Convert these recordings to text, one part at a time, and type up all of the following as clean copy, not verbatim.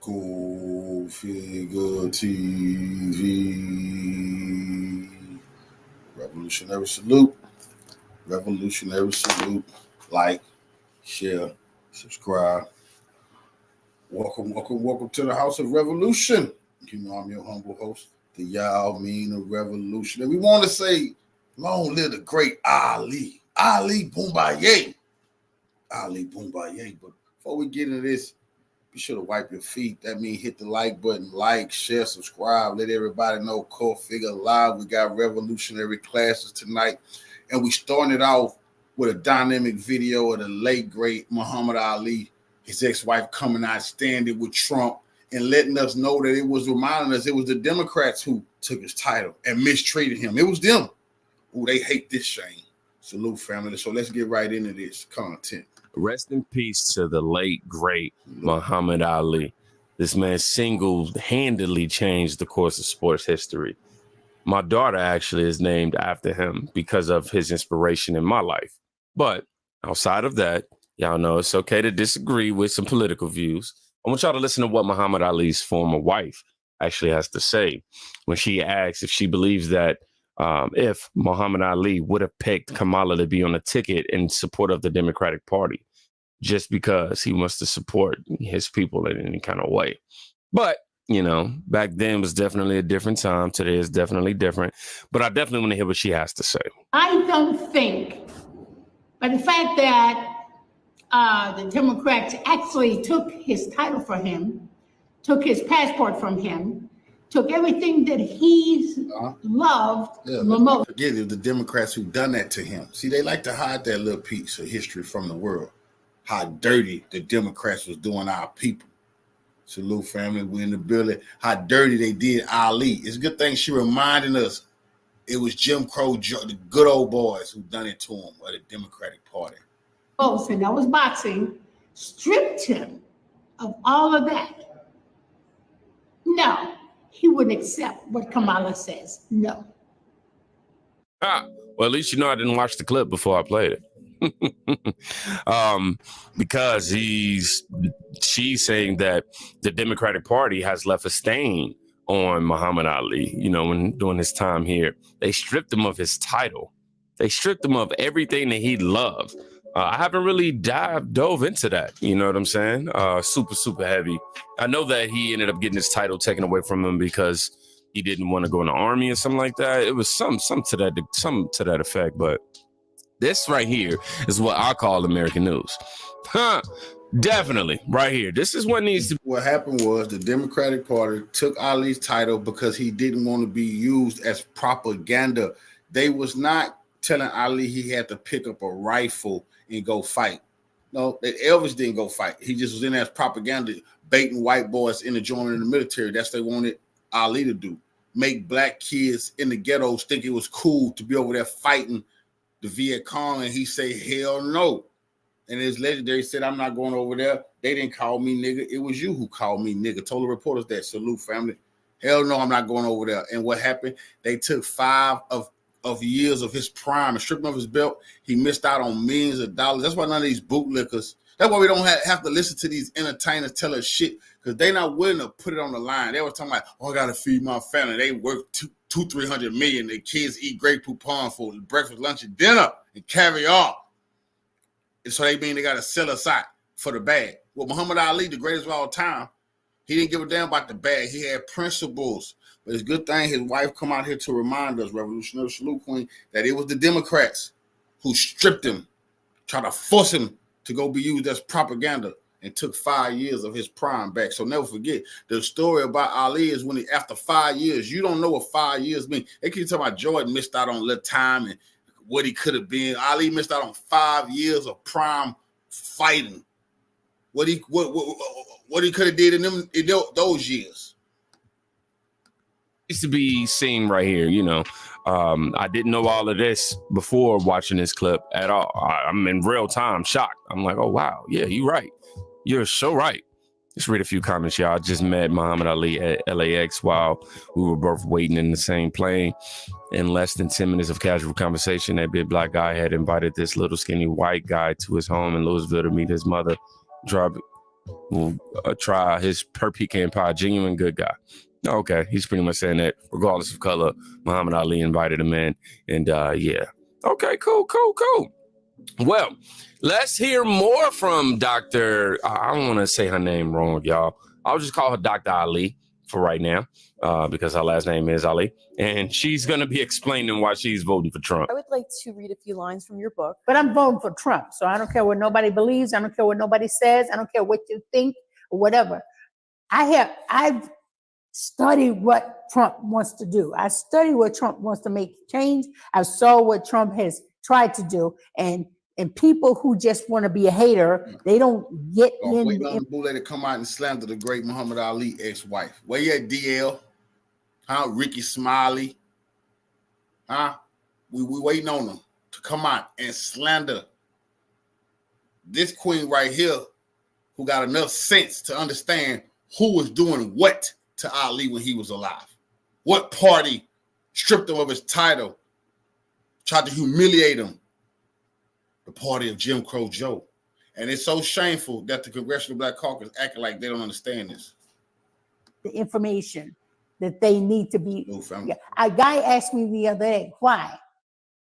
Go Figure TV. Revolutionary salute. Revolutionary salute. Like, share, subscribe. Welcome to the House of Revolution. You know I'm your humble host, the Yao Mean of Revolution. And we want to say, long live the great Ali. Ali Boumbaye. Ali Boumbaye. But before we get into this, be sure to wipe your feet. That means hit the like button, like, share, subscribe. Let everybody know Core Figure Live. We got revolutionary classes tonight. And we starting it off with a dynamic video of the late, great Muhammad Ali, his ex-wife coming out standing with Trump and letting us know that it was reminding us it was the Democrats who took his title and mistreated him. It was them. Oh, they hate this shame. Salute, family. So let's get right into this content. Rest in peace to the late, great Muhammad Ali. This man single-handedly changed the course of sports history. My daughter actually is named after him because of his inspiration in my life. But outside of that, y'all know it's okay to disagree with some political views. I want y'all to listen to what Muhammad Ali's former wife actually has to say when she asks if she believes that if Muhammad Ali would have picked Kamala to be on the ticket in support of the Democratic Party, just because he wants to support his people in any kind of way. But, you know, back then was definitely a different time. Today is definitely different. But I definitely want to hear what she has to say. I don't think, but the fact that the Democrats actually took his title from him, took his passport from him, took everything that he loved the most. Forget it, the Democrats who done that to him. See, they like to hide that little piece of history from the world. How dirty the Democrats was doing our people. Salute, family. We in the building. How dirty they did Ali. It's a good thing she reminding us it was Jim Crow, the good old boys who done it to him, or the Democratic Party. Oh, and that was boxing. Stripped him of all of that. No. He wouldn't accept what Kamala says. No. Well, at least you know I didn't watch the clip before I played it. Because she's saying that the Democratic Party has left a stain on Muhammad Ali, you know, during his time here. They stripped him of his title. They stripped him of everything that he loved. I haven't really dove into that. You know what I'm saying? Super heavy. I know that he ended up getting his title taken away from him because he didn't want to go in the army or something like that. It was some to that effect. But this right here is what I call American news. Definitely right here. This is what needs to. What happened was the Democratic Party took Ali's title because he didn't want to be used as propaganda. They was not telling Ali he had to pick up a rifle and go fight. No, Elvis didn't go fight. He just was in as propaganda, baiting white boys into joining the military. That's what they wanted Ali to do. Make black kids in the ghettos think it was cool to be over there fighting the Viet Cong, and he say, hell no. And his legendary said, I'm not going over there. They didn't call me nigga. It was you who called me nigga. Told the reporters that. Salute, family. Hell no, I'm not going over there. And what happened? They took 5 of years of his prime and stripped him of his belt. He missed out on millions of dollars. That's why none of these bootlickers, that's why we don't have to listen to these entertainers tell us shit, because they not willing to put it on the line. They were talking like, oh, I gotta feed my family. They work 200-300 million. Their kids eat great poupon for breakfast, lunch, and dinner and caviar. And so they mean they gotta sell us out for the bag. Well, Muhammad Ali, the greatest of all time, he didn't give a damn about the bag. He had principles. But it's a good thing his wife come out here to remind us, Revolutionary Salute Queen, that it was the Democrats who stripped him, tried to force him to go be used as propaganda, and took 5 years of his prime back. So never forget, the story about Ali is when after 5 years, you don't know what 5 years mean. They keep talking about Jordan missed out on a little time and what he could have been. Ali missed out on 5 years of prime fighting. What he could have did in those years. To be seen right here, you know. I didn't know all of this before watching this clip at all. I'm in real time shocked. I'm like, oh wow, yeah, you're right. You're so right. Let's read a few comments, y'all. I just met Muhammad Ali at LAX while we were both waiting in the same plane. In less than 10 minutes of casual conversation, that big black guy had invited this little skinny white guy to his home in Louisville to meet his mother. will try his per pecan pie. Genuine good guy. Okay, he's pretty much saying that regardless of color, Muhammad Ali invited him in. And yeah. Okay, cool. Well, let's hear more from Dr. I don't want to say her name wrong, y'all. I'll just call her Dr. Ali for right now because her last name is Ali. And she's going to be explaining why she's voting for Trump. I would like to read a few lines from your book. But I'm voting for Trump. So I don't care what nobody believes. I don't care what nobody says. I don't care what you think or whatever. I've studied what Trump wants to do. I studied what Trump wants to make change. I saw what Trump has tried to do. And people who just want to be a hater, they don't get in. Waiting on the bullet to come out and slander the great Muhammad Ali ex-wife. Where you at, DL? Huh? Ricky Smiley? Huh? We waiting on them to come out and slander this queen right here who got enough sense to understand who was doing what to Ali when he was alive. What party stripped him of his title, tried to humiliate him? The party of Jim Crow Joe. And it's so shameful that the Congressional Black Caucus act like they don't understand this. The information that they need to be. Yeah. A guy asked me the other day, why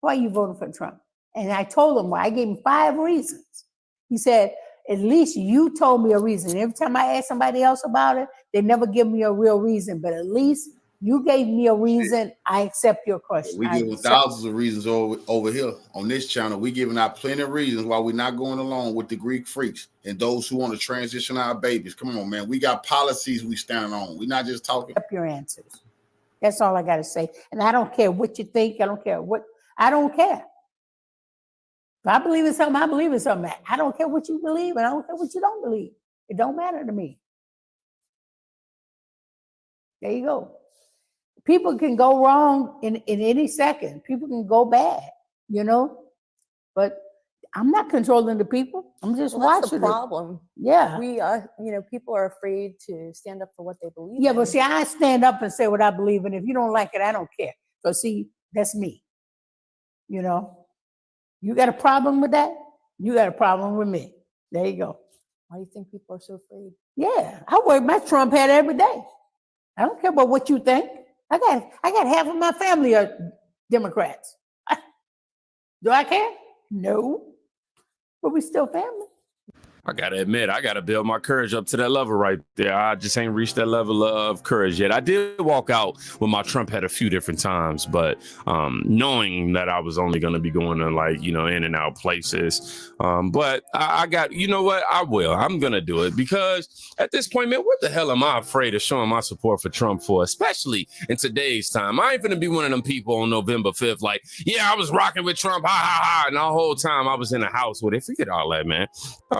are you voting for Trump? And I told him why. I gave him 5 reasons. He said, at least you told me a reason. Every time I ask somebody else about it, they never give me a real reason. But at least you gave me a reason. I accept your question. We giving thousands of reasons over here on this channel. We giving out plenty of reasons why we're not going along with the Greek freaks and those who want to transition our babies. Come on, man. We got policies we stand on. We're not just talking. Up your answers. That's all I got to say. And I don't care what you think. I don't care what. I don't care. If I believe in something, I believe in something. I don't care what you believe, and I don't care what you don't believe. It don't matter to me. There you go. People can go wrong in any second. People can go bad, but I'm not controlling the people. I'm just watching. That's the problem. Yeah. We people are afraid to stand up for what they believe in. Yeah, but see, I stand up and say what I believe in. If you don't like it, I don't care. So see, that's me. You got a problem with that? You got a problem with me. There you go. Why do you think people are so afraid? Yeah, I wear my Trump hat every day. I don't care about what you think. I got half of my family are Democrats. Do I care? No. But we still family. I gotta admit, I gotta build my courage up to that level right there. I just ain't reached that level of courage yet. I did walk out with my Trump hat a few different times, but knowing that I was only gonna be going to in and out places. But I got, you know what? I'm gonna do it because at this point, man, what the hell am I afraid of showing my support for Trump for, especially in today's time? I ain't gonna be one of them people on November 5th, like, yeah, I was rocking with Trump, ha ha ha, and the whole time I was in the house with it. Forget all that, man.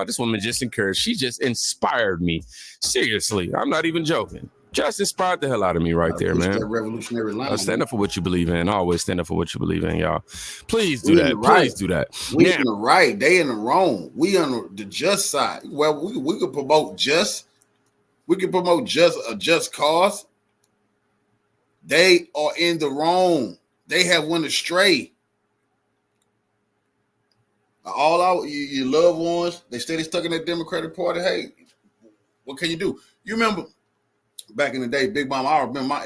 This woman just encouraged. She just inspired me. Seriously, I'm not even joking. Just inspired the hell out of me right there, man. Revolutionary line. Stand up for what you believe in. Always stand up for what you believe in, y'all. Please do that. Please do that. We in the right. They in the wrong. We on the just side. Well, we could promote just. We can promote just a just cause. They are in the wrong. They have went astray. All your loved ones, they stay stuck in that Democratic Party. Hey, what can you do? You remember back in the day, Big Mom, I remember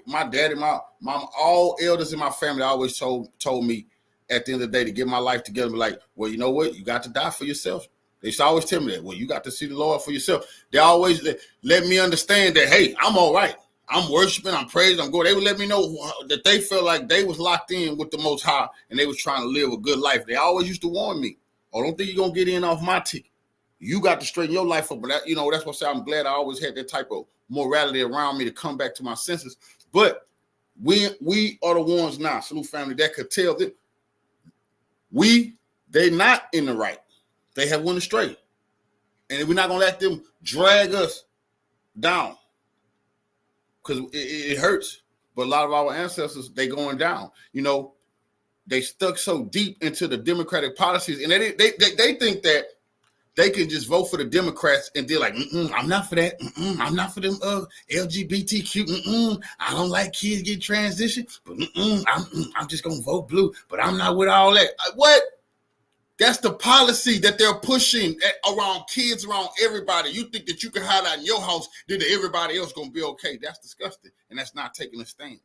my daddy, my mom, all elders in my family always told me at the end of the day to get my life together. Be like, well, you know what? You got to die for yourself. They used to always tell me that. Well, you got to see the Lord for yourself. They always let me understand that, hey, I'm all right. I'm worshiping, I'm praising, I'm going. They would let me know that they felt like they was locked in with the Most High and they was trying to live a good life. They always used to warn me, oh, don't think you're going to get in off my ticket. You got to straighten your life up. But that's what I say. I'm glad I always had that type of morality around me to come back to my senses. But we are the ones now, Salute family, that could tell that they're not in the right. They have went astray. And we're not going to let them drag us down. Because it hurts. But a lot of our ancestors, they going down. They stuck so deep into the Democratic policies. And they think that they can just vote for the Democrats and they're like, I'm not for that. I'm not for them LGBTQ. I don't like kids get transitioned. But I'm just going to vote blue. But I'm not with all that. What? That's the policy that they're pushing around kids, around everybody. You think that you can hide out in your house, then everybody else gonna be okay. That's disgusting, and that's not taking a stand.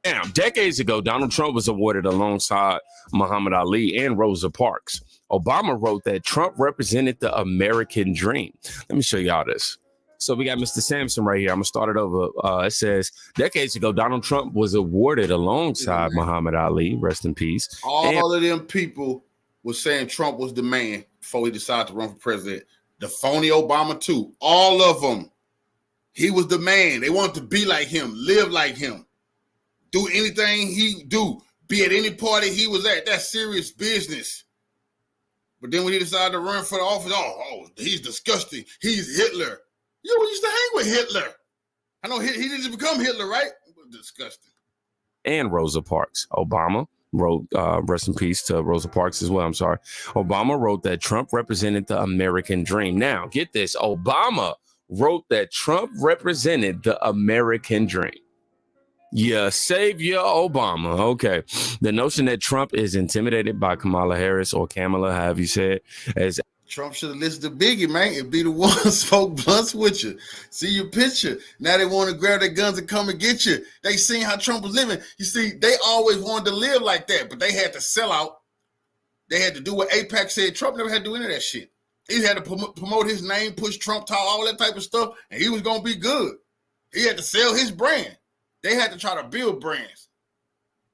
Now, decades ago, Donald Trump was awarded alongside Muhammad Ali and Rosa Parks. Obama wrote that Trump represented the American dream. Let me show y'all this. So we got Mr. Sampson right here. I'm going to start it over. It says, decades ago, Donald Trump was awarded alongside Muhammad Ali, rest in peace. All of them people were saying Trump was the man before he decided to run for president. The phony Obama too. All of them. He was the man. They wanted to be like him, live like him, do anything he do, be at any party he was at. That's serious business. But then when he decided to run for the office, he's disgusting. He's Hitler. You used to hang with Hitler. I know he didn't become Hitler, right? Disgusting. And Rosa Parks. Obama wrote, rest in peace to Rosa Parks as well. I'm sorry. Obama wrote that Trump represented the American dream. Now, get this. Obama wrote that Trump represented the American dream. Yeah, savior Obama. Okay. The notion that Trump is intimidated by Kamala Harris or Kamala, however you say it, as Trump should have listened to Biggie, man. It'd be the one spoke blunts with you. See your picture. Now they want to grab their guns and come and get you. They seen how Trump was living. You see, they always wanted to live like that, but they had to sell out. They had to do what AIPAC said. Trump never had to do any of that shit. He had to promote his name, push Trump talk, all that type of stuff, and he was going to be good. He had to sell his brand. They had to try to build brands.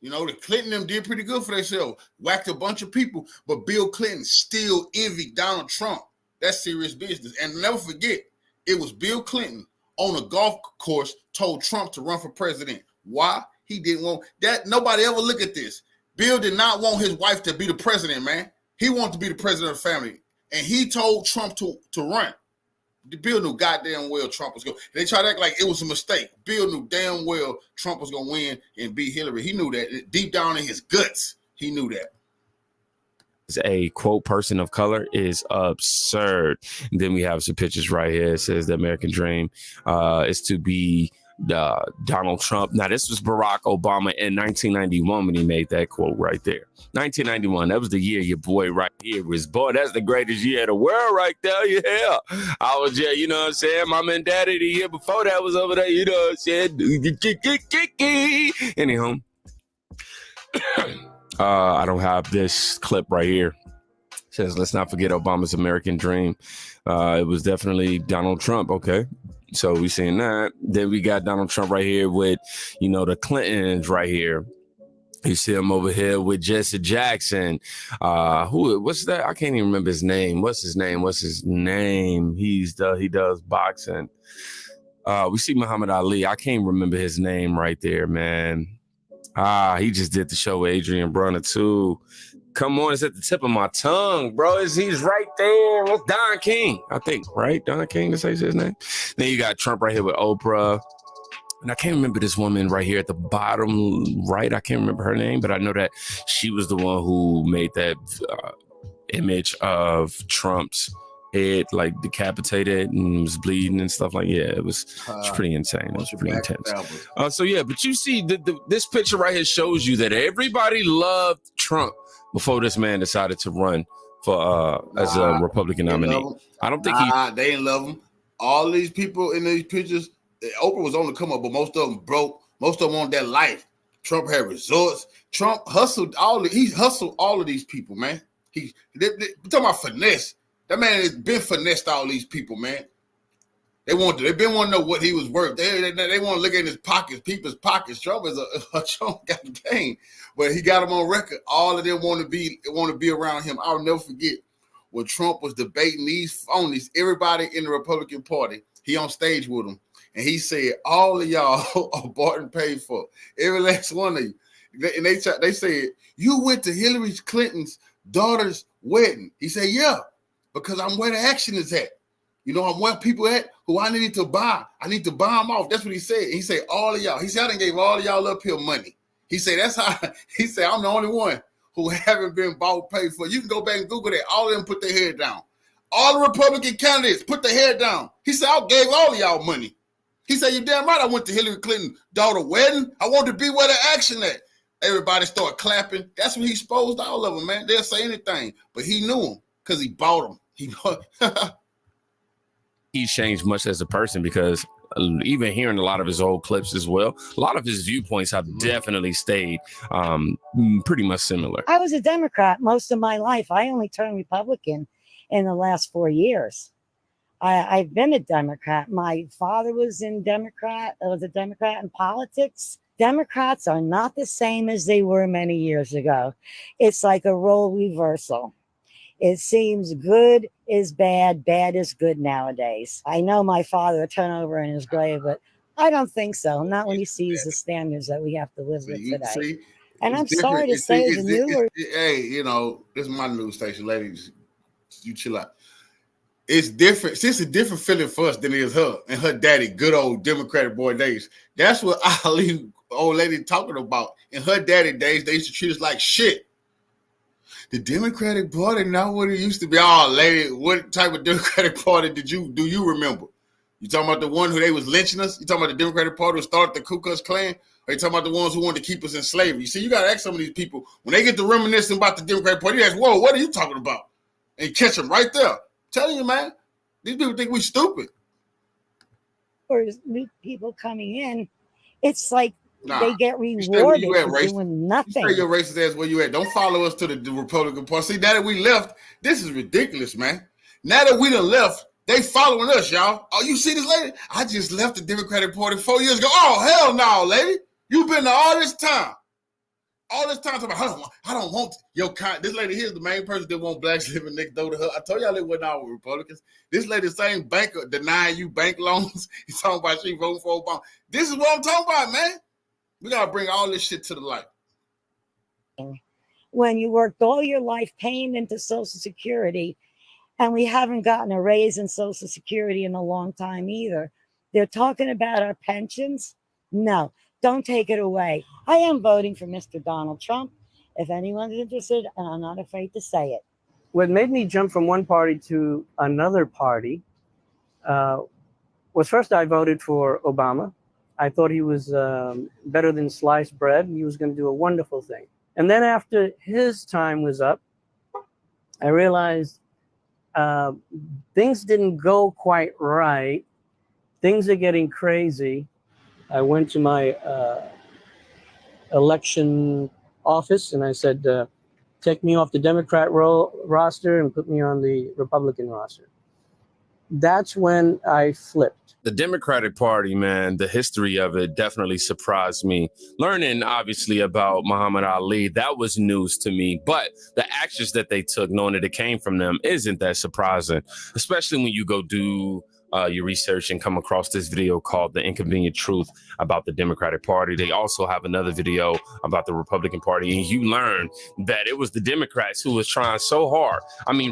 You know, the Clinton them did pretty good for themselves. Whacked a bunch of people, but Bill Clinton still envied Donald Trump. That's serious business. And never forget, it was Bill Clinton on a golf course told Trump to run for president. Why? He didn't want that. Nobody ever look at this. Bill did not want his wife to be the president, man. He wanted to be the president of the family. And he told Trump to run. Bill knew goddamn well Trump was going. They tried to act like it was a mistake. Bill knew damn well Trump was going to win and beat Hillary. He knew that deep down in his guts. He knew that. A quote person of color is absurd. And then we have some pictures right here. It says the American dream is to be Donald Trump. Now, this was Barack Obama in 1991 when he made that quote right there. 1991. That was the year your boy right here was born. That's the greatest year of the world right there. Yeah. I was there, you know what I'm saying? Mom and daddy the year before that was over there, you know what I'm saying? Anyhow. I don't have this clip right here. It says, let's not forget Obama's American dream. It was definitely Donald Trump. Okay. So we seeing that. Then we got Donald Trump right here with, you know, the Clintons right here. You see him over here with Jesse Jackson. What's that? I can't even remember his name. What's his name? He does boxing. We see Muhammad Ali. I can't remember his name right there, man. He just did the show with Adrian Brunner too. Come on, it's at the tip of my tongue, bro. He's right there. What's Don King? I think, right? Don King, to say his name. Then you got Trump right here with Oprah. And I can't remember this woman right here at the bottom right. I can't remember her name, but I know that she was the one who made that image of Trump's head like decapitated and was bleeding and stuff like. Yeah, it was pretty insane. It was pretty intense. So yeah, but you see this picture right here shows you that everybody loved Trump before this man decided to run for as a Republican nominee. I don't think they didn't love him. All these people in these pictures, Oprah was on the come up, but most of them broke. Most of them want that life. Trump had resorts. Trump hustled he hustled all of these people, man. They talking about finesse. That man has been finessed all these people, man. They've been wanting to know what he was worth. They want to look at his pockets, people's pockets. Trump is a Trump got game, but he got him on record. All of them want to be around him. I'll never forget when Trump was debating these phonies. Everybody in the Republican Party, he on stage with them, and he said, "All of y'all are bought and paid for. Every last one of you." And they said, "You went to Hillary Clinton's daughter's wedding." He said, "Yeah, because I'm where the action is at. You know, I'm where people at who I needed to buy. I need to buy them off." That's what he said. He said, "All of y'all." He said, "I done gave all of y'all up here money." He said, "That's how." He said, "I'm the only one who haven't been bought, paid for." You can go back and Google that. All of them put their head down. All the Republican candidates put their head down. He said, "I gave all of y'all money." He said, "You're damn right. I went to Hillary Clinton's daughter's wedding. I wanted to be where the action at." Everybody start clapping. That's when he exposed all of them, man. They'll say anything, but he knew them because he bought them. He's changed much as a person because even hearing a lot of his old clips as well, a lot of his viewpoints have definitely stayed pretty much similar. I was a Democrat most of my life. I only turned Republican in the last 4 years. I've been a Democrat. My father was a Democrat in politics. Democrats are not the same as they were many years ago. It's like a role reversal. It seems good is bad, bad is good nowadays. I know my father will turn over in his grave, but I don't think so. Not when he sees the standards that we have to live with today. And I'm sorry to say, hey, you know, this is my news station, ladies. You chill out. It's different. It's a different feeling for us than it is her and her daddy, good old Democratic boy days. That's what Ali, old lady, talking about. In her daddy days, they used to treat us like shit. The Democratic Party not what it used to be. Oh, lady, what type of Democratic Party do you remember? You talking about the one who they was lynching us? You talking about the Democratic Party who started the Ku Klux Klan? Or you talking about the ones who wanted to keep us in slavery? You see, you got to ask some of these people, when they get to reminiscing about the Democratic Party, you ask, whoa, what are you talking about? And catch them right there. Telling you, man, these people think we stupid. Or new people coming in, it's like they get rewarded for doing nothing. You stay your racist ass where you at. Don't follow us to the Republican Party. See, now that we left, this is ridiculous, man. Now that we done left, they following us, y'all. Oh, you see this lady? I just left the Democratic Party 4 years ago. Oh, hell no, lady. You've been there all this time. All this time talking about, I don't want your kind. This lady here is the main person that want blacks living next door to her. I told y'all they wasn't all Republicans. This lady, same banker denying you bank loans. He's talking about she voting for Obama. This is what I'm talking about, man. We got to bring all this shit to the light. When you worked all your life paying into Social Security, and we haven't gotten a raise in Social Security in a long time either. They're talking about our pensions. No. Don't take it away. I am voting for Mr. Donald Trump. If anyone's interested, and I'm not afraid to say it. What made me jump from one party to another party was first I voted for Obama. I thought he was better than sliced bread. He was going to do a wonderful thing. And then after his time was up, I realized things didn't go quite right. Things are getting crazy. I went to my election office and I said, take me off the Democrat roster and put me on the Republican roster. That's when I flipped. The Democratic Party, man, the history of it definitely surprised me. Learning, obviously, about Muhammad Ali, that was news to me. But the actions that they took, knowing that it came from them, isn't that surprising, especially when you go do your research and come across this video called The Inconvenient Truth about the Democratic Party. They also have another video about the Republican Party, and you learn that it was the Democrats who was trying so hard,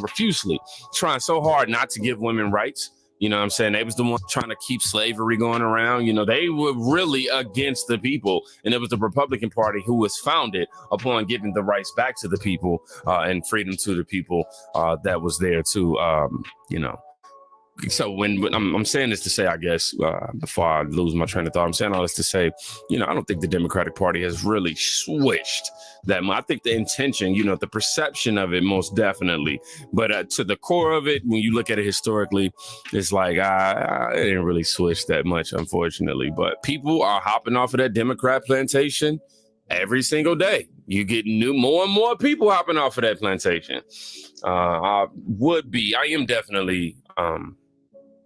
profusely trying so hard not to give women rights. You know what I'm saying? They was the one trying to keep slavery going around. You know, they were really against the people. And it was the Republican Party who was founded upon giving the rights back to the people and freedom to the people that was there to, So when I'm saying this to say, I guess, before I lose my train of thought, I'm saying all this to say, I don't think the Democratic Party has really switched that much. I think the intention, the perception of it most definitely. But to the core of it, when you look at it historically, it's like, I didn't really switch that much, unfortunately. But people are hopping off of that Democrat plantation every single day. You get more and more people hopping off of that plantation. I am definitely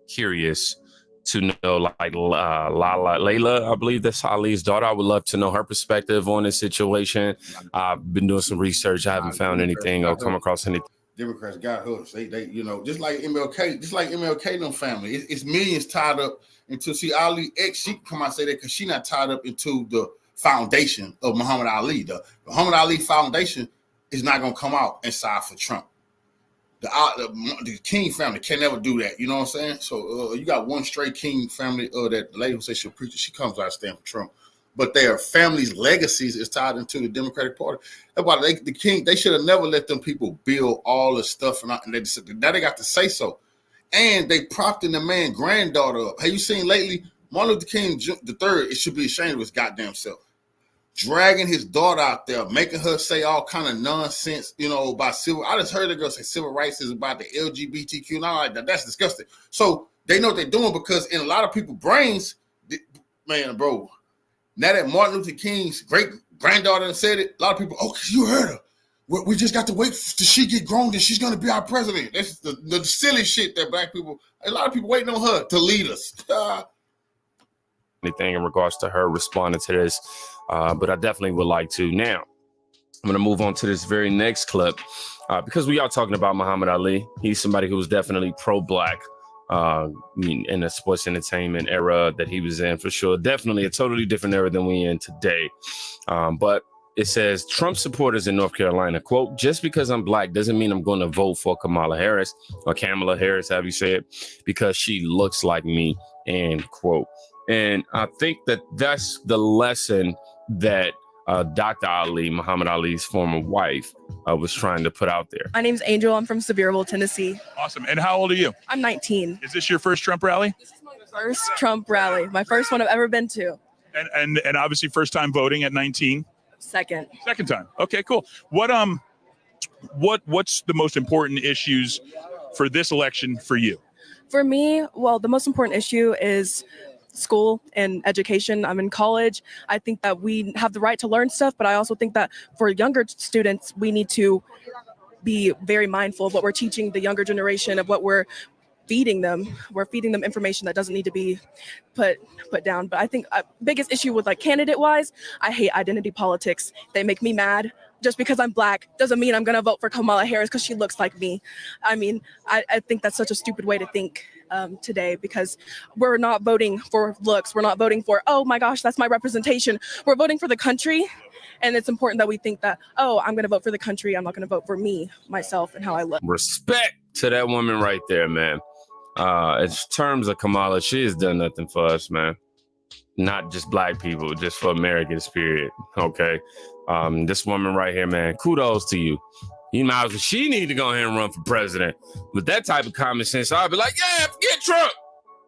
curious to know, like Layla, I believe that's Ali's daughter. I would love to know her perspective on this situation. I've been doing some research. I haven't found anything or come across anything. Democrats got hooks. They just like MLK, no family. It's millions tied up into. See, Ali X, she can come out and say that because she not tied up into the foundation of Muhammad Ali. The Muhammad Ali Foundation is not going to come out and side for Trump. The King family can never do that. You know what I'm saying? So you got one straight King family, that lady who says she'll preach it, she comes out and stand for Trump. But their family's legacies is tied into the Democratic Party. That's why they should have never let them people build all the stuff. And they said, now they got to say so. And they propped in the man granddaughter up. Have you seen lately, Martin Luther King III, it should be ashamed of his goddamn self. dragging his daughter out there, making her say all kind of nonsense, about civil. I just heard the girl say civil rights is about the LGBTQ and all like that. That's disgusting. So they know what they're doing because in a lot of people's brains, man, bro, now that Martin Luther King's great granddaughter said it, a lot of people, you heard her. We just got to wait till she get grown and she's going to be our president. That's the silly shit that black people, a lot of people waiting on her to lead us. Anything in regards to her responding to this, but I definitely would like to. Now, I'm going to move on to this very next clip because we are talking about Muhammad Ali. He's somebody who was definitely pro-black in the sports entertainment era that he was in, for sure. Definitely a totally different era than we're in today. But it says Trump supporters in North Carolina, quote, just because I'm black doesn't mean I'm going to vote for Kamala Harris or Kamala Harris, have you said, because she looks like me, end quote. And I think that that's the lesson that Dr. Ali, Muhammad Ali's former wife, was trying to put out there. My name's Angel. I'm from Sevierville, Tennessee. Awesome. And how old are you? I'm 19. Is this your first Trump rally? This is my first Trump rally. My first one I've ever been to. And obviously first time voting at 19. Second time. Okay, cool. What's the most important issues for this election for you? For me, well, the most important issue is school and education. I'm in college. I think that we have the right to learn stuff, but I also think that for younger students, we need to be very mindful of what we're teaching the younger generation, of what we're feeding them. We're feeding them information that doesn't need to be put down. But I think biggest issue with candidate wise, I hate identity politics. They make me mad. Just because I'm black doesn't mean I'm going to vote for Kamala Harris because she looks like me. I mean, I think that's such a stupid way to think today, because we're not voting for looks. We're not voting for, oh my gosh, that's my representation. We're voting for the country. And it's important that we think that, I'm going to vote for the country. I'm not going to vote for me, myself, and how I look. Respect to that woman right there, man. In terms of Kamala, she has done nothing for us, man. Not just black people, just for Americans, period. Okay. This woman right here, man, kudos to you. You might as well, she need to go ahead and run for president. With that type of common sense, I'd be like, yeah, forget Trump.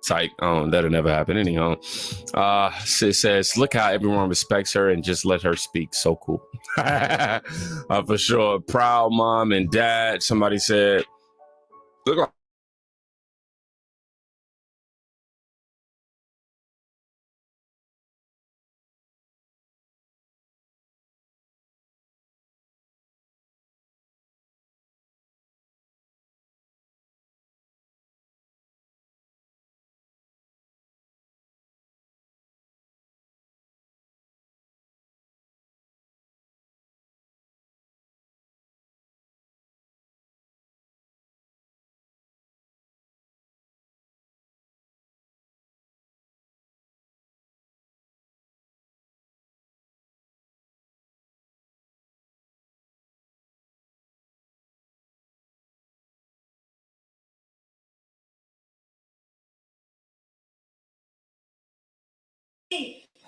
Type. That'll never happen anyhow. It says, look how everyone respects her and just let her speak. So cool. For sure. Proud mom and dad. Somebody said, look.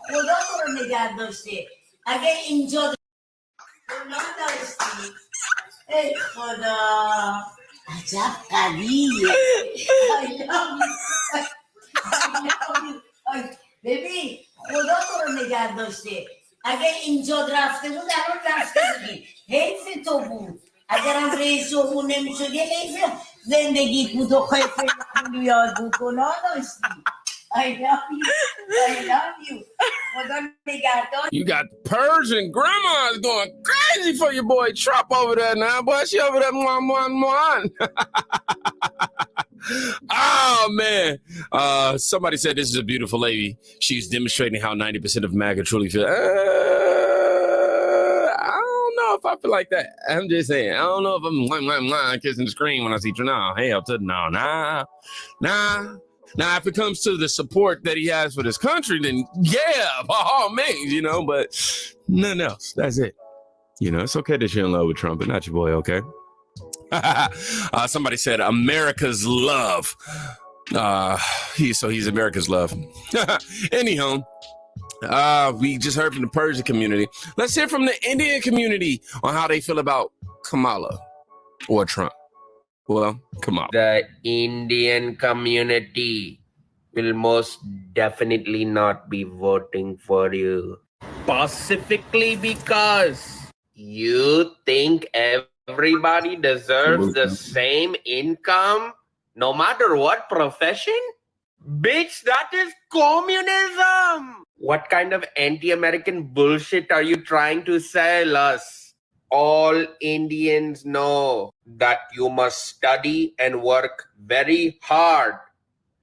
خدا تو رو نگه داشته اگه اینجا نداشتی ای خدا عجب قویه ببین خدا تو رو نگه داشته اگه اینجا رفته بود الان رفته بودی حیف تو بود اگرم رئیس جمهور نمیشدی حیف زندگیت بود و خیلی یاد بود گناه داشتی. I love you. You got Persian grandmas going crazy for your boy Trump over there now, boy. She over there, mwah. Oh, man. Somebody said this is a beautiful lady. She's demonstrating how 90% of MAGA truly feel. I don't know if I feel like that. I'm just saying. I don't know if I'm kissing the screen when I see you. No, hell to no. Nah. Now, if it comes to the support that he has for this country, then yeah, by all means, but nothing else. That's it. It's okay that you're in love with Trump, but not your boy, okay? Somebody said America's love. He's America's love. Anyhow, we just heard from the Persian community. Let's hear from the Indian community on how they feel about Kamala or Trump. Well, come on. The Indian community will most definitely not be voting for you. specifically because you think everybody deserves the same income no matter what profession? Bitch, that is communism! What kind of anti-American bullshit are you trying to sell us? All Indians know that you must study and work very hard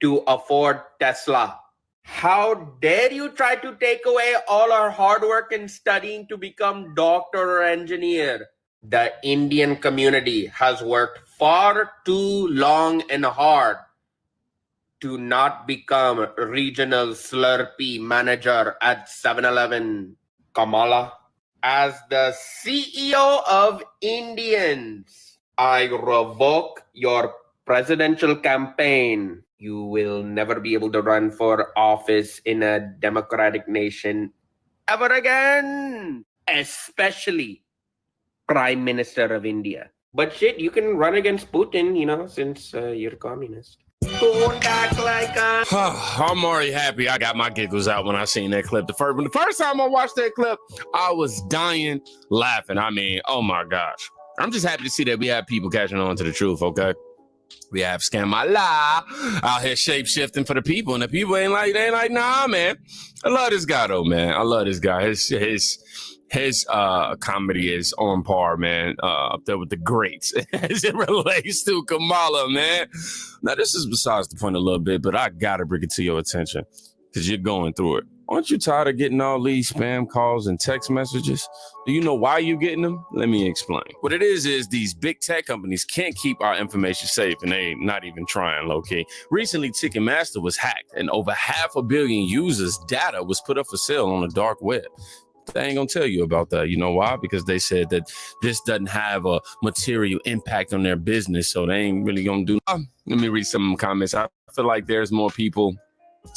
to afford Tesla. How dare you try to take away all our hard work and studying to become doctor or engineer? The Indian community has worked far too long and hard to not become regional Slurpee manager at 7-Eleven. Kamala, as the CEO of Indians, I revoke your presidential campaign. You will never be able to run for office in a democratic nation ever again, especially Prime Minister of India. But shit, you can run against Putin, since you're communist. Don't act like a... I'm already happy I got my giggles out when I seen that clip. The first time I watched that clip, I was dying laughing. I mean, oh my gosh. I'm just happy to see that we have people catching on to the truth, okay? We have Scamala out here shape-shifting for the people, and the people ain't like, nah, man. I love this guy, though, man. I love this guy. His comedy is on par, man, up there with the greats as it relates to Kamala, man. Now, this is besides the point a little bit, but I got to bring it to your attention because you're going through it. Aren't you tired of getting all these spam calls and text messages? Do you know why you're getting them? Let me explain. What it is these big tech companies can't keep our information safe, and they not even trying, low-key. Recently, Ticketmaster was hacked, and over 500 million users' data was put up for sale on the dark web. They ain't gonna tell you about that. You know why? Because they said that this doesn't have a material impact on their business, so they ain't really gonna do. Let me read some comments. I feel like there's more people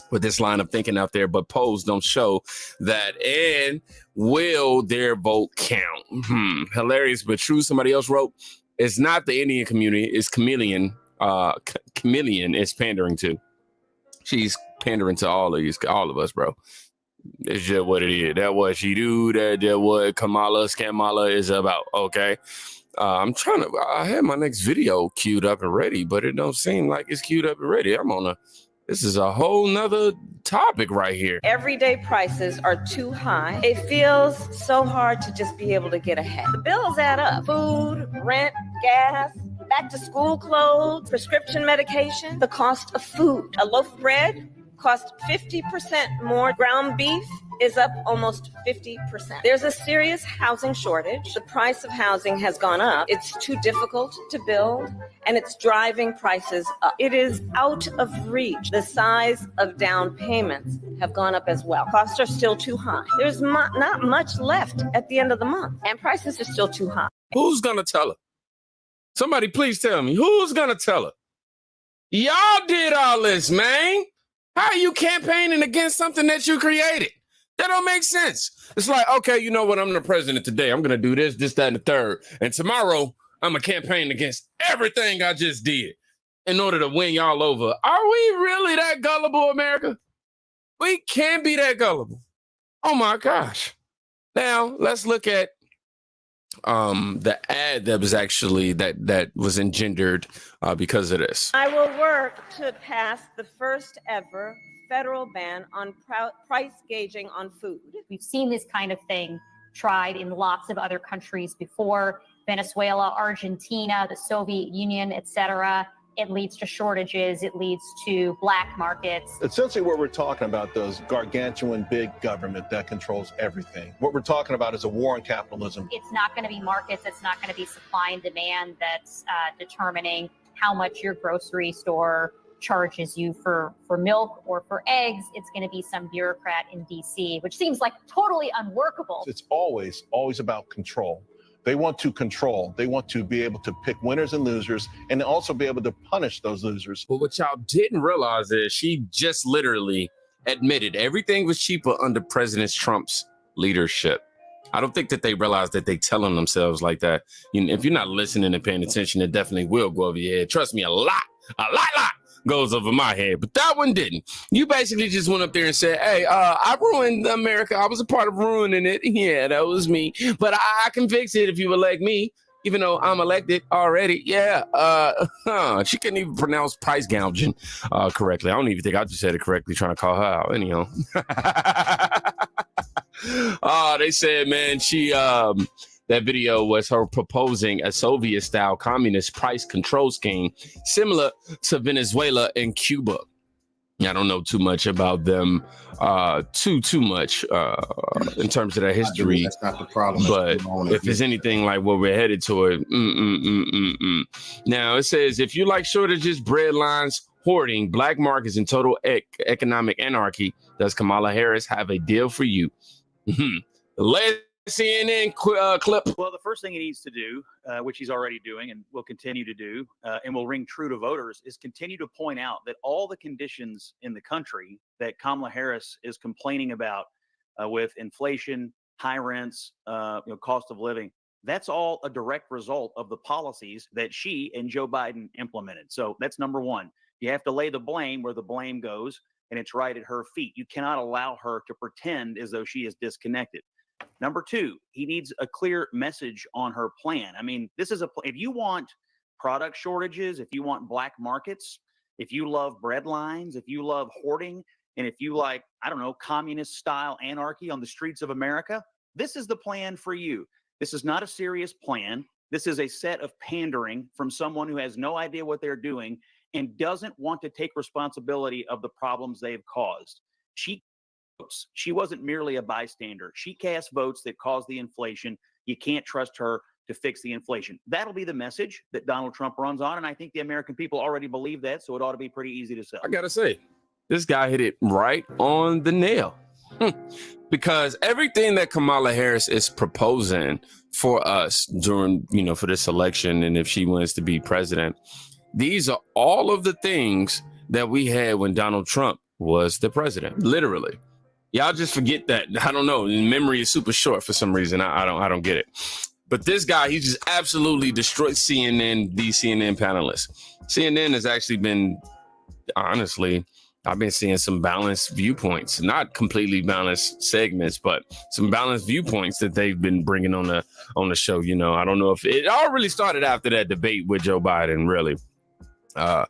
with this line of thinking out there, but polls don't show that. And will their vote count? Hilarious but true. Somebody else wrote, it's not the Indian community, it's Chameleon. Chameleon is pandering to. She's pandering to all of us, bro. It's just what it is. That's what she do. That what Scamala is about. Okay. I had my next video queued up and ready, but it don't seem like it's queued up and ready. This is a whole nother topic right here. Everyday prices are too high. It feels so hard to just be able to get ahead. The bills add up. Food, rent, gas, back to school clothes, prescription medication, the cost of food. A loaf of bread cost 50% more. Ground beef is up almost 50%. There's a serious housing shortage. The price of housing has gone up. It's too difficult to build, and it's driving prices up. It is out of reach. The size of down payments have gone up as well. Costs are still too high. There's not much left at the end of the month, and prices are still too high. Who's gonna tell her? Somebody please tell me. Who's gonna tell her? Y'all did all this, man. How are you campaigning against something that you created? That don't make sense. It's like, okay, you know what? I'm the president today. I'm going to do this, that, and the third. And tomorrow, I'm going to campaign against everything I just did in order to win y'all over. Are we really that gullible, America? We can't be that gullible. Oh, my gosh. Now, let's look at the ad that was actually that was engendered because of this. I will work to pass the first ever federal ban on price gauging on food. We've seen this kind of thing tried in lots of other countries before: Venezuela, Argentina, the Soviet Union, etc. It leads to shortages. It leads to black markets. Essentially, what we're talking about, though, is gargantuan big government that controls everything. What we're talking about is a war on capitalism. It's not going to be markets. It's not going to be supply and demand that's determining how much your grocery store charges you for milk or for eggs. It's going to be some bureaucrat in DC, which seems like totally unworkable. It's always about control. They want to control. They want to be able to pick winners and losers and also be able to punish those losers. But what y'all didn't realize is she just literally admitted everything was cheaper under President Trump's leadership. I don't think that they realize that they telling themselves like that. If you're not listening and paying attention, it definitely will go over your head. Trust me, a lot. goes over my head, but that one didn't. You basically just went up there and said, hey, I ruined America. I was a part of ruining it. Yeah, that was me. But I can fix it if you elect me, even though I'm elected already. Yeah. She couldn't even pronounce price gouging correctly. I don't even think I just said it correctly trying to call her out. Anyhow. They said, man, that video was her proposing a Soviet-style communist price control scheme similar to Venezuela and Cuba. I don't know too much about them, too much in terms of their history. That's not the problem. But if it's anything like what we're headed toward, Now it says, if you like shortages, bread lines, hoarding, black markets, and total economic anarchy, does Kamala Harris have a deal for you? Let's CNN clip. Well, the first thing he needs to do, which he's already doing and will continue to do, and will ring true to voters, is continue to point out that all the conditions in the country that Kamala Harris is complaining about, with inflation, high rents, cost of living, that's all a direct result of the policies that she and Joe Biden implemented. So that's number one. You have to lay the blame where the blame goes, and it's right at her feet. You cannot allow her to pretend as though she is disconnected. Number two, he needs a clear message on her plan. I mean, this is if you want product shortages, if you want black markets, if you love bread lines, if you love hoarding, and if you like, I don't know, communist style anarchy on the streets of America, this is the plan for you. This is not a serious plan. This is a set of pandering from someone who has no idea what they're doing and doesn't want to take responsibility of the problems they've caused. She wasn't merely a bystander. She cast votes that caused the inflation. You can't trust her to fix the inflation. That'll be the message that Donald Trump runs on. And I think the American people already believe that. So it ought to be pretty easy to sell. I got to say, this guy hit it right on the nail. Because everything that Kamala Harris is proposing for us during, for this election, and if she wins to be president, these are all of the things that we had when Donald Trump was the president, literally. Y'all just forget that. I don't know. Memory is super short for some reason. I don't get it. But this guy, he just absolutely destroyed CNN, these CNN panelists. CNN has actually been, honestly, I've been seeing some balanced viewpoints, not completely balanced segments, but some balanced viewpoints that they've been bringing on the show. I don't know if it all really started after that debate with Joe Biden, really. But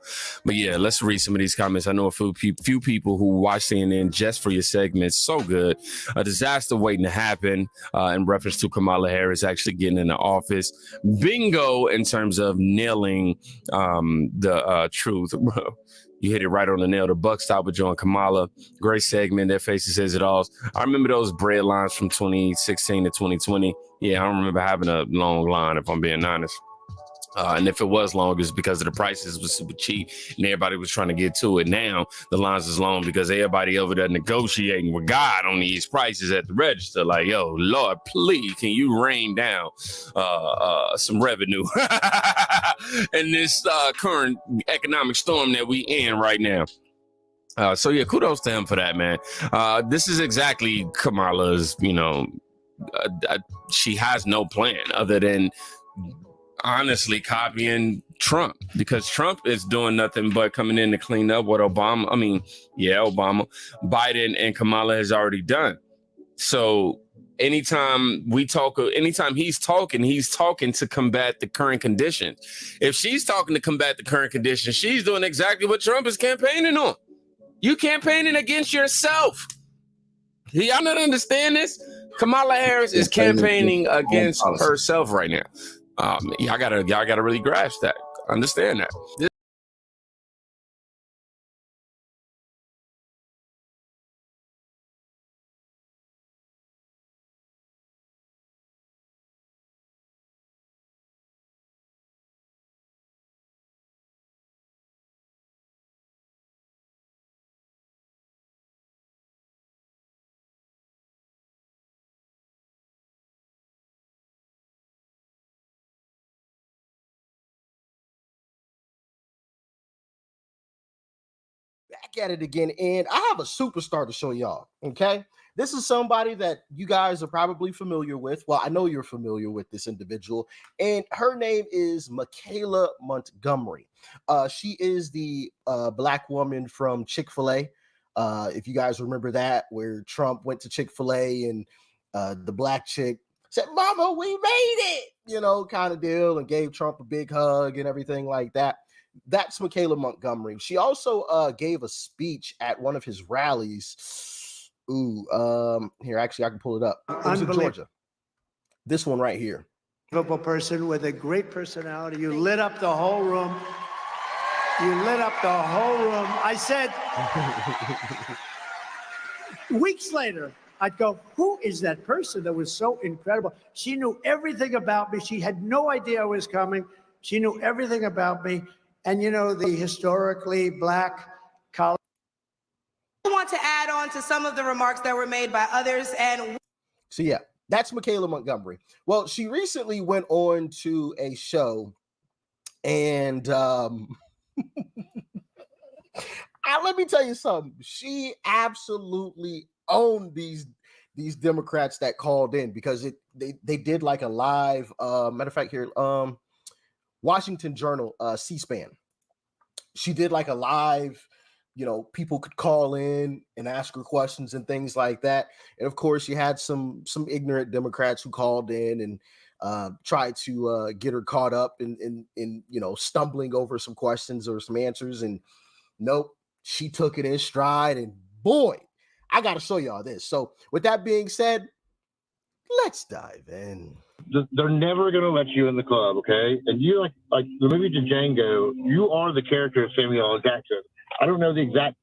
yeah, let's read some of these comments. I know a few people who watch CNN just for your segments. So good. A disaster waiting to happen in reference to Kamala Harris actually getting in the office. Bingo in terms of nailing the truth. You hit it right on the nail. The buck stopped with Joe and Kamala. Great segment. Their faces says it all. I remember those bread lines from 2016 to 2020. Yeah, I don't remember having a long line, if I'm being honest. And if it was long, it's because of the prices was super cheap and everybody was trying to get to it. Now the lines is long because everybody over there negotiating with God on these prices at the register. Like, yo, Lord, please, can you rain down some revenue in this current economic storm that we in right now? So yeah, kudos to him for that, man. This is exactly Kamala's, she has no plan other than honestly copying Trump, because Trump is doing nothing but coming in to clean up what Obama, Biden and Kamala has already done. So anytime he's talking to combat the current conditions. If she's talking to combat the current conditions, she's doing exactly what Trump is campaigning on. You campaigning against yourself. Do y'all not understand this? Kamala Harris is campaigning against herself right now. Y'all gotta really grasp that. Understand that. at it again, and I have a superstar to show y'all. Okay, this is somebody that you guys are probably familiar with. Well, I know you're familiar with this individual, and her name is Michaela Montgomery. She is the black woman from Chick-fil-A. If you guys remember that, where Trump went to Chick-fil-A and the black chick said, "Mama, we made it," kind of deal, and gave Trump a big hug and everything like that. That's Michaela Montgomery. She also gave a speech at one of his rallies. Here, actually, I can pull it up. It was in Georgia. This one right here. Unbelievable person with a great personality. You lit up the whole room. You lit up the whole room. I said, weeks later, I'd go, who is that person that was so incredible? She knew everything about me. She had no idea I was coming. She knew everything about me. And the historically black college. I want to add on to some of the remarks that were made by others. And so, yeah, that's Michaela Montgomery. Well, she recently went on to a show, and let me tell you something. She absolutely owned these Democrats that called in, because they did like a live matter of fact here, Washington Journal, C-SPAN. She did like a live, people could call in and ask her questions and things like that. And of course, you had some ignorant Democrats who called in and tried to get her caught up in stumbling over some questions or some answers. And nope, she took it in stride. And boy, I got to show y'all this. So with that being said, let's dive in. They're never going to let you in the club, okay? And you, like the movie Django, you are the character of Samuel L. Jackson. I don't know the exact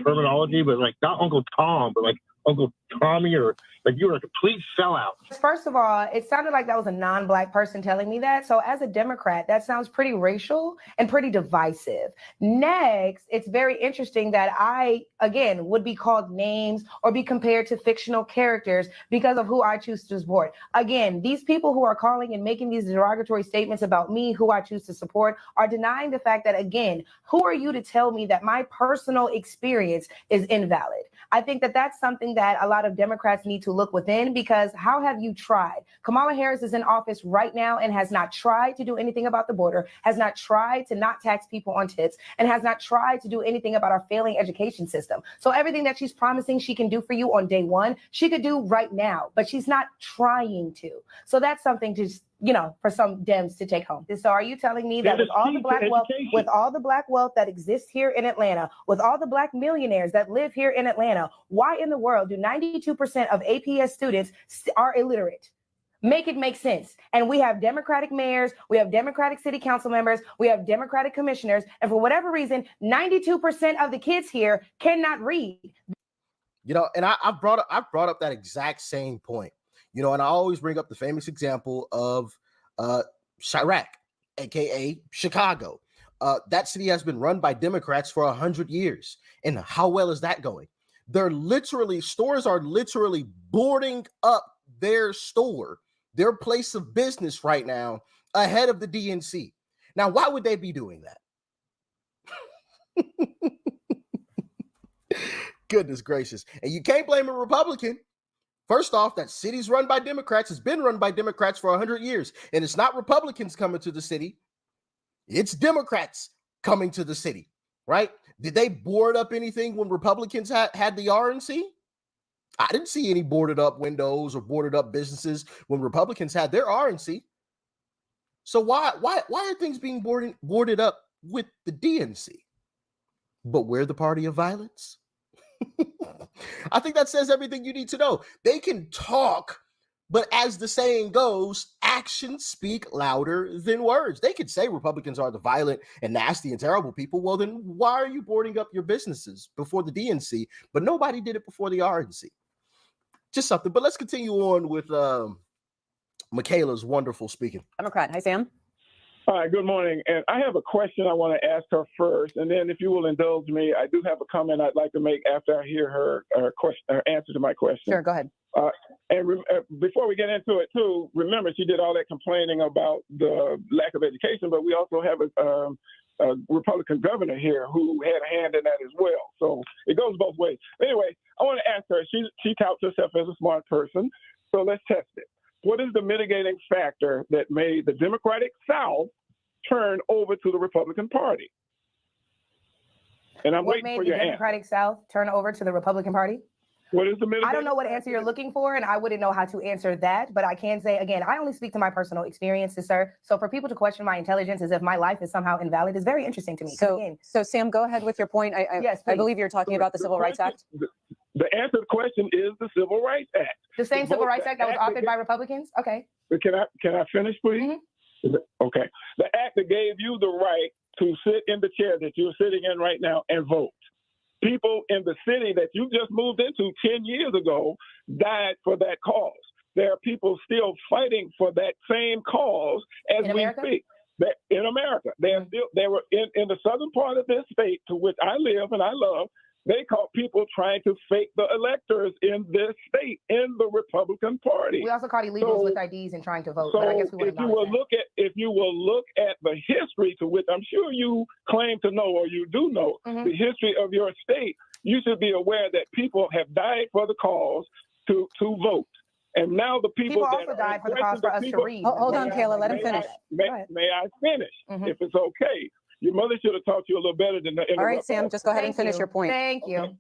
terminology, but not Uncle Tom, but Uncle Tommy, or you are a complete sellout. first of all, it sounded like that was a non-Black person telling me that. So as a Democrat, that sounds pretty racial and pretty divisive. Next, it's very interesting that I, again, would be called names or be compared to fictional characters because of who I choose to support. Again, these people who are calling and making these derogatory statements about me, who I choose to support, are denying the fact that, again, who are you to tell me that my personal experience is invalid? I think that that's something that a lot of Democrats need to look within, because how have you tried? Kamala Harris is in office right now and has not tried to do anything about the border, has not tried to not tax people on tips, and has not tried to do anything about our failing education system. So everything that she's promising she can do for you on day one, she could do right now, but she's not trying to. So that's something to, for some Dems to take home. So are you telling me that with all the Black wealth that exists here in Atlanta, with all the Black millionaires that live here in Atlanta, why in the world do 92% of APS students are illiterate? Make it make sense. And we have Democratic mayors, we have Democratic city council members, we have Democratic commissioners, and for whatever reason, 92% of the kids here cannot read. And I've brought up that exact same point. And I always bring up the famous example of Chirac, aka Chicago. That city has been run by Democrats for 100 years. And how well is that going? Stores are literally boarding up their store, their place of business right now, ahead of the DNC. Now, why would they be doing that? Goodness gracious. And you can't blame a Republican. First off, that city's run by Democrats, has been run by Democrats for 100 years. And it's not Republicans coming to the city. It's Democrats coming to the city, right? Did they board up anything when Republicans had the RNC? I didn't see any boarded up windows or boarded up businesses when Republicans had their RNC. So why are things being boarded up with the DNC? But we're the party of violence? I think that says everything you need to know. They can talk, but as the saying goes, actions speak louder than words. They could say Republicans are the violent and nasty and terrible people. Well, then why are you boarding up your businesses before the DNC? But nobody did it before the RNC. Just something. But let's continue on with Michaela's wonderful speaking. Democrat. Hi, Sam. Hi, good morning. And I have a question I want to ask her first. And then if you will indulge me, I do have a comment I'd like to make after I hear her question, her answer to my question. Sure, go ahead. Before we get into it, too, remember, she did all that complaining about the lack of education, but we also have Republican governor here who had a hand in that as well. So it goes both ways. Anyway, I want to ask her. She touts herself as a smart person. So let's test it. What is the mitigating factor that made the Democratic South turn over to the Republican Party? And I'm What waiting made for the your answer. Democratic South turn over to the Republican Party? What is the mitigating? I don't know what answer you're looking for, and I wouldn't know how to answer that. But I can say, again, I only speak to my personal experiences, sir. So for people to question my intelligence as if my life is somehow invalid is very interesting to me. 'Cause again, So Sam, go ahead with your point. Yes, I please. believe you're talking about the Civil Rights Act. The answer to the question is the Civil Rights Act. the same Civil Rights Act that was act authored by Republicans? Okay. Can I finish, please? Okay. The act that gave you the right to sit in the chair that you're sitting in right now and vote. People in the city that you just moved into 10 years ago died for that cause. There are people still fighting for that same cause as we speak. That in America, they were in the southern part of this state to which I live and I love. They caught people trying to fake the electors in this state in the Republican Party. We also caught illegals with IDs and trying to vote. So But I guess we if you will look at the history to which I'm sure you claim to know or you do know the history of your state, you should be aware that people have died for the cause to vote. And now the people that also are died for the aggressive, cause for us to people- read. Hold on, May I- Kayla, let him may I- finish. May I finish, if it's okay? Your mother should have taught you a little better than to All right, interrupt Sam, us. just go ahead and finish your point. Thank you.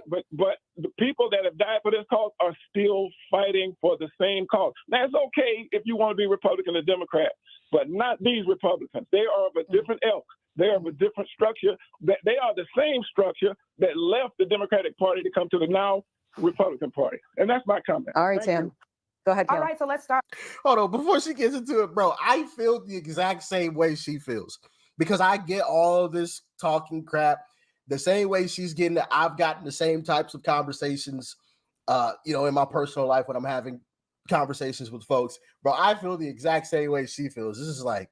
But the people that have died for this cause are still fighting for the same cause. Now it's okay if you want to be Republican or Democrat, but not these Republicans. They are of a different ilk. They are of a different structure. They are the same structure that left the Democratic Party to come to the now Republican Party. And that's my comment. All right, Thank Sam. you. Go ahead, All Kayla. right, so let's start. Hold on, before she gets into it, bro, I feel the exact same way she feels because I get all this talking crap the same way she's getting it. I've gotten the same types of conversations, in my personal life when I'm having conversations with folks, bro. I feel the exact same way she feels. This is like,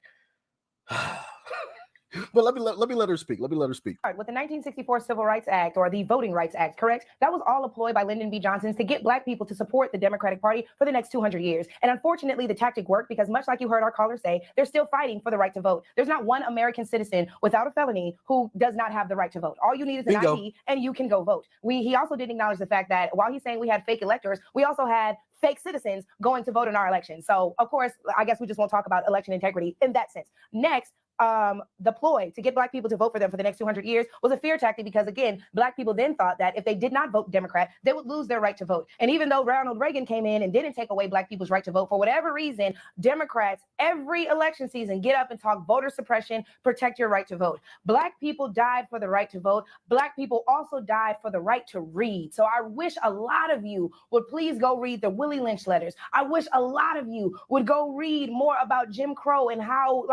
but let me let her speak. Let me let her speak. With the 1964 Civil Rights Act, or the Voting Rights Act, correct? That was all employed by Lyndon B. Johnson to get Black people to support the Democratic Party for the next 200 years. And unfortunately, the tactic worked because, much like you heard our caller say, they're still fighting for the right to vote. There's not one American citizen without a felony who does not have the right to vote. All you need is an Bingo. ID, and you can go vote. He also did acknowledge the fact that while he's saying we had fake electors, we also had fake citizens going to vote in our election. So, of course, I guess we just won't talk about election integrity in that sense. Next, the ploy to get Black people to vote for them for the next 200 years was a fear tactic because, again, Black people then thought that if they did not vote Democrat, they would lose their right to vote. And even though Ronald Reagan came in and didn't take away Black people's right to vote, for whatever reason, Democrats every election season get up and talk voter suppression, protect your right to vote. Black people died for the right to vote. Black people also died for the right to read. So I wish a lot of you would please go read the Willie Lynch letters. I wish a lot of you would go read more about Jim Crow and how,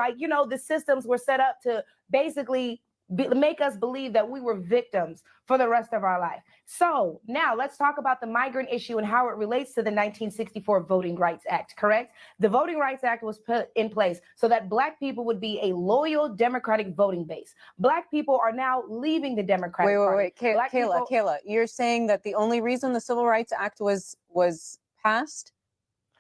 the systems were set up to basically make us believe that we were victims for the rest of our life. So now let's talk about the migrant issue and how it relates to the 1964 Voting Rights Act, correct? The Voting Rights Act was put in place so that Black people would be a loyal Democratic voting base. Black people are now leaving the Democratic Party. Wait. Kayla, you're saying that the only reason the Civil Rights Act was passed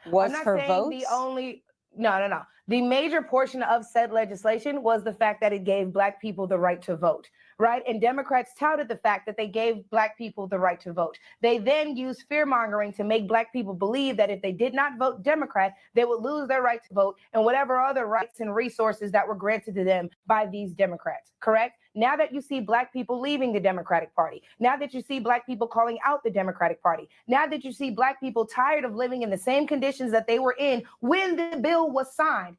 was I'm not for saying votes? the only No. The major portion of said legislation was the fact that it gave Black people the right to vote, right? And Democrats touted the fact that they gave Black people the right to vote. They then used fear-mongering to make Black people believe that if they did not vote Democrat, they would lose their right to vote and whatever other rights and resources that were granted to them by these Democrats, correct? Now that you see Black people leaving the Democratic Party, now that you see Black people calling out the Democratic Party, now that you see Black people tired of living in the same conditions that they were in when the bill was signed,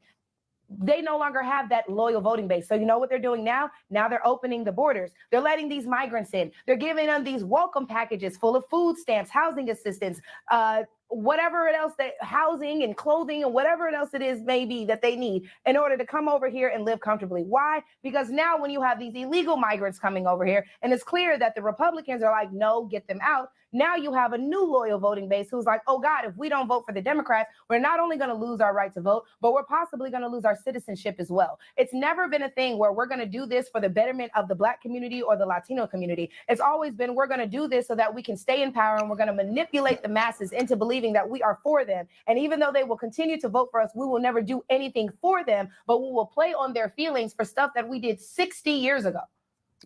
they no longer have that loyal voting base. So you know what they're doing now? Now they're opening the borders. They're letting these migrants in. They're giving them these welcome packages full of food stamps, housing assistance, whatever else, that housing and clothing and whatever else it is maybe that they need in order to come over here and live comfortably. Why? Because now when you have these illegal migrants coming over here and it's clear that the Republicans are like, no, get them out. Now you have a new loyal voting base who's like, oh God, if we don't vote for the Democrats, we're not only going to lose our right to vote, but we're possibly going to lose our citizenship as well. It's never been a thing where we're going to do this for the betterment of the Black community or the Latino community. It's always been, we're going to do this so that we can stay in power and we're going to manipulate the masses into believing believing that we are for them. And even though they will continue to vote for us, we will never do anything for them, but we will play on their feelings for stuff that we did 60 years ago.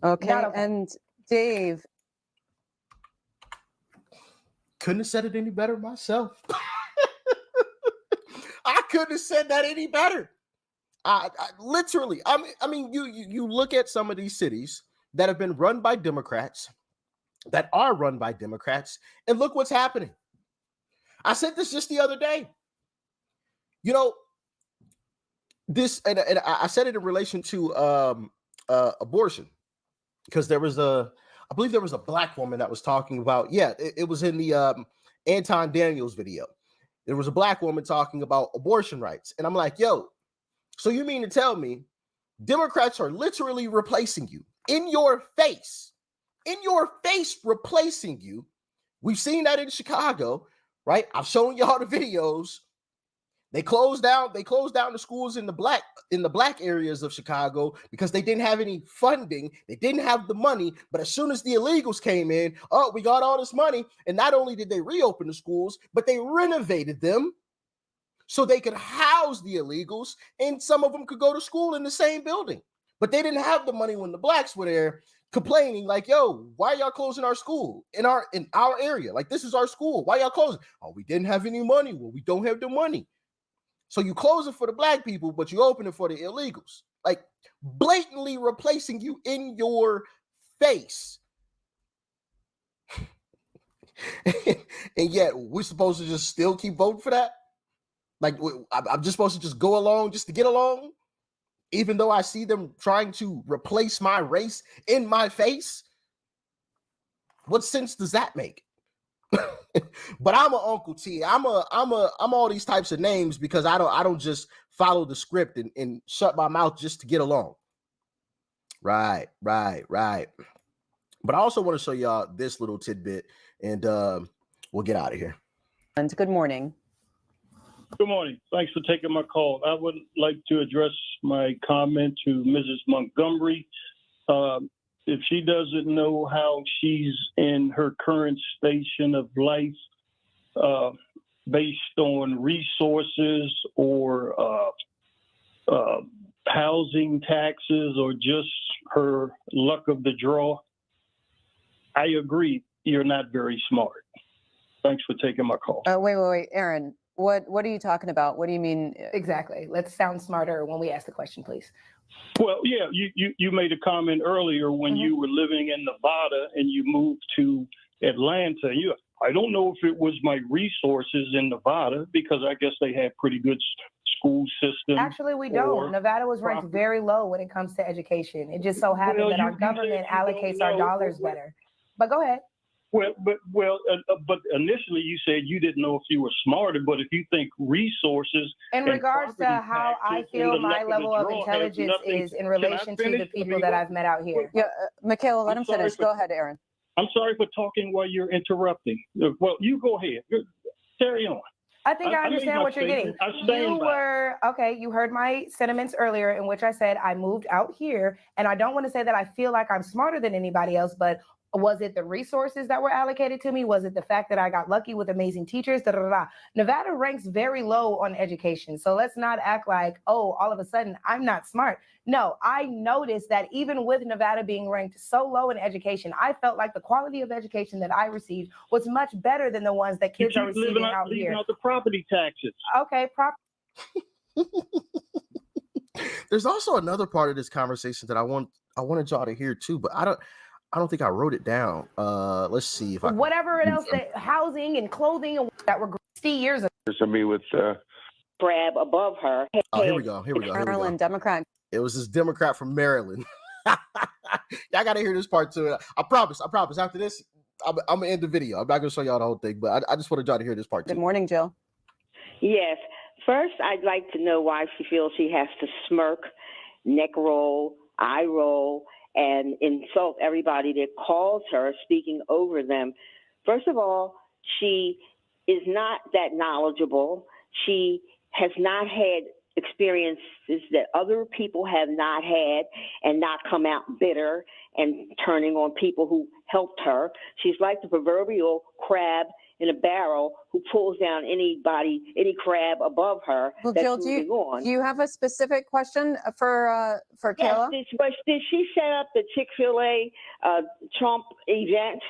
Okay. Not okay. And Dave. Couldn't have said it any better myself. I couldn't have said that any better. I literally, I mean, you look at some of these cities that have been run by Democrats, that are run by Democrats, and look what's happening. I said this just the other day. You know, this, and I said it in relation to abortion, because there was I believe there was a black woman that was talking about, it was in the Anton Daniels video. There was a black woman talking about abortion rights. And I'm like, yo, so you mean to tell me Democrats are literally replacing you in your face, replacing you? We've seen that in Chicago, right? I've shown y'all the videos. They closed down the schools in the black areas of Chicago because they didn't have any funding. They didn't have the money. But as soon as the illegals came in, oh, we got all this money. And not only did they reopen the schools, but they renovated them so they could house the illegals, and some of them could go to school in the same building. But they didn't have the money when the blacks were there complaining like, yo, why are y'all closing our school in our area? Like, this is our school. Why y'all closing? Oh, we didn't have any money. Well, we don't have the money. So you close it for the black people, but you open it for the illegals, like blatantly replacing you in your face. And yet we're supposed to just still keep voting for that? Like, I'm just supposed to just go along just to get along, even though I see them trying to replace my race in my face? What sense does that make? But I'm an Uncle T. I'm all these types of names because I don't just follow the script and shut my mouth just to get along. Right. But I also want to show y'all this little tidbit, and we'll get out of here. And good morning. Good morning. Thanks for taking my call. I would like to address my comment to Mrs. Montgomery. If she doesn't know how she's in her current station of life based on resources or housing taxes or just her luck of the draw, I agree, you're not very smart. Thanks for taking my call. Wait, Aaron. What are you talking about? What do you mean? Exactly. Let's sound smarter when we ask the question, please. Well, yeah, you made a comment earlier when you were living in Nevada and you moved to Atlanta. I don't know if it was my resources in Nevada, because I guess they had pretty good school systems. Actually, we don't. Nevada was ranked very low when it comes to education. It just so happened that our government allocates our dollars better. But go ahead. But initially you said you didn't know if you were smarter, but if you think resources in regards to how I feel my level of intelligence is in relation to the people that I've met out here. Yeah, Michaela, let him finish. Go ahead, Aaron. I'm sorry for talking while you're interrupting. Well, you go ahead. Carry on. I think I understand what you're getting. You heard my sentiments earlier in which I said I moved out here, and I don't want to say that I feel like I'm smarter than anybody else, but was it the resources that were allocated to me? Was it the fact that I got lucky with amazing teachers? Nevada ranks very low on education. So let's not act like, oh, all of a sudden I'm not smart. No, I noticed that even with Nevada being ranked so low in education, I felt like the quality of education that I received was much better than the ones that kids are receiving out here. Out the property taxes. Okay, There's also another part of this conversation that I wanted y'all to hear too, but I don't think I wrote it down. Let's see if I whatever else that housing and clothing that were 60 years ago. Somebody with Grab above her. Oh, here we go. Maryland Democrat. It was this Democrat from Maryland. Y'all gotta hear this part too. I promise. After this, I'm gonna end the video. I'm not gonna show y'all the whole thing, but I just wanted y'all to hear this part too. Good morning, Jill. Yes. First, I'd like to know why she feels she has to smirk, neck roll, eye roll, and insult everybody that calls her, speaking over them. First of all, she is not that knowledgeable. She has not had experiences that other people have not had and not come out bitter and turning on people who helped her. She's like the proverbial crab in a barrel who pulls down anybody, any crab above her Well, that's Jill, moving on. do you have a specific question for Kayla? Yes, did she set up the Chick-fil-A Trump event?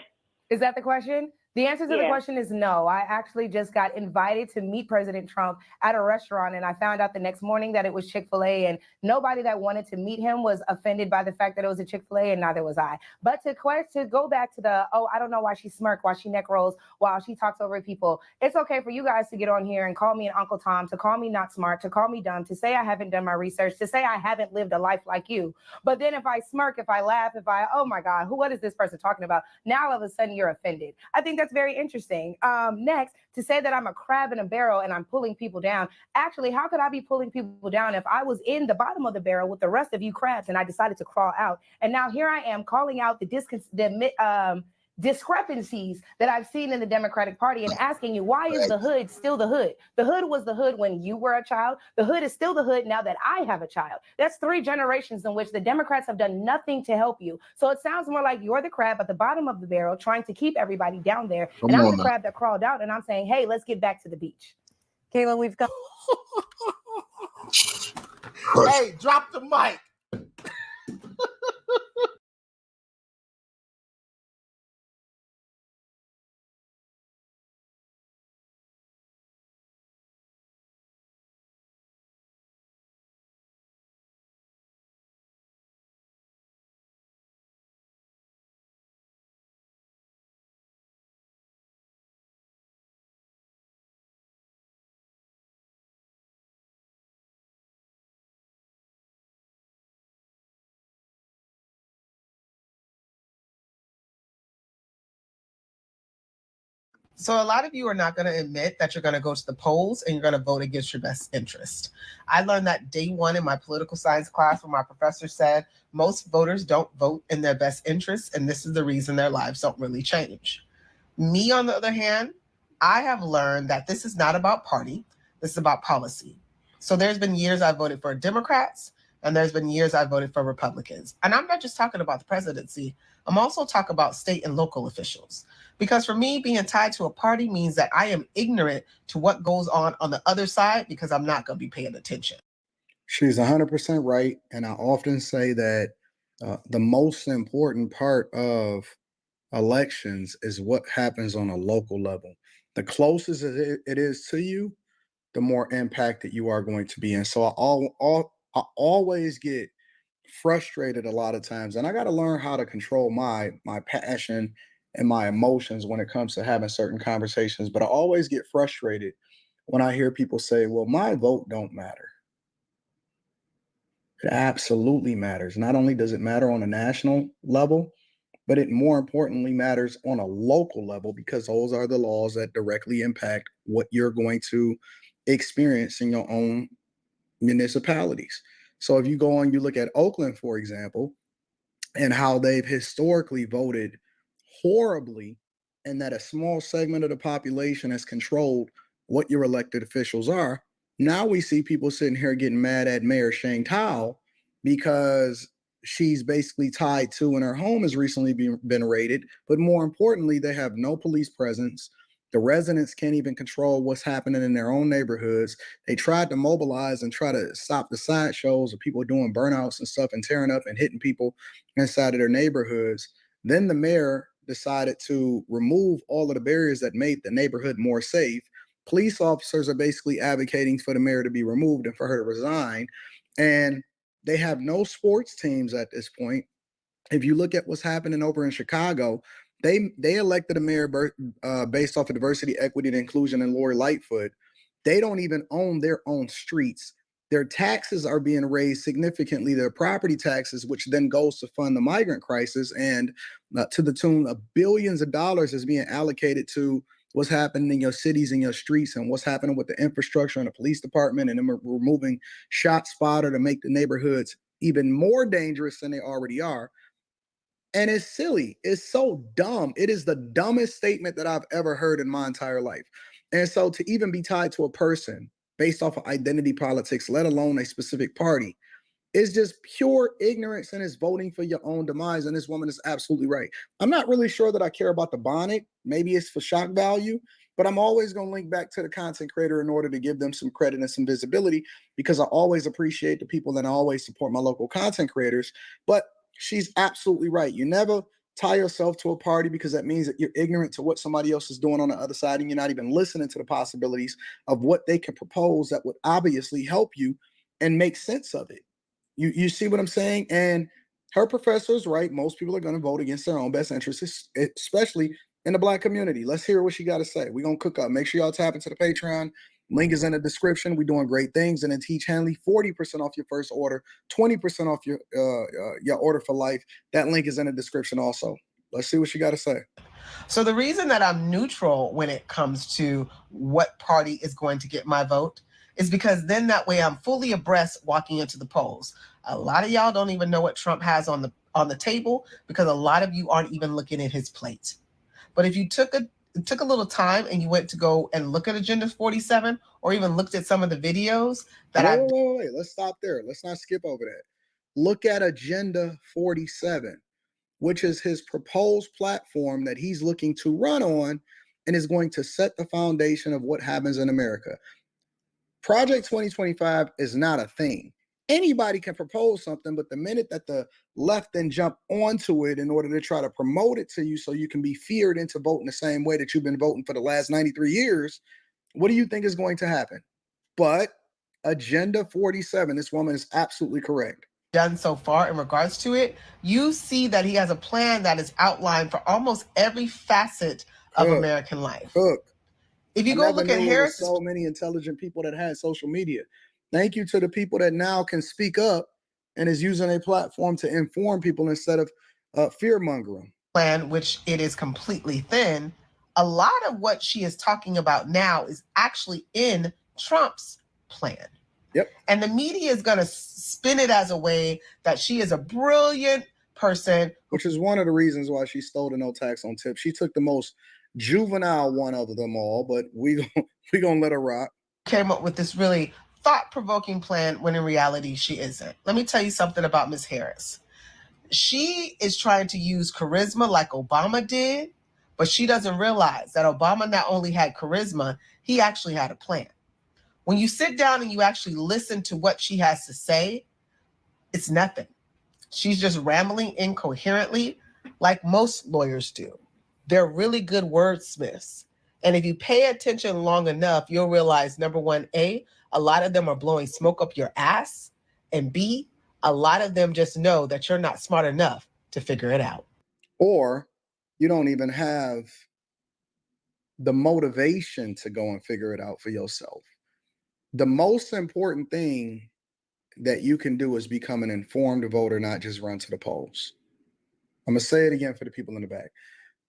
Is that the question? The answer to the Yeah. question is no. I actually just got invited to meet President Trump at a restaurant, and I found out the next morning that it was Chick-fil-A, and nobody that wanted to meet him was offended by the fact that it was a Chick-fil-A, and neither was I. But to go back to the, I don't know why she smirked, why she neck rolls, while she talks over people. It's okay for you guys to get on here and call me an Uncle Tom, to call me not smart, to call me dumb, to say I haven't done my research, to say I haven't lived a life like you. But then if I smirk, if I laugh, oh my God, what is this person talking about? Now all of a sudden you're offended. I think that's very interesting. Next, to say that I'm a crab in a barrel and I'm pulling people down. Actually, how could I be pulling people down if I was in the bottom of the barrel with the rest of you crabs and I decided to crawl out? And now here I am calling out the discrepancies that I've seen in the Democratic Party and asking you, why is the hood still the hood? The hood was the hood when you were a child. The hood is still the hood now that I have a child. That's 3 generations in which the Democrats have done nothing to help you. So it sounds more like you're the crab at the bottom of the barrel trying to keep everybody down there. Come and I'm on the now. crab that crawled out and I'm saying, hey, let's get back to the beach. Kayla, we've got... Hey, drop the mic. So a lot of you are not going to admit that you're going to go to the polls and you're going to vote against your best interest. I learned that day one in my political science class where my professor said most voters don't vote in their best interest, and this is the reason their lives don't really change. Me, on the other hand, I have learned that this is not about party. This is about policy. So there's been years I voted for Democrats, and there's been years I voted for Republicans. And I'm not just talking about the presidency. I'm also talking about state and local officials. Because for me, being tied to a party means that I am ignorant to what goes on the other side because I'm not going to be paying attention. She's 100% right. And I often say that the most important part of elections is what happens on a local level. The closest it is to you, the more impacted you are going to be. And so I always get frustrated a lot of times, and I got to learn how to control my passion and my emotions when it comes to having certain conversations. But I always get frustrated when I hear people say, well, my vote don't matter. It absolutely matters. Not only does it matter on a national level, but it more importantly matters on a local level, because those are the laws that directly impact what you're going to experience in your own municipalities. So if you go and you look at Oakland, for example, and how they've historically voted horribly, and that a small segment of the population has controlled what your elected officials are, now we see people sitting here getting mad at Mayor Shane Tao because she's basically tied to, and her home has recently been raided. But more importantly, they have no police presence. The residents can't even control what's happening in their own neighborhoods. They tried to mobilize and try to stop the sideshows of people doing burnouts and stuff and tearing up and hitting people inside of their neighborhoods. Then the mayor decided to remove all of the barriers that made the neighborhood more safe. Police officers are basically advocating for the mayor to be removed and for her to resign. And they have no sports teams at this point. If you look at what's happening over in Chicago, they elected a mayor based off of diversity, equity, and inclusion, and Lori Lightfoot. They don't even own their own streets. Their taxes are being raised significantly, their property taxes, which then goes to fund the migrant crisis, and to the tune of billions of dollars is being allocated to what's happening in your cities and your streets, and what's happening with the infrastructure and the police department, and them removing ShotSpotter to make the neighborhoods even more dangerous than they already are. And it's silly. It's so dumb. It is the dumbest statement that I've ever heard in my entire life. And so to even be tied to a person based off of identity politics, let alone a specific party, It's just pure ignorance and it's voting for your own demise. And this woman is absolutely right. I'm not really sure that I care about the bonnet. Maybe it's for shock value, but I'm always going to link back to the content creator in order to give them some credit and some visibility, because I always appreciate the people and I always support my local content creators. But she's absolutely right. You never tie yourself to a party, because that means that you're ignorant to what somebody else is doing on the other side, and you're not even listening to the possibilities of what they can propose that would obviously help you and make sense of it. You see what I'm saying? And her professor is right. Most people are going to vote against their own best interests, especially in the Black community. Let's hear what she got to say. We're going to cook up. Make sure y'all tap into the Patreon. Link is in the description. We're doing great things. And then Teach Hanley, 40% off your first order, 20% off your order for life. That link is in the description also. Let's see what she got to say. So the reason that I'm neutral when it comes to what party is going to get my vote is because then that way I'm fully abreast walking into the polls. A lot of y'all don't even know what Trump has on the table, because a lot of you aren't even looking at his plate. But if you took a little time and you went to go and look at Agenda 47, or even looked at some of the videos that wait, let's stop there. Let's not skip over that. Look at Agenda 47, which is his proposed platform that he's looking to run on and is going to set the foundation of what happens in America. Project 2025 is not a thing. Anybody can propose something, but the minute that the left then jump onto it in order to try to promote it to you so you can be feared into voting the same way that you've been voting for the last 93 years, what do you think is going to happen? But Agenda 47, this woman is absolutely correct. Done so far in regards to it, you see that he has a plan that is outlined for almost every facet of American life. If you go look at Harris, so many intelligent people that had social media. Thank you to the people that now can speak up and is using a platform to inform people instead of fear mongering. Plan, which it is completely thin. A lot of what she is talking about now is actually in Trump's plan. Yep. And the media is going to spin it as a way that she is a brilliant person. Which is one of the reasons why she stole the no tax on tips. She took the most juvenile one of them all, but we gonna let her rock. Came up with this really thought-provoking plan when in reality she isn't. Let me tell you something about Ms. Harris. She is trying to use charisma like Obama did, but she doesn't realize that Obama not only had charisma, he actually had a plan. When you sit down and you actually listen to what she has to say, it's nothing. She's just rambling incoherently like most lawyers do. They're really good wordsmiths. And if you pay attention long enough, you'll realize, number one, A, a lot of them are blowing smoke up your ass. And B, a lot of them just know that you're not smart enough to figure it out. Or you don't even have the motivation to go and figure it out for yourself. The most important thing that you can do is become an informed voter, not just run to the polls. I'm going to say it again for the people in the back.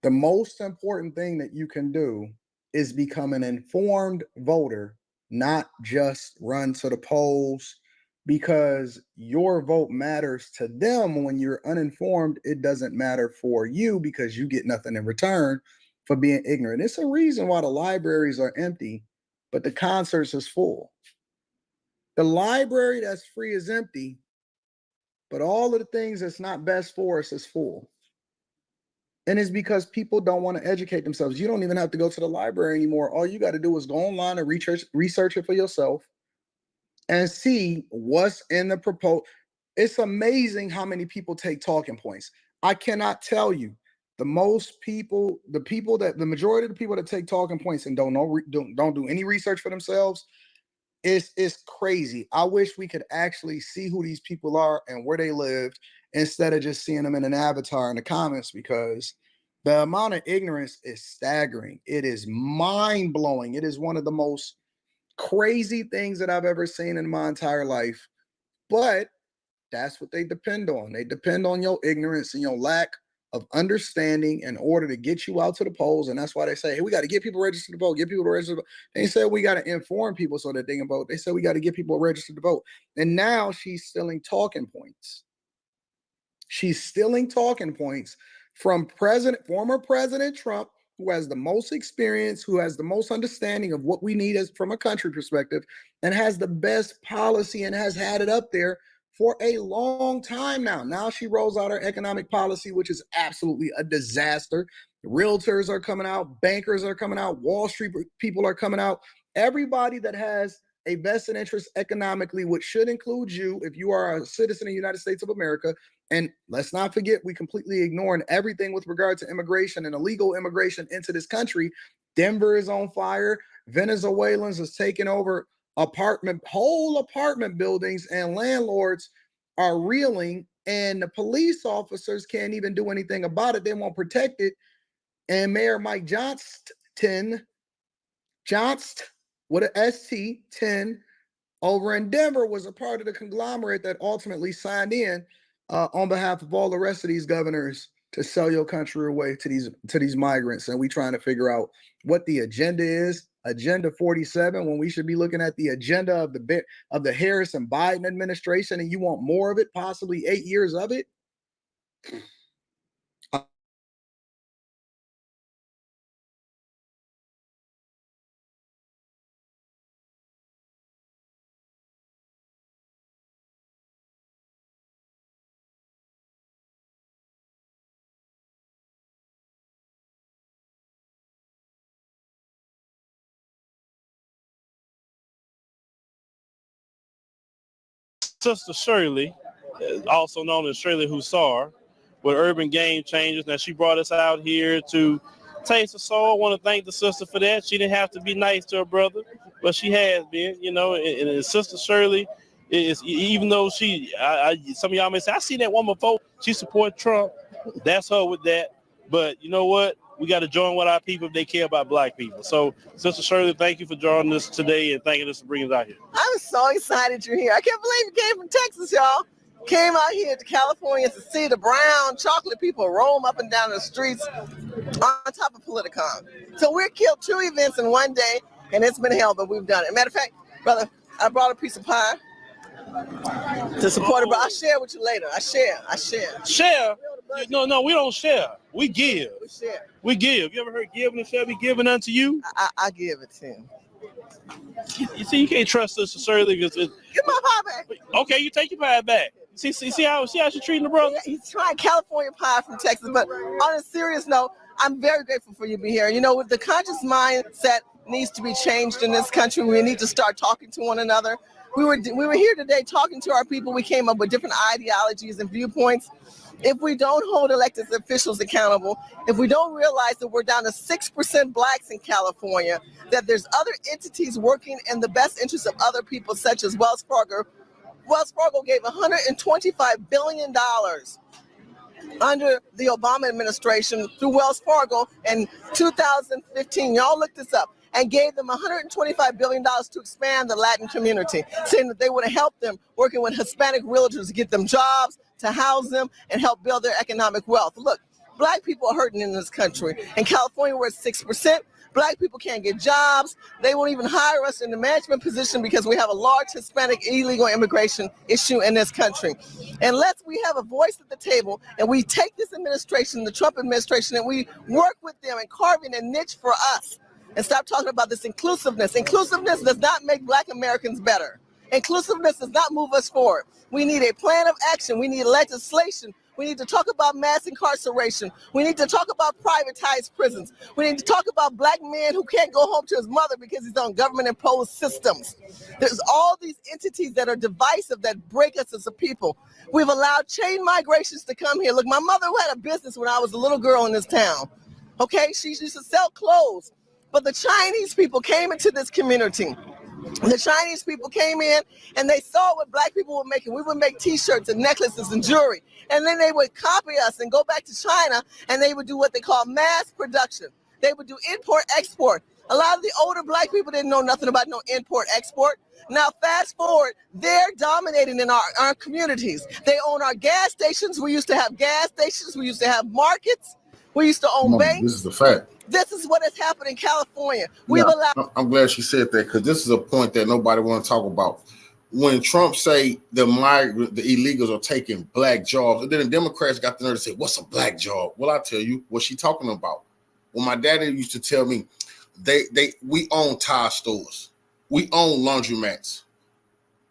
The most important thing that you can do is become an informed voter, not just run to the polls, because your vote matters to them. When you're uninformed, it doesn't matter for you because you get nothing in return for being ignorant. It's a reason why the libraries are empty, but the concerts is full. The library that's free is empty, but all of the things that's not best for us is full. And it's because people don't want to educate themselves. You don't even have to go to the library anymore. All you got to do is go online and research it for yourself and see what's in the proposal. It's amazing how many people take talking points. I cannot tell you the majority of the people that take talking points and don't do any research for themselves. It's crazy. I wish we could actually see who these people are and where they lived instead of just seeing them in an avatar in the comments, because the amount of ignorance is staggering. It is mind-blowing. It is one of the most crazy things that I've ever seen in my entire life. But that's what they depend on. They depend on your ignorance and your lack of understanding in order to get you out to the polls. And that's why they say, hey, we got to get people registered to vote, get people to register to vote. They said we got to inform people so that they can vote. They said we got to get people registered to vote. And now she's stealing talking points. She's stealing talking points from former President Trump, who has the most experience, who has the most understanding of what we need from a country perspective, and has the best policy and has had it up there for a long time now. Now she rolls out her economic policy, which is absolutely a disaster. Realtors are coming out, bankers are coming out, Wall Street people are coming out. Everybody that has a vested interest economically, which should include you if you are a citizen of the United States of America. And let's not forget, we completely ignoring everything with regard to immigration and illegal immigration into this country. Denver is on fire. Venezuelans is taking over whole apartment buildings, and landlords are reeling, and the police officers can't even do anything about it. They won't protect it. And Mayor Mike Johnston with an ST 10 over in Denver was a part of the conglomerate that ultimately signed in on behalf of all the rest of these governors to sell your country away to these migrants. And we trying to figure out what the agenda is, Agenda 47, when we should be looking at the agenda of the Harris and Biden administration, and you want more of it, possibly 8 years of it. Sister Shirley, also known as Shirley Hussar, with Urban Game Changers. Now, she brought us out here to taste the soul. I want to thank the sister for that. She didn't have to be nice to her brother, but she has been, and Sister Shirley is, even though some of y'all may say, I see that woman vote, she supports Trump. That's her with that. But you know what? We got to join with our people if they care about Black people. So, Sister Shirley, thank you for joining us today and thanking us for bringing us out here. I'm so excited you're here. I can't believe you came from Texas, y'all. Came out here to California to see the brown chocolate people roam up and down the streets on top of Politicon. So we're killed 2 events in one day, and it's been hell, but we've done it. Matter of fact, brother, I brought a piece of pie to support it, but I'll share with you later. I share. Share? No, we don't share. We give. We share. We give. You ever heard giving and shall be given unto you? I give it to him. You see, you can't trust Sister Shirley because Give my pie back. Okay, you take your pie back. See how she treating the brother? He's trying California pie from Texas, but on a serious note, I'm very grateful for you being here. With the conscious mindset needs to be changed in this country. We need to start talking to one another. We were here today talking to our people. We came up with different ideologies and viewpoints. If we don't hold elected officials accountable, if we don't realize that we're down to 6% Blacks in California, that there's other entities working in the best interest of other people, such as Wells Fargo. Wells Fargo gave $125 billion under the Obama administration through Wells Fargo in 2015. Y'all look this up. And gave them $125 billion to expand the Latin community, saying that they would have helped them working with Hispanic realtors to get them jobs, to house them, and help build their economic wealth. Look, Black people are hurting in this country. In California, we're at 6%. Black people can't get jobs. They won't even hire us in the management position because we have a large Hispanic illegal immigration issue in this country. Unless we have a voice at the table and we take this administration, the Trump administration, and we work with them and carving a niche for us, and stop talking about this inclusiveness. Inclusiveness does not make Black Americans better. Inclusiveness does not move us forward. We need a plan of action. We need legislation. We need to talk about mass incarceration. We need to talk about privatized prisons. We need to talk about Black men who can't go home to his mother because he's on government-imposed systems. There's all these entities that are divisive that break us as a people. We've allowed chain migrations to come here. Look, my mother had a business when I was a little girl in this town. Okay, she used to sell clothes. But the Chinese people came into this community. The Chinese people came in and they saw what Black people were making. We would make T-shirts and necklaces and jewelry. And then they would copy us and go back to China and they would do what they call mass production. They would do import-export. A lot of the older Black people didn't know nothing about no import-export. Now, fast forward, they're dominating in our communities. They own our gas stations. We used to have gas stations. We used to have markets. We used to own banks. This is the fact. This is what has happened in California. We've allowed. I'm glad she said that because this is a point that nobody want to talk about. When Trump say the illegals are taking Black jobs, and then the Democrats got the nerve to say, "What's a Black job?" Well, I tell you what she's talking about. Well, my daddy used to tell me, we own tire stores, we own laundromats,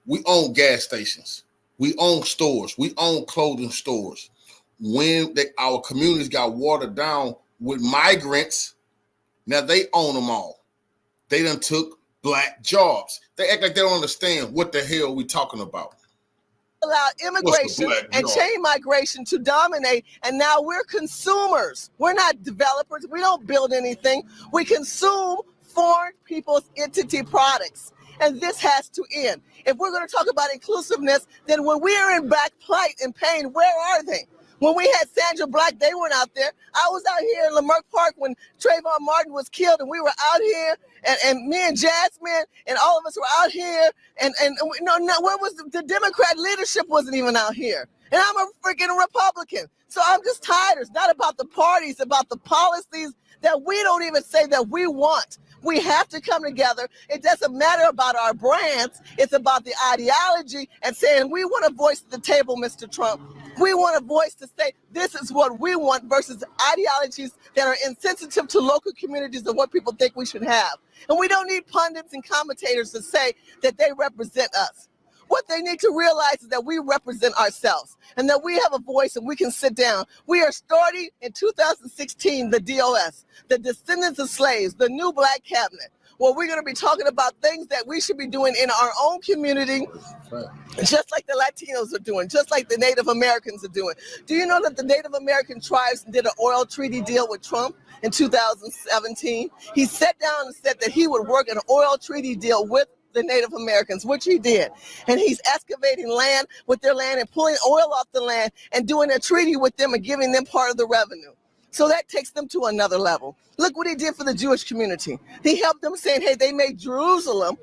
we own gas stations. We own stores. We own clothing stores. When our communities got watered down with migrants, now they own them all. They done took black jobs. They act like they don't understand what the hell we talking about. Allow immigration and chain migration to dominate, and now we're consumers. We're not developers. We don't build anything. We consume foreign people's entity products, and this has to end. If we're going to talk about inclusiveness, then when we are in black plight and pain, where are they? When we had Sandra Black, they weren't out there. I was out here in Leimert Park when Trayvon Martin was killed, and we were out here, and me and Jasmine and all of us were out here, and no, where was the Democrat leadership wasn't even out here. And I'm a freaking Republican. So I'm just tired. It's not about the parties, it's about the policies that we don't even say that we want. We have to come together. It doesn't matter about our brands. It's about the ideology and saying we want a voice at the table, Mr. Trump. We want a voice to say this is what we want versus ideologies that are insensitive to local communities and what people think we should have. And we don't need pundits and commentators to say that they represent us. What they need to realize is that we represent ourselves and that we have a voice and we can sit down. We are starting in 2016, the DOS, the Descendants of Slaves, the new Black Cabinet, where we're going to be talking about things that we should be doing in our own community, just like the Latinos are doing, just like the Native Americans are doing. Do you know that the Native American tribes did an oil treaty deal with Trump in 2017? He sat down and said that he would work an oil treaty deal with the Native Americans, which he did. And he's excavating land with their land and pulling oil off the land and doing a treaty with them and giving them part of the revenue. So that takes them to another level. Look what he did for the Jewish community. He helped them saying, hey, they made Jerusalem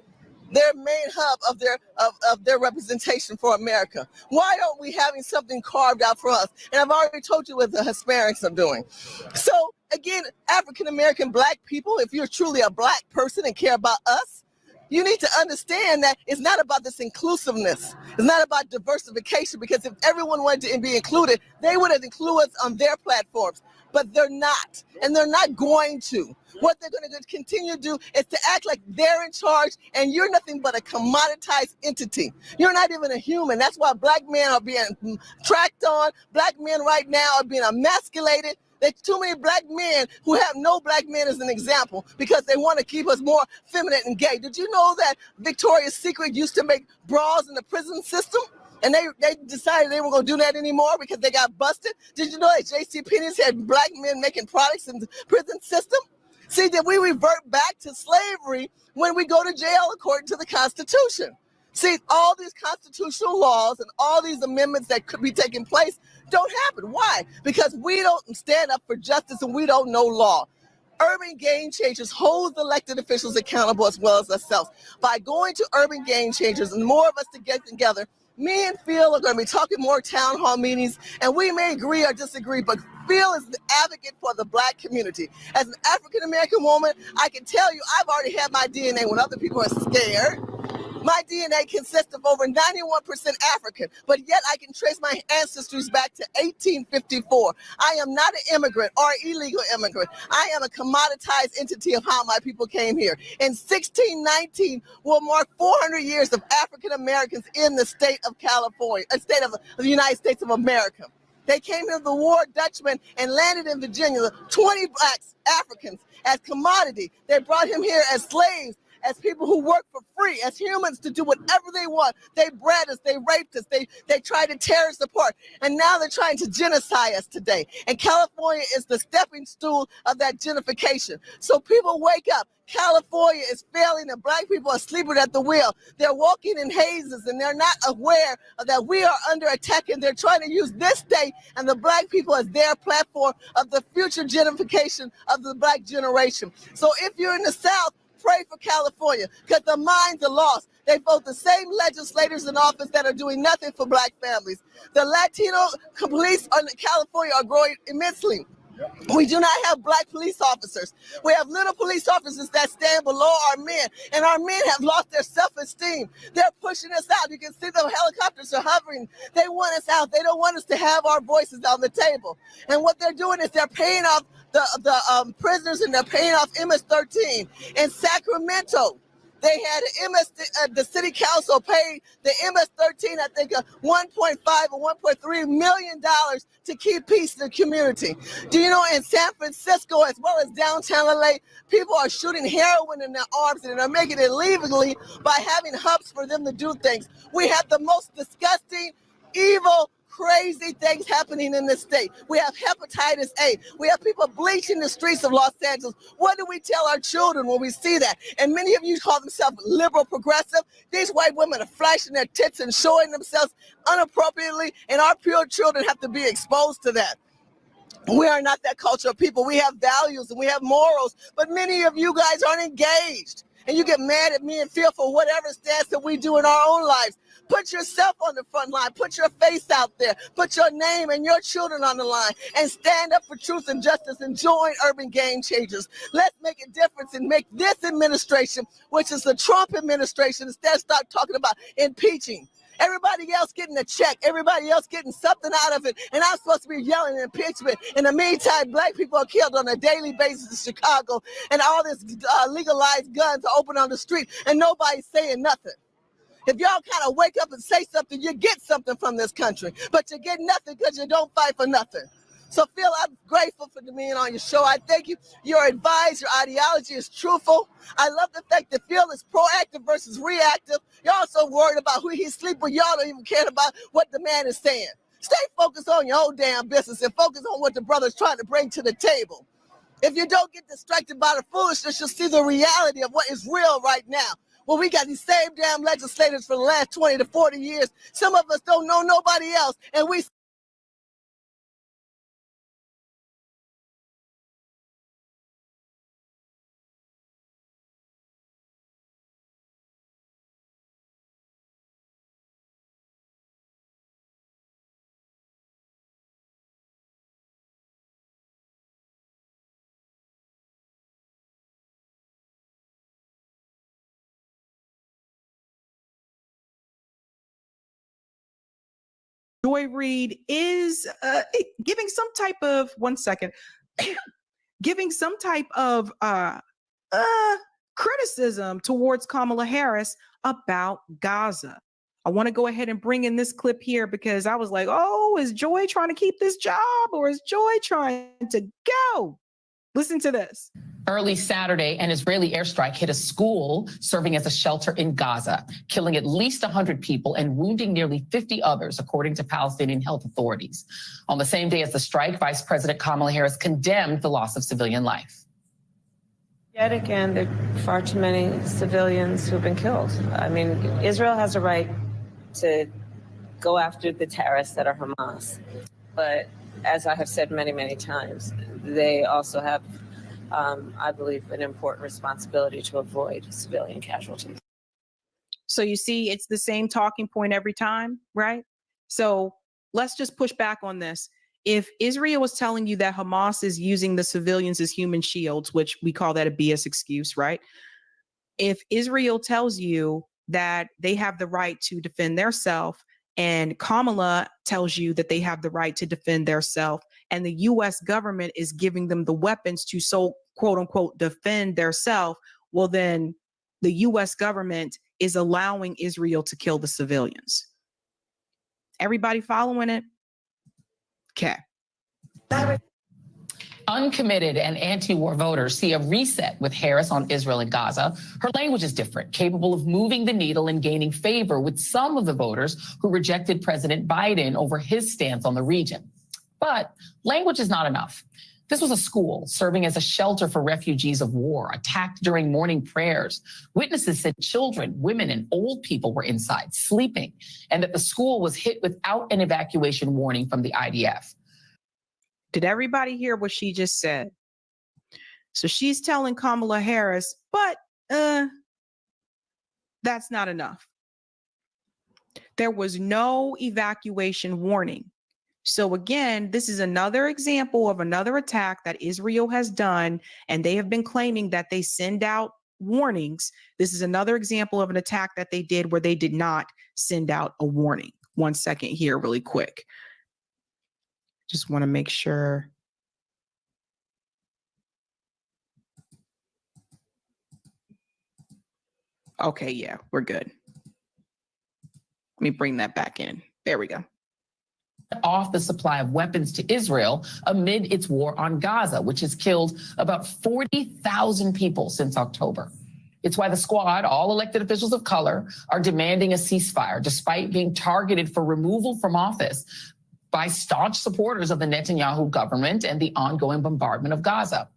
their main hub of their representation for America. Why aren't we having something carved out for us? And I've already told you what the Hispanics are doing. So again, African-American Black people, if you're truly a Black person and care about us, you need to understand that it's not about this inclusiveness. It's not about diversification, because if everyone wanted to be included, they would have included us on their platforms. But they're not, and they're not going to. What they're going to continue to do is to act like they're in charge, and you're nothing but a commoditized entity. You're not even a human. That's why Black men are being tracked on. Black men right now are being emasculated. There's too many Black men who have no Black men as an example because they want to keep us more feminine and gay. Did you know that Victoria's Secret used to make bras in the prison system? And they decided they weren't going to do that anymore because they got busted? Did you know that JCPenney's had Black men making products in the prison system? See, that we revert back to slavery when we go to jail according to the Constitution. See, all these constitutional laws and all these amendments that could be taking place don't happen. Why? Because we don't stand up for justice and we don't know law. Urban Game Changers holds elected officials accountable as well as ourselves. By going to Urban Game Changers and more of us to get together, me and Phil are going to be talking more town hall meetings, and we may agree or disagree, but Phil is the advocate for the Black community. As an African-American woman, I can tell you I've already had my DNA when other people are scared. My DNA consists of over 91% African, but yet I can trace my ancestries back to 1854. I am not an immigrant or illegal immigrant. I am a commoditized entity of how my people came here. In 1619 will mark 400 years of African Americans in the state of California, a state of the United States of America. They came here, the war Dutchmen, and landed in Virginia, 20 Blacks, Africans, as commodity. They brought him here as slaves, as people who work for free, as humans to do whatever they want. They bred us, they raped us, they tried to tear us apart. And now they're trying to genocide us today. And California is the stepping stool of that gentrification. So people wake up. California is failing and Black people are sleeping at the wheel. They're walking in hazes and they're not aware that we are under attack, and they're trying to use this state and the Black people as their platform of the future gentrification of the Black generation. So if you're in the South, pray for California, because the minds are lost. They vote the same legislators in office that are doing nothing for Black families. The Latino police in California are growing immensely. We do not have Black police officers. We have little police officers that stand below our men, and our men have lost their self-esteem. They're pushing us out. You can see the helicopters are hovering. They want us out. They don't want us to have our voices on the table. And what they're doing is they're paying off the prisoners, and they're paying off MS-13 in Sacramento. They had the city council paid the MS-13, I think, 1.5 or 1.3 million dollars to keep peace in the community. Do you know in San Francisco as well as downtown LA, people are shooting heroin in their arms and are making it illegally by having hubs for them to do things. We have the most disgusting, evil, crazy things happening in this state. We have hepatitis A. We have people bleaching the streets of Los Angeles. What do we tell our children when we see that? And many of you call themselves liberal progressive. These white women are flashing their tits and showing themselves inappropriately, and our pure children have to be exposed to that. We are not that culture of people. We have values and we have morals, but many of you guys aren't engaged. And you get mad at me and feel for whatever stance that we do in our own lives. Put yourself on the front line. Put your face out there. Put your name and your children on the line and stand up for truth and justice and join Urban Game Changers. Let's make a difference and make this administration, which is the Trump administration, instead start talking about impeaching. Everybody else getting a check, everybody else getting something out of it, and I'm supposed to be yelling impeachment. In the meantime, black people are killed on a daily basis in Chicago, and all this legalized guns are open on the street, and nobody's saying nothing. If y'all kind of wake up and say something, you get something from this country, but you get nothing because you don't fight for nothing. So Phil, I'm grateful for being on your show. I thank you. Your advice, your ideology is truthful. I love the fact that Phil is proactive versus reactive. You're also worried about who he sleep with. Y'all don't even care about what the man is saying. Stay focused on your own damn business and focus on what the brother's trying to bring to the table. If you don't get distracted by the foolishness, you'll see the reality of what is real right now. Well, we got these same damn legislators for the last 20 to 40 years. Some of us don't know nobody else, and we Joy Reid is giving some type of giving some type of criticism towards Kamala Harris about Gaza. I want to go ahead and bring in this clip here because I was like, oh, is Joy trying to keep this job or is Joy trying to go? Listen to this. Early Saturday, an Israeli airstrike hit a school serving as a shelter in Gaza, killing at least 100 people and wounding nearly 50 others, according to Palestinian health authorities. On the same day as the strike, Vice President Kamala Harris condemned the loss of civilian life. Yet again, there are far too many civilians who've been killed. I mean, Israel has a right to go after the terrorists that are Hamas. But as I have said many, many times, they also have, I believe, an important responsibility to avoid civilian casualties. So you see, it's the same talking point every time, right? So let's just push back on this. If Israel was telling you that Hamas is using the civilians as human shields, which we call that a BS excuse, right? If Israel tells you that they have the right to defend themselves, and Kamala tells you that they have the right to defend themselves, and the U.S. government is giving them the weapons to so quote unquote defend themselves, well, then the U.S. government is allowing Israel to kill the civilians. Everybody following it? Okay. Uncommitted and anti-war voters see a reset with Harris on Israel and Gaza. Her language is different, capable of moving the needle and gaining favor with some of the voters who rejected President Biden over his stance on the region. But language is not enough. This was a school serving as a shelter for refugees of war, attacked during morning prayers. Witnesses said children, women, and old people were inside, sleeping, and that the school was hit without an evacuation warning from the IDF. Did everybody hear what she just said? So she's telling Kamala Harris, but that's not enough. There was no evacuation warning. So again, this is another example of another attack that Israel has done, and they have been claiming that they send out warnings. This is another example of an attack that they did where they did not send out a warning. 1 second here, really quick. Just want to make sure. Okay, yeah, we're good. Let me bring that back in. There we go. Off the supply of weapons to Israel amid its war on Gaza, which has killed about 40,000 people since October. It's why the squad, all elected officials of color, are demanding a ceasefire, despite being targeted for removal from office by staunch supporters of the Netanyahu government and the ongoing bombardment of Gaza.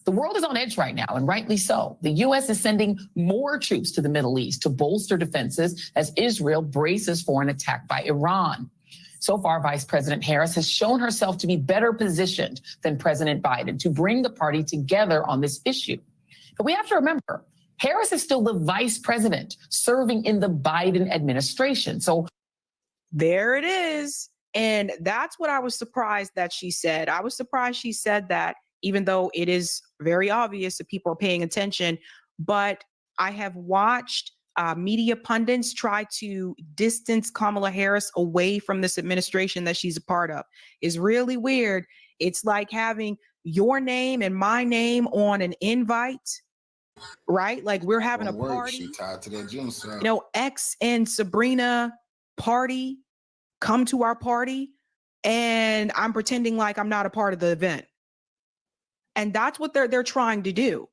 The world is on edge right now, and rightly so. The U.S. is sending more troops to the Middle East to bolster defenses as Israel braces for an attack by Iran. So far, Vice President Harris has shown herself to be better positioned than President Biden to bring the party together on this issue. But we have to remember, Harris is still the vice president serving in the Biden administration. So there it is. And that's what I was surprised that she said. I was surprised she said that, even though it is very obvious that people are paying attention. But I have watched media pundits try to distance Kamala Harris away from this administration that she's a part of. It's really weird. It's like having your name and my name on an invite, right? Like we're having a party. She tied to that genocide. You know, X and Sabrina party, come to our party, and I'm pretending like I'm not a part of the event. And that's what they're trying to do.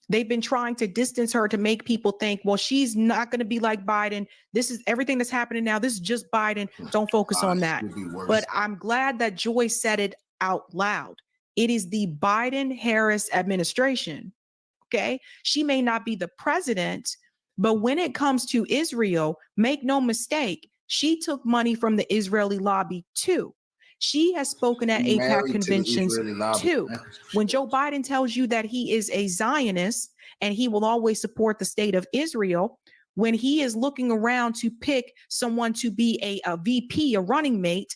They've been trying to distance her to make people think, well, she's not going to be like Biden. This is everything that's happening now. This is just Biden. Don't focus on that. But I'm glad that Joy said it out loud. It is the Biden-Harris administration. Okay. She may not be the president, but when it comes to Israel, make no mistake, she took money from the Israeli lobby too. She has spoken at AIPAC conventions too. When Joe Biden tells you that he is a Zionist and he will always support the state of Israel, when he is looking around to pick someone to be a VP, a running mate,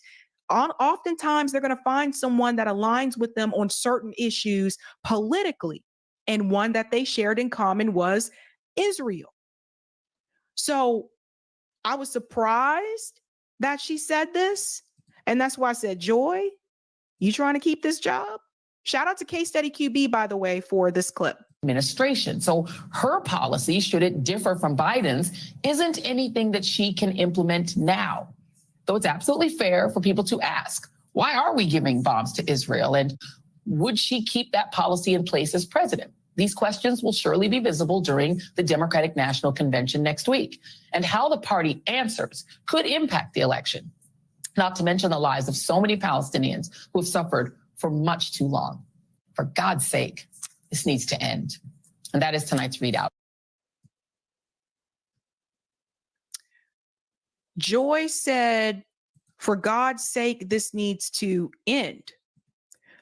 oftentimes they're going to find someone that aligns with them on certain issues politically. And one that they shared in common was Israel. So I was surprised that she said this. And that's why I said, Joy, you trying to keep this job? Shout out to Case Study QB, by the way, for this clip. Administration. So her policy, should it differ from Biden's, isn't anything that she can implement now. Though it's absolutely fair for people to ask, why are we giving bombs to Israel? And would she keep that policy in place as president? These questions will surely be visible during the Democratic National Convention next week. And how the party answers could impact the election. Not to mention the lives of so many Palestinians who have suffered for much too long. For God's sake, this needs to end. And that is tonight's readout. Joy said, for God's sake, this needs to end.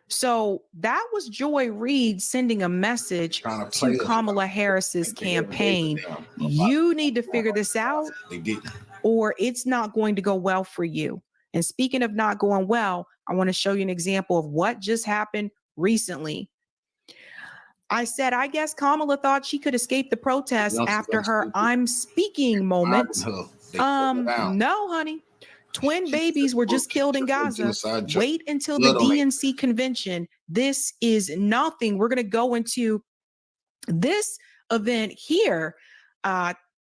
So that was Joy Reid sending a message to Kamala Harris's campaign. You need to figure this out, or it's not going to go well for you. And speaking of not going well, I want to show you an example of what just happened recently. I said, I guess Kamala thought she could escape the protests after her I'm speaking moment. No, honey. Twin babies were just killed in Gaza. Wait until the DNC convention. This is nothing. We're going to go into this event here.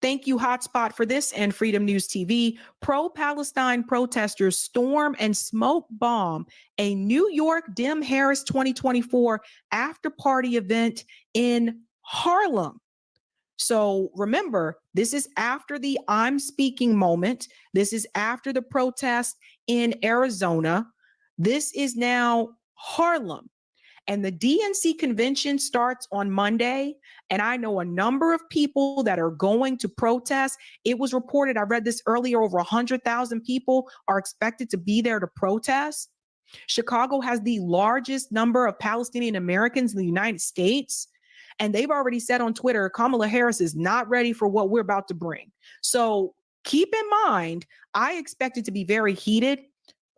Thank you, Hotspot, for this, and Freedom News TV. Pro-Palestine protesters storm and smoke bomb a New York Dem Harris 2024 after-party event in Harlem. So remember, this is after the I'm speaking moment. This is after the protest in Arizona. This is now Harlem. And the DNC convention starts on Monday. And I know a number of people that are going to protest. It was reported, I read this earlier, over 100,000 people are expected to be there to protest. Chicago has the largest number of Palestinian Americans in the United States. And they've already said on Twitter, Kamala Harris is not ready for what we're about to bring. So keep in mind, I expect it to be very heated.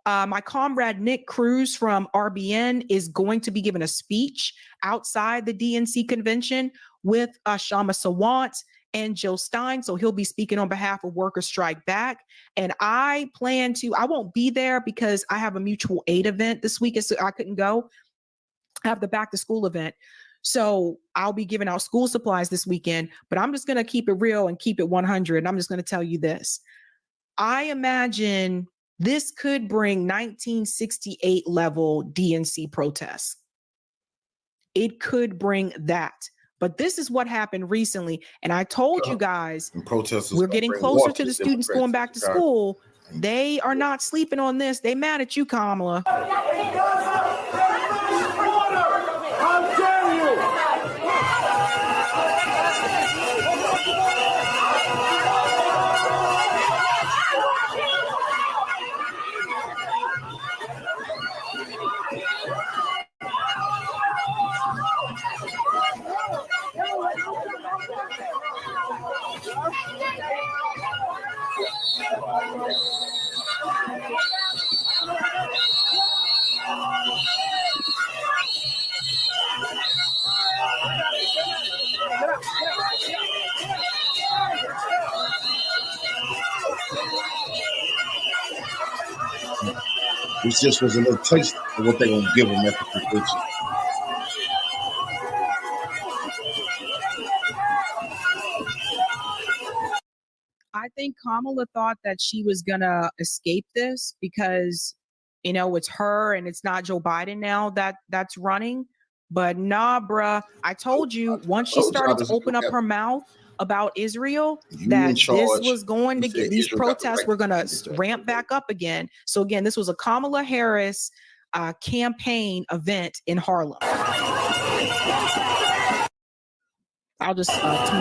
My comrade Nick Cruz from RBN is going to be giving a speech outside the DNC convention with Shama Sawant and Jill Stein. So he'll be speaking on behalf of Workers Strike Back. And I won't be there because I have a mutual aid event this week, so I couldn't go. I have the back to school event. So I'll be giving out school supplies this weekend, but I'm just going to keep it real and keep it 100. And I'm just going to tell you this. I imagine this could bring 1968 level DNC protests. It could bring that. But this is what happened recently. And I told you guys, we're getting closer to the students going back to school. They are not sleeping on this. They mad at you, Kamala. How dare you! This just was a little taste of what they're gonna give them at the convention. I think Kamala thought that she was gonna escape this because, you know, it's her and it's not Joe Biden now that's running. But nah, bruh. I told you once she started to open up her mouth about Israel, that this was going to get these protests were going to ramp back up again. So again, this was a Kamala Harris campaign event in Harlem. I'll just tune it in.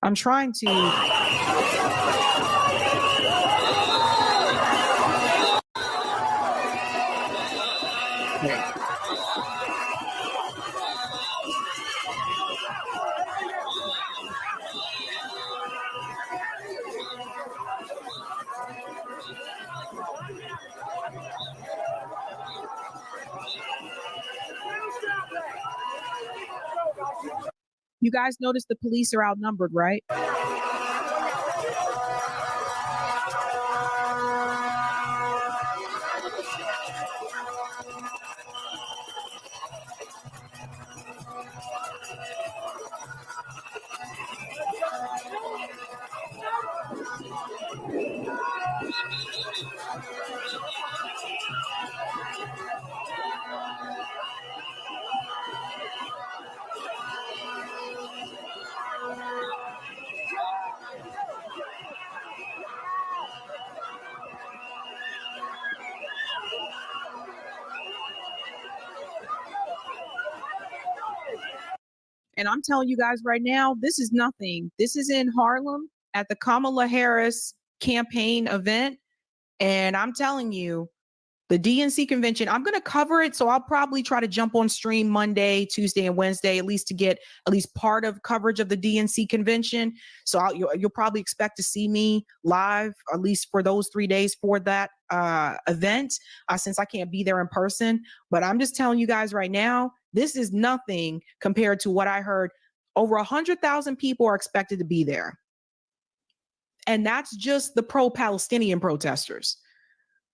I'm trying to. Okay. You guys notice the police are outnumbered, right? And I'm telling you guys right now, this is nothing. This is in Harlem at the Kamala Harris campaign event. And I'm telling you, the DNC convention, I'm going to cover it. So I'll probably try to jump on stream Monday, Tuesday, and Wednesday, at least to get at least part of coverage of the DNC convention. So you'll probably expect to see me live, at least for those 3 days for that event, since I can't be there in person. But I'm just telling you guys right now, this is nothing compared to what I heard. Over 100,000 people are expected to be there. And that's just the pro-Palestinian protesters.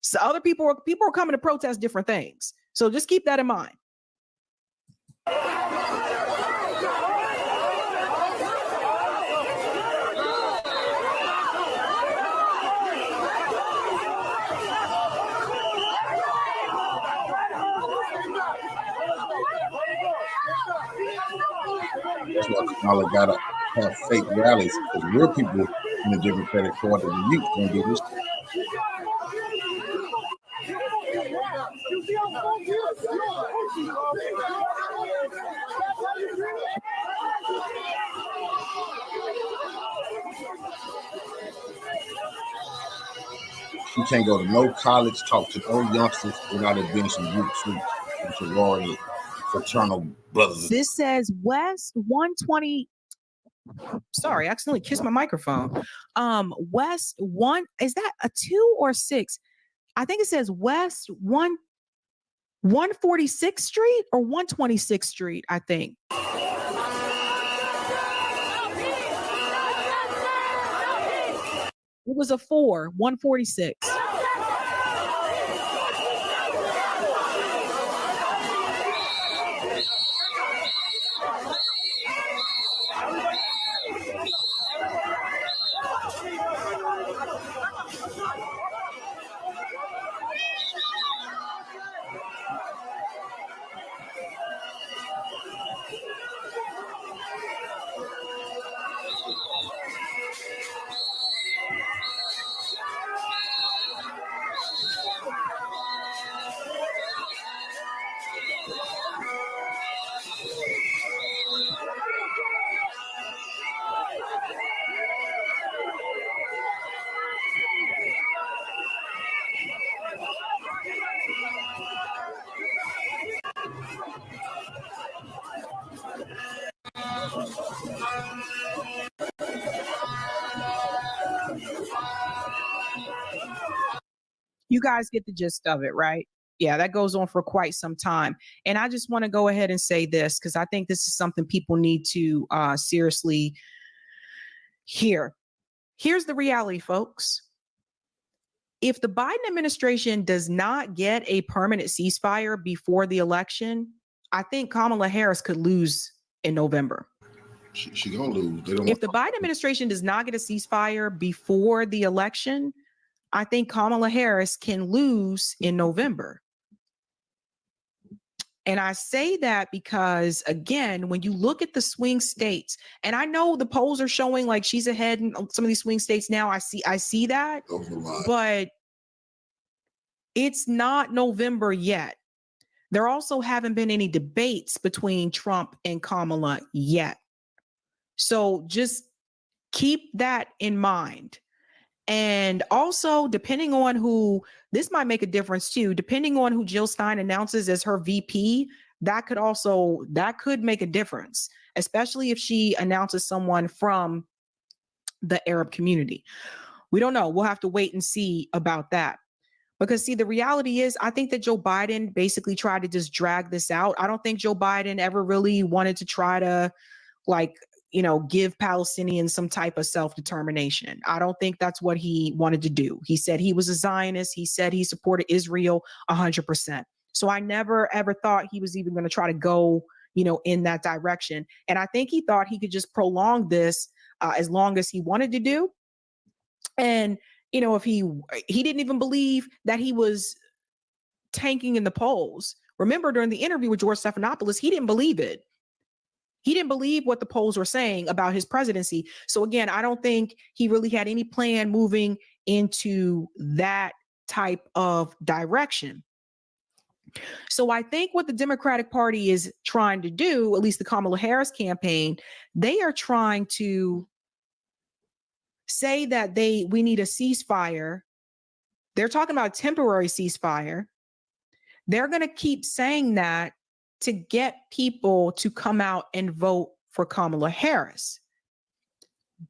So other people are coming to protest different things. So just keep that in mind. That's why Kamala got to have fake rallies, because real people in the Democratic Party, the youth, gonna do this. You can't go to no college, talk to no youngsters without it being some group tweets and sorority fraternal brothers. This says West 120. Sorry, I accidentally kissed my microphone. West 1, is that a 2 or 6? I think it says West 146th Street or 126th Street, I think. It was a 4, 146. You guys get the gist of it, right? Yeah, that goes on for quite some time. And I just want to go ahead and say this because I think this is something people need to seriously hear. Here's the reality, folks. If the Biden administration does not get a permanent ceasefire before the election, I think Kamala Harris could lose in November. She gonna lose. They don't If the Biden administration does not get a ceasefire before the election, I think Kamala Harris can lose in November. And I say that because, again, when you look at the swing states, and I know the polls are showing like she's ahead in some of these swing states now. I see that, but it's not November yet. There also haven't been any debates between Trump and Kamala yet. So just keep that in mind. And also, depending on who, this might make a difference too, depending on who Jill Stein announces as her VP, that could make a difference, especially if she announces someone from the Arab community. We don't know. We'll have to wait and see about that. Because see, the reality is, I think that Joe Biden basically tried to just drag this out. I don't think Joe Biden ever really wanted to try to give Palestinians some type of self-determination. I don't think that's what he wanted to do. He said he was a Zionist. He said he supported Israel 100%. So I never, ever thought he was even going to try to go, in that direction. And I think he thought he could just prolong this as long as he wanted to do. And, if he didn't even believe that he was tanking in the polls. Remember, during the interview with George Stephanopoulos, he didn't believe it. He didn't believe what the polls were saying about his presidency. So again, I don't think he really had any plan moving into that type of direction. So I think what the Democratic Party is trying to do, at least the Kamala Harris campaign, they are trying to say that we need a ceasefire. They're talking about a temporary ceasefire. They're going to keep saying that to get people to come out and vote for Kamala Harris.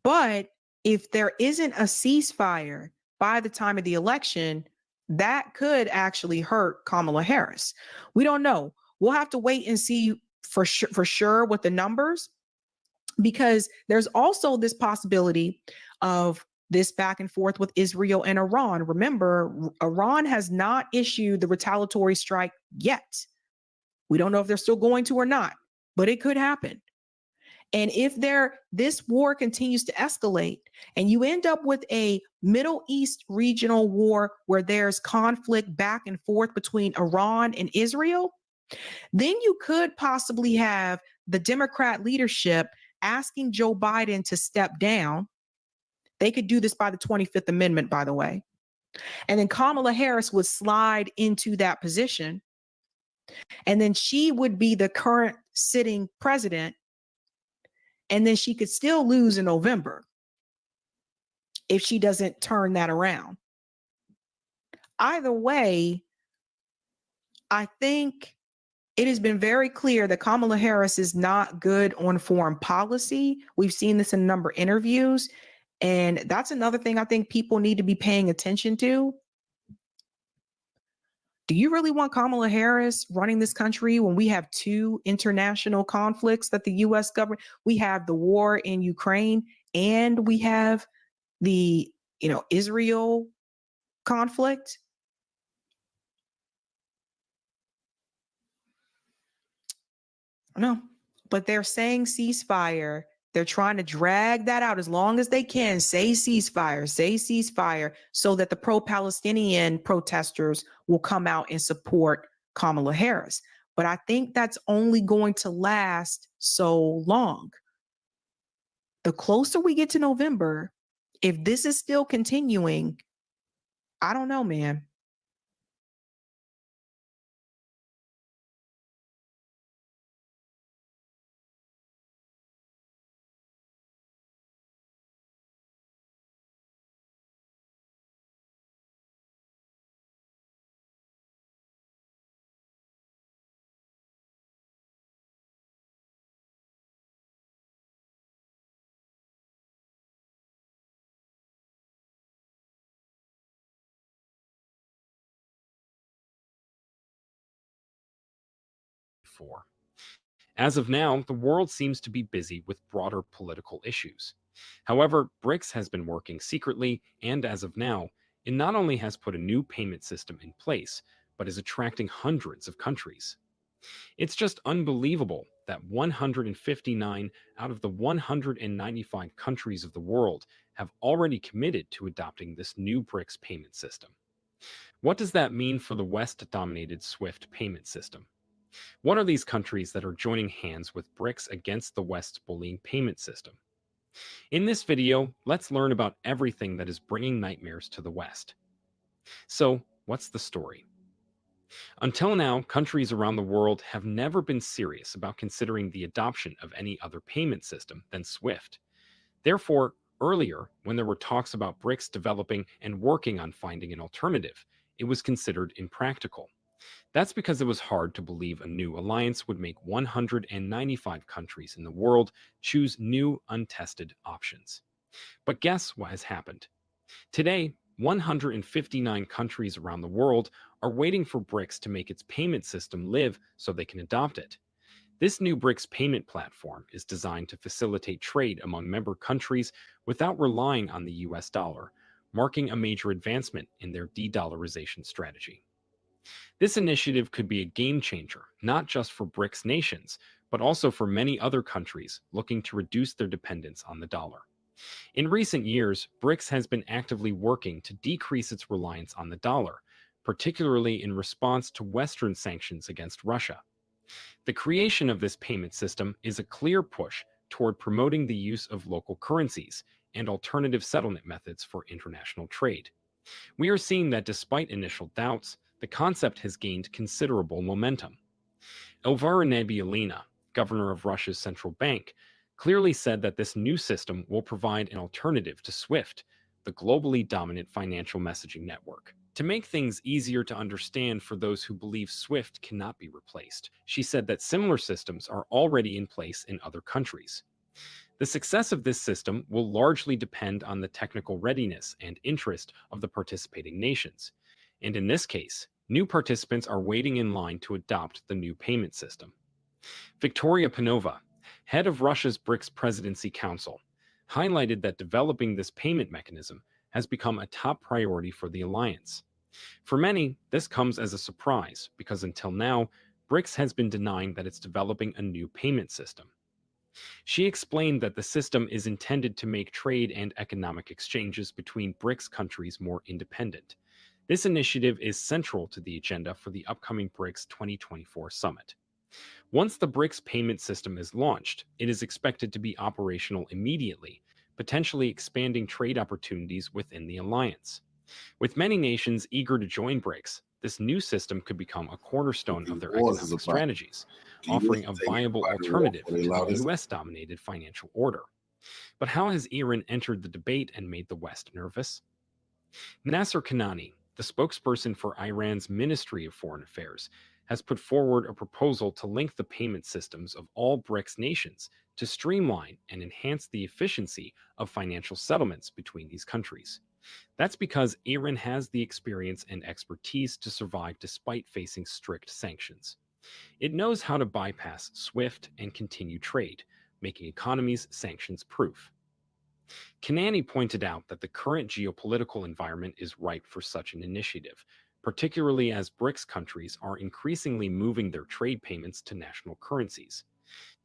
But if there isn't a ceasefire by the time of the election, that could actually hurt Kamala Harris. We don't know. We'll have to wait and see for sure with the numbers, because there's also this possibility of this back and forth with Israel and Iran. Remember, Iran has not issued the retaliatory strike yet. We don't know if they're still going to or not, but it could happen. And if this war continues to escalate and you end up with a Middle East regional war where there's conflict back and forth between Iran and Israel, then you could possibly have the Democrat leadership asking Joe Biden to step down. They could do this by the 25th Amendment, by the way. And then Kamala Harris would slide into that position. And then she would be the current sitting president. And then she could still lose in November if she doesn't turn that around. Either way, I think it has been very clear that Kamala Harris is not good on foreign policy. We've seen this in a number of interviews. And that's another thing I think people need to be paying attention to. Do you really want Kamala Harris running this country when we have two international conflicts that the U.S. government? We have the war in Ukraine and we have the, Israel conflict. No, but they're saying ceasefire. They're trying to drag that out as long as they can. Say ceasefire, so that the pro-Palestinian protesters will come out and support Kamala Harris. But I think that's only going to last so long. The closer we get to November, if this is still continuing, I don't know, man. before. As of now, the world seems to be busy with broader political issues. However, BRICS has been working secretly, and as of now, it not only has put a new payment system in place, but is attracting hundreds of countries. It's just unbelievable that 159 out of the 195 countries of the world have already committed to adopting this new BRICS payment system. What does that mean for the West-dominated SWIFT payment system? What are these countries that are joining hands with BRICS against the West's bullying payment system? In this video, let's learn about everything that is bringing nightmares to the West. So, what's the story? Until now, countries around the world have never been serious about considering the adoption of any other payment system than SWIFT. Therefore, earlier, when there were talks about BRICS developing and working on finding an alternative, it was considered impractical. That's because it was hard to believe a new alliance would make 195 countries in the world choose new, untested options. But guess what has happened? Today, 159 countries around the world are waiting for BRICS to make its payment system live so they can adopt it. This new BRICS payment platform is designed to facilitate trade among member countries without relying on the US dollar, marking a major advancement in their de-dollarization strategy. This initiative could be a game changer, not just for BRICS nations, but also for many other countries looking to reduce their dependence on the dollar. In recent years, BRICS has been actively working to decrease its reliance on the dollar, particularly in response to Western sanctions against Russia. The creation of this payment system is a clear push toward promoting the use of local currencies and alternative settlement methods for international trade. We are seeing that despite initial doubts, the concept has gained considerable momentum. Elvira Nabiullina, governor of Russia's central bank, clearly said that this new system will provide an alternative to SWIFT, the globally dominant financial messaging network. To make things easier to understand for those who believe SWIFT cannot be replaced, she said that similar systems are already in place in other countries. The success of this system will largely depend on the technical readiness and interest of the participating nations. And in this case, new participants are waiting in line to adopt the new payment system. Victoria Panova, head of Russia's BRICS Presidency Council, highlighted that developing this payment mechanism has become a top priority for the alliance. For many, this comes as a surprise because until now, BRICS has been denying that it's developing a new payment system. She explained that the system is intended to make trade and economic exchanges between BRICS countries more independent. This initiative is central to the agenda for the upcoming BRICS 2024 summit. Once the BRICS payment system is launched, it is expected to be operational immediately, potentially expanding trade opportunities within the alliance. With many nations eager to join BRICS, this new system could become a cornerstone of their economic strategies, offering a viable alternative to the US-dominated financial order. But how has Iran entered the debate and made the West nervous? Nasser Kanani, the spokesperson for Iran's Ministry of Foreign Affairs, has put forward a proposal to link the payment systems of all BRICS nations to streamline and enhance the efficiency of financial settlements between these countries. That's because Iran has the experience and expertise to survive despite facing strict sanctions. It knows how to bypass SWIFT and continue trade, making economies sanctions-proof. Kanani pointed out that the current geopolitical environment is ripe for such an initiative, particularly as BRICS countries are increasingly moving their trade payments to national currencies.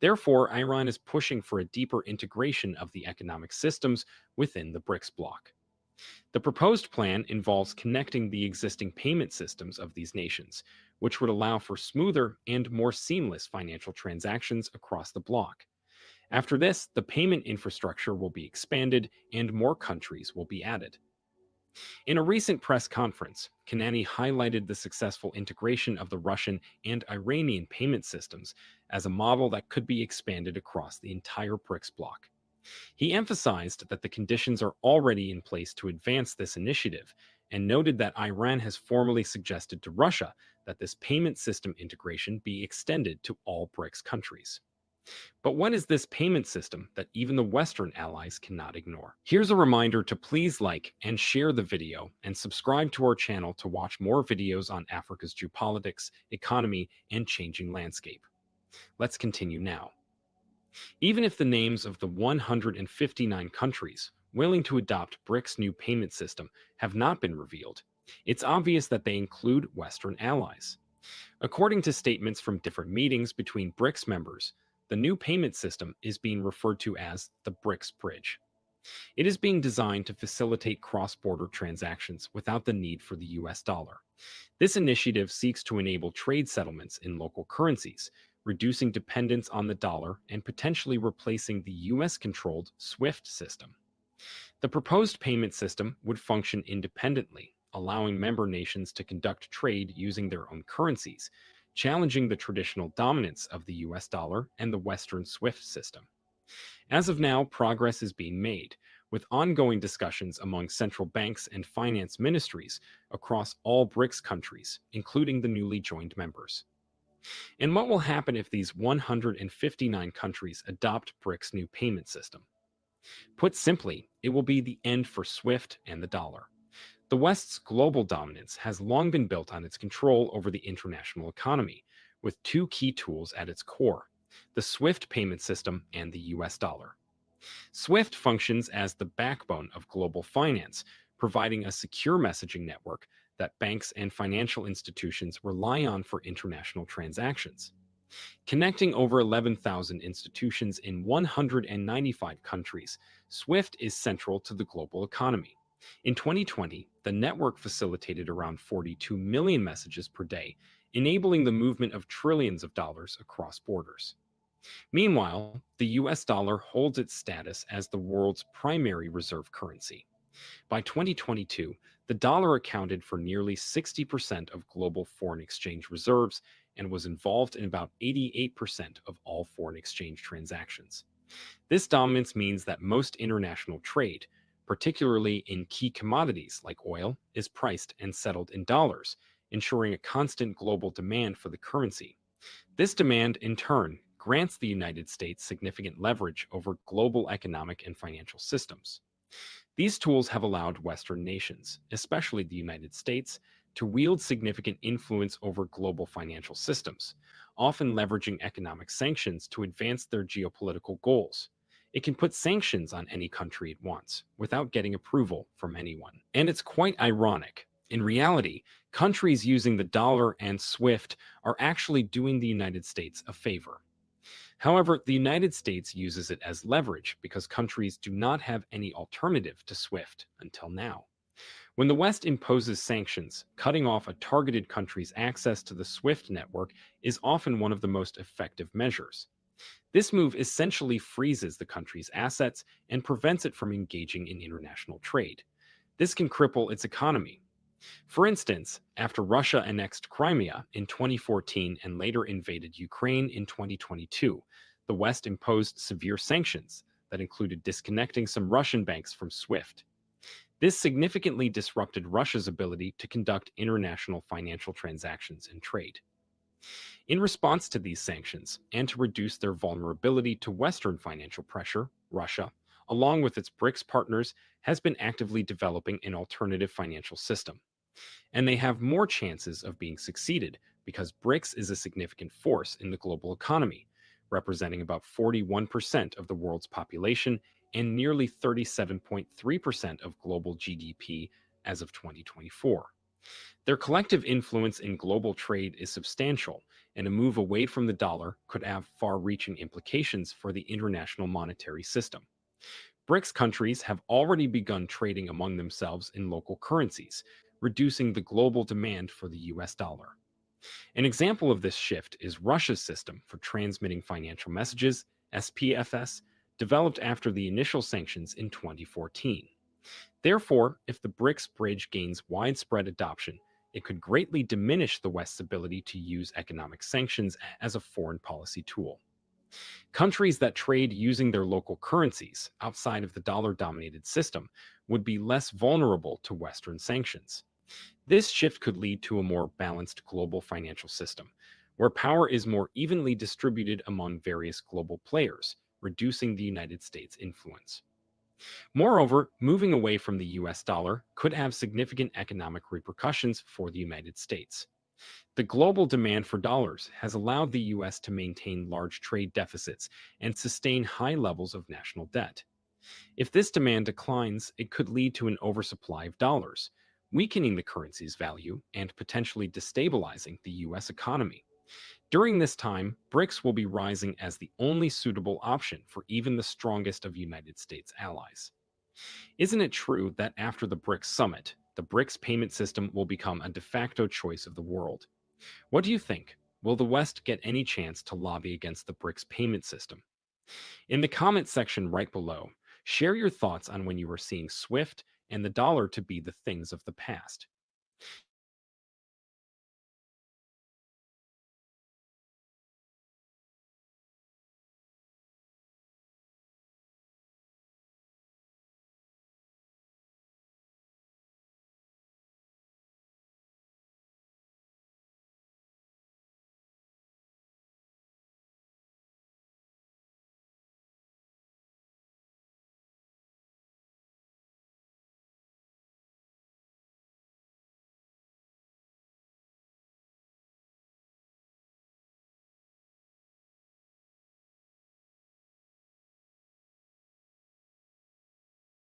Therefore, Iran is pushing for a deeper integration of the economic systems within the BRICS bloc. The proposed plan involves connecting the existing payment systems of these nations, which would allow for smoother and more seamless financial transactions across the bloc. After this, the payment infrastructure will be expanded and more countries will be added. In a recent press conference, Kanani highlighted the successful integration of the Russian and Iranian payment systems as a model that could be expanded across the entire BRICS bloc. He emphasized that the conditions are already in place to advance this initiative and noted that Iran has formally suggested to Russia that this payment system integration be extended to all BRICS countries. But what is this payment system that even the Western allies cannot ignore? Here's a reminder to please like and share the video and subscribe to our channel to watch more videos on Africa's geopolitics, economy, and changing landscape. Let's continue now. Even if the names of the 159 countries willing to adopt BRICS' new payment system have not been revealed, it's obvious that they include Western allies. According to statements from different meetings between BRICS members, the new payment system is being referred to as the BRICS Bridge. It is being designed to facilitate cross-border transactions without the need for the US dollar. This initiative seeks to enable trade settlements in local currencies, reducing dependence on the dollar and potentially replacing the US-controlled SWIFT system. The proposed payment system would function independently, allowing member nations to conduct trade using their own currencies, challenging the traditional dominance of the US dollar and the Western SWIFT system. As of now, progress is being made, with ongoing discussions among central banks and finance ministries across all BRICS countries, including the newly joined members. And what will happen if these 159 countries adopt BRICS' new payment system? Put simply, it will be the end for SWIFT and the dollar. The West's global dominance has long been built on its control over the international economy, with two key tools at its core: the SWIFT payment system and the US dollar. SWIFT functions as the backbone of global finance, providing a secure messaging network that banks and financial institutions rely on for international transactions. Connecting over 11,000 institutions in 195 countries, SWIFT is central to the global economy. In 2020, the network facilitated around 42 million messages per day, enabling the movement of trillions of dollars across borders. Meanwhile, the US dollar holds its status as the world's primary reserve currency. By 2022, the dollar accounted for nearly 60% of global foreign exchange reserves and was involved in about 88% of all foreign exchange transactions. This dominance means that most international trade, particularly in key commodities like oil, is priced and settled in dollars, ensuring a constant global demand for the currency. This demand, in turn, grants the United States significant leverage over global economic and financial systems. These tools have allowed Western nations, especially the United States, to wield significant influence over global financial systems, often leveraging economic sanctions to advance their geopolitical goals. It can put sanctions on any country it wants, without getting approval from anyone. And it's quite ironic. In reality, countries using the dollar and SWIFT are actually doing the United States a favor. However, the United States uses it as leverage because countries do not have any alternative to SWIFT until now. When the West imposes sanctions, cutting off a targeted country's access to the SWIFT network is often one of the most effective measures. This move essentially freezes the country's assets and prevents it from engaging in international trade. This can cripple its economy. For instance, after Russia annexed Crimea in 2014 and later invaded Ukraine in 2022, the West imposed severe sanctions that included disconnecting some Russian banks from SWIFT. This significantly disrupted Russia's ability to conduct international financial transactions and trade. In response to these sanctions, and to reduce their vulnerability to Western financial pressure, Russia, along with its BRICS partners, has been actively developing an alternative financial system. And they have more chances of being succeeded because BRICS is a significant force in the global economy, representing about 41% of the world's population and nearly 37.3% of global GDP as of 2024. Their collective influence in global trade is substantial, and a move away from the dollar could have far-reaching implications for the international monetary system. BRICS countries have already begun trading among themselves in local currencies, reducing the global demand for the US dollar. An example of this shift is Russia's system for transmitting financial messages, SPFS, developed after the initial sanctions in 2014. Therefore, if the BRICS bridge gains widespread adoption, it could greatly diminish the West's ability to use economic sanctions as a foreign policy tool. Countries that trade using their local currencies outside of the dollar-dominated system would be less vulnerable to Western sanctions. This shift could lead to a more balanced global financial system, where power is more evenly distributed among various global players, reducing the United States' influence. Moreover, moving away from the US dollar could have significant economic repercussions for the United States. The global demand for dollars has allowed the US to maintain large trade deficits and sustain high levels of national debt. If this demand declines, it could lead to an oversupply of dollars, weakening the currency's value and potentially destabilizing the US economy. During this time, BRICS will be rising as the only suitable option for even the strongest of United States allies. Isn't it true that after the BRICS summit, the BRICS payment system will become a de facto choice of the world? What do you think? Will the West get any chance to lobby against the BRICS payment system? In the comment section right below, share your thoughts on when you are seeing SWIFT and the dollar to be the things of the past.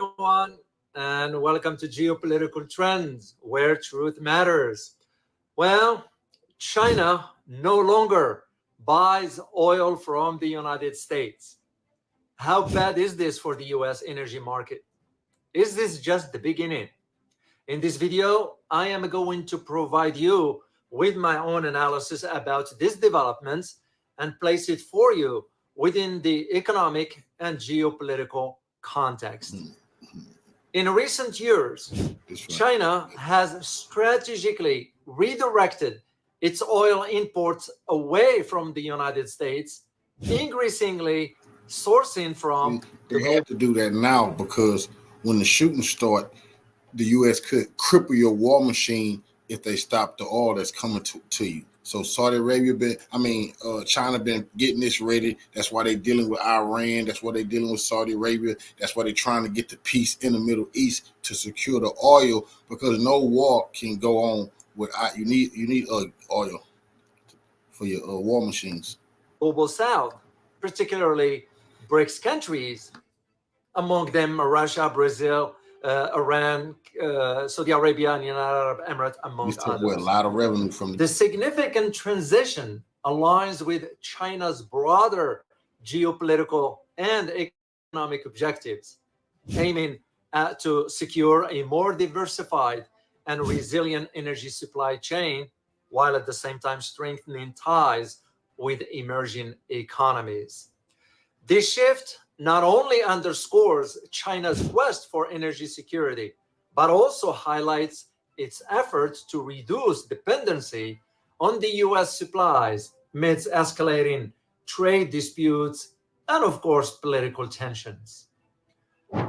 Everyone, and welcome to Geopolitical Trends, where truth matters. Well, China no longer buys oil from the United States. How bad is this for the US energy market? Is this just the beginning? In this video, I am going to provide you with my own analysis about these developments and place it for you within the economic and geopolitical context. In recent years, China has strategically redirected its oil imports away from the United States, increasingly sourcing from... They have to do that now because when the shooting start, the U.S. could cripple your war machine if they stop the oil that's coming to you. So Saudi Arabia China been getting this ready. That's why they're dealing with Iran. That's why they're dealing with Saudi Arabia. That's why they're trying to get the peace in the Middle East to secure the oil, because no war can go on without you need oil for your war machines. Global South, particularly BRICS countries, among them Russia, Brazil, Iran, Saudi Arabia, and United Arab Emirates, among others. A lot of revenue from the significant transition aligns with China's broader geopolitical and economic objectives, aiming to secure a more diversified and resilient energy supply chain, while at the same time strengthening ties with emerging economies. This shift not only underscores China's quest for energy security, but also highlights its efforts to reduce dependency on the US supplies amidst escalating trade disputes and, of course, political tensions.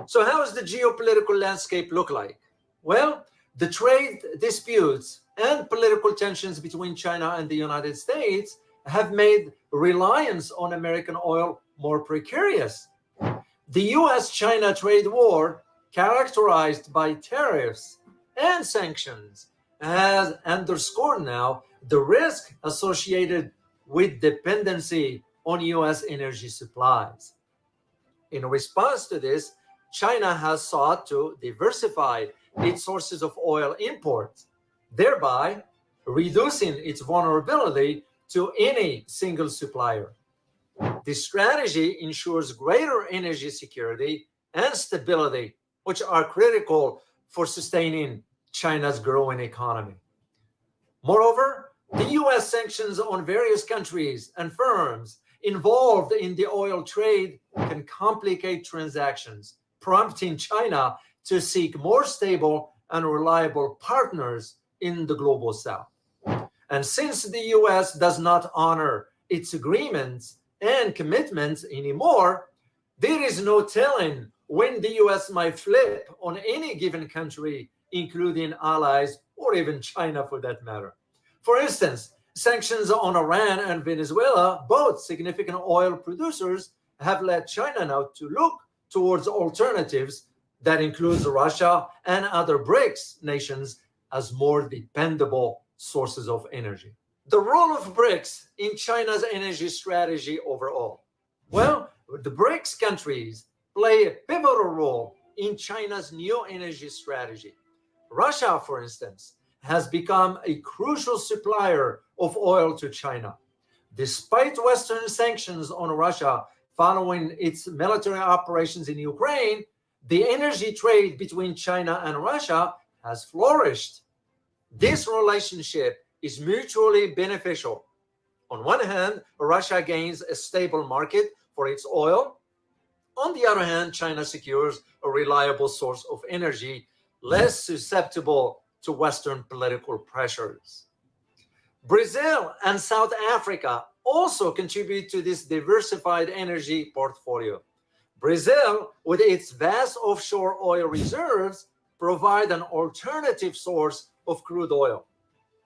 So how does the geopolitical landscape look like? Well, the trade disputes and political tensions between China and the United States have made reliance on American oil more precarious. The US-China trade war, characterized by tariffs and sanctions, has underscored now the risk associated with dependency on US energy supplies. In response to this, China has sought to diversify its sources of oil imports, thereby reducing its vulnerability to any single supplier. This strategy ensures greater energy security and stability, which are critical for sustaining China's growing economy. Moreover, the US sanctions on various countries and firms involved in the oil trade can complicate transactions, prompting China to seek more stable and reliable partners in the global south. And since the US does not honor its agreements and commitments anymore, there is no telling when the US might flip on any given country, including allies or even China for that matter. For instance, sanctions on Iran and Venezuela, both significant oil producers, have led China now to look towards alternatives that includes Russia and other BRICS nations as more dependable sources of energy. The role of BRICS in China's energy strategy overall. Well, the BRICS countries play a pivotal role in China's new energy strategy. Russia, for instance, has become a crucial supplier of oil to China. Despite Western sanctions on Russia following its military operations in Ukraine, the energy trade between China and Russia has flourished. This relationship is mutually beneficial. On one hand, Russia gains a stable market for its oil. On the other hand, China secures a reliable source of energy, less susceptible to Western political pressures. Brazil and South Africa also contribute to this diversified energy portfolio. Brazil, with its vast offshore oil reserves, provide an alternative source of crude oil.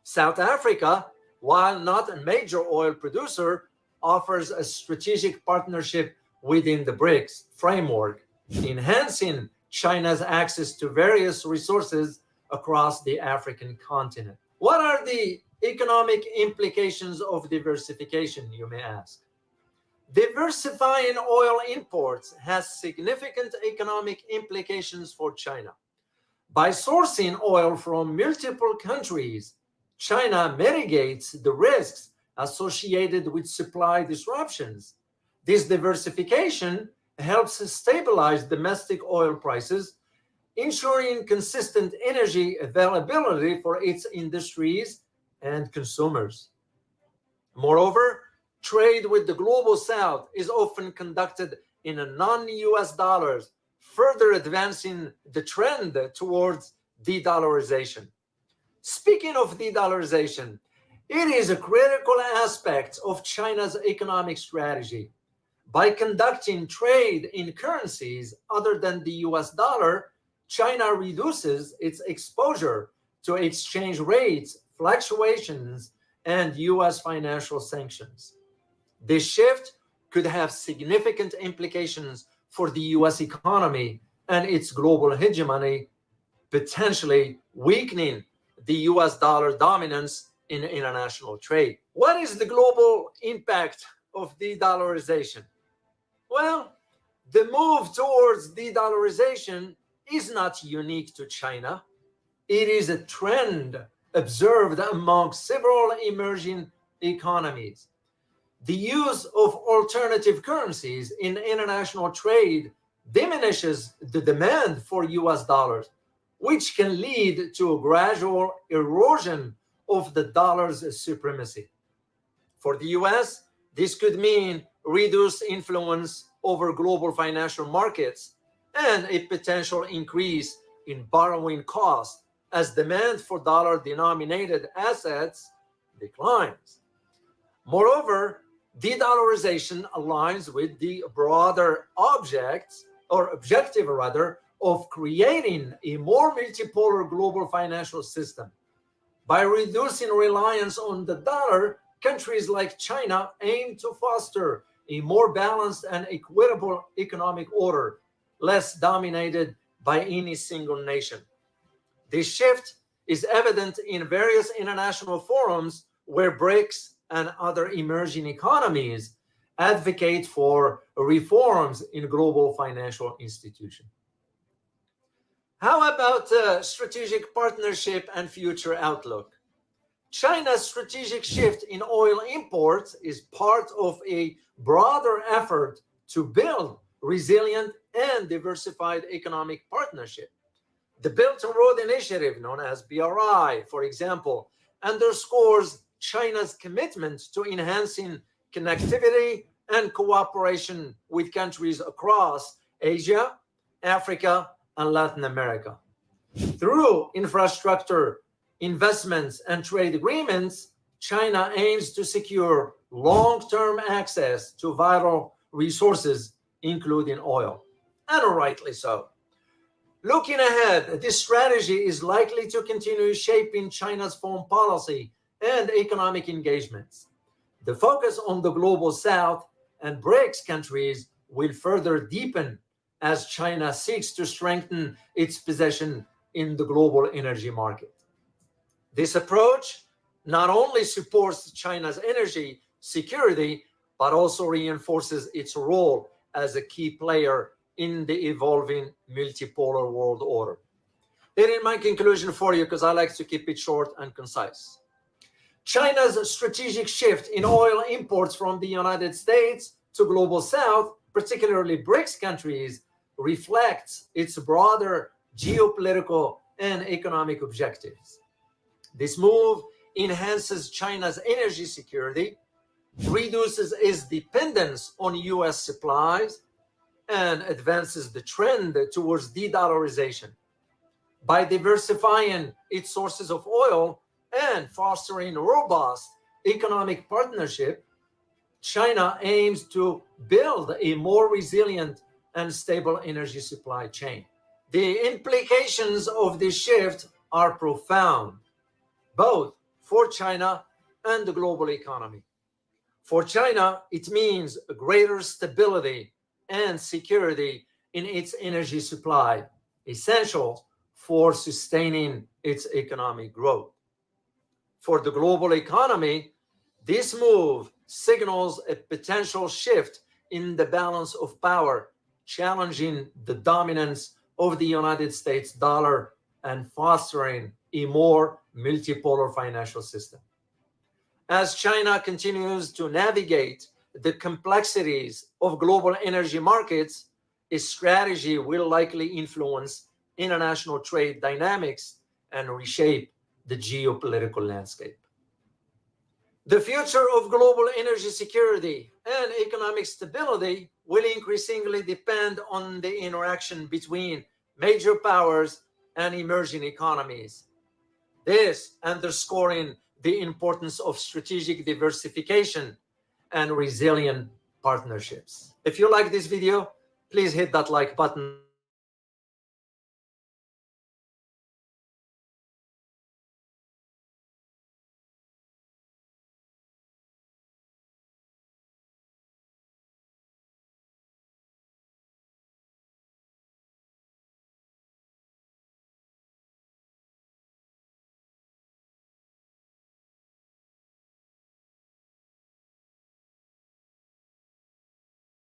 South Africa, while not a major oil producer, offers a strategic partnership within the BRICS framework, enhancing China's access to various resources across the African continent. What are the economic implications of diversification, you may ask? Diversifying oil imports has significant economic implications for China. By sourcing oil from multiple countries, China mitigates the risks associated with supply disruptions. This diversification helps stabilize domestic oil prices, ensuring consistent energy availability for its industries and consumers. Moreover, trade with the global south is often conducted in a non-US dollars, further advancing the trend towards de-dollarization. Speaking of de-dollarization, it is a critical aspect of China's economic strategy. By conducting trade in currencies other than the US dollar, China reduces its exposure to exchange rates, fluctuations, and US financial sanctions. This shift could have significant implications for the US economy and its global hegemony, potentially weakening the US dollar dominance in international trade. What is the global impact of de-dollarization? Well, the move towards de-dollarization is not unique to China. It is a trend observed among several emerging economies. The use of alternative currencies in international trade diminishes the demand for US dollars, which can lead to a gradual erosion of the dollar's supremacy. For the US, this could mean reduced influence over global financial markets and a potential increase in borrowing costs as demand for dollar-denominated assets declines. Moreover, de-dollarization aligns with the broader objective of creating a more multipolar global financial system. By reducing reliance on the dollar, countries like China aim to foster a more balanced and equitable economic order, less dominated by any single nation. This shift is evident in various international forums where BRICS and other emerging economies advocate for reforms in global financial institutions. How about strategic partnership and future outlook? China's strategic shift in oil imports is part of a broader effort to build resilient and diversified economic partnership. The Belt and Road Initiative, known as BRI, for example, underscores China's commitment to enhancing connectivity and cooperation with countries across Asia, Africa, and Latin America. Through infrastructure, investments, and trade agreements, China aims to secure long-term access to vital resources, including oil, and rightly so. Looking ahead, this strategy is likely to continue shaping China's foreign policy and economic engagements. The focus on the global south and BRICS countries will further deepen as China seeks to strengthen its position in the global energy market. This approach not only supports China's energy security, but also reinforces its role as a key player in the evolving multipolar world order. Here is my conclusion for you, because I like to keep it short and concise. China's strategic shift in oil imports from the United States to global south, particularly BRICS countries, reflects its broader geopolitical and economic objectives. This move enhances China's energy security, reduces its dependence on US supplies, and advances the trend towards de-dollarization. By diversifying its sources of oil and fostering robust economic partnership, China aims to build a more resilient and stable energy supply chain. The implications of this shift are profound, both for China and the global economy. For China, it means greater stability and security in its energy supply, essential for sustaining its economic growth. For the global economy, this move signals a potential shift in the balance of power, challenging the dominance of the United States dollar and fostering a more multipolar financial system. As China continues to navigate the complexities of global energy markets, its strategy will likely influence international trade dynamics and reshape the geopolitical landscape. The future of global energy security and economic stability will increasingly depend on the interaction between major powers and emerging economies. This underscoring the importance of strategic diversification and resilient partnerships. If you like this video, please hit that like button.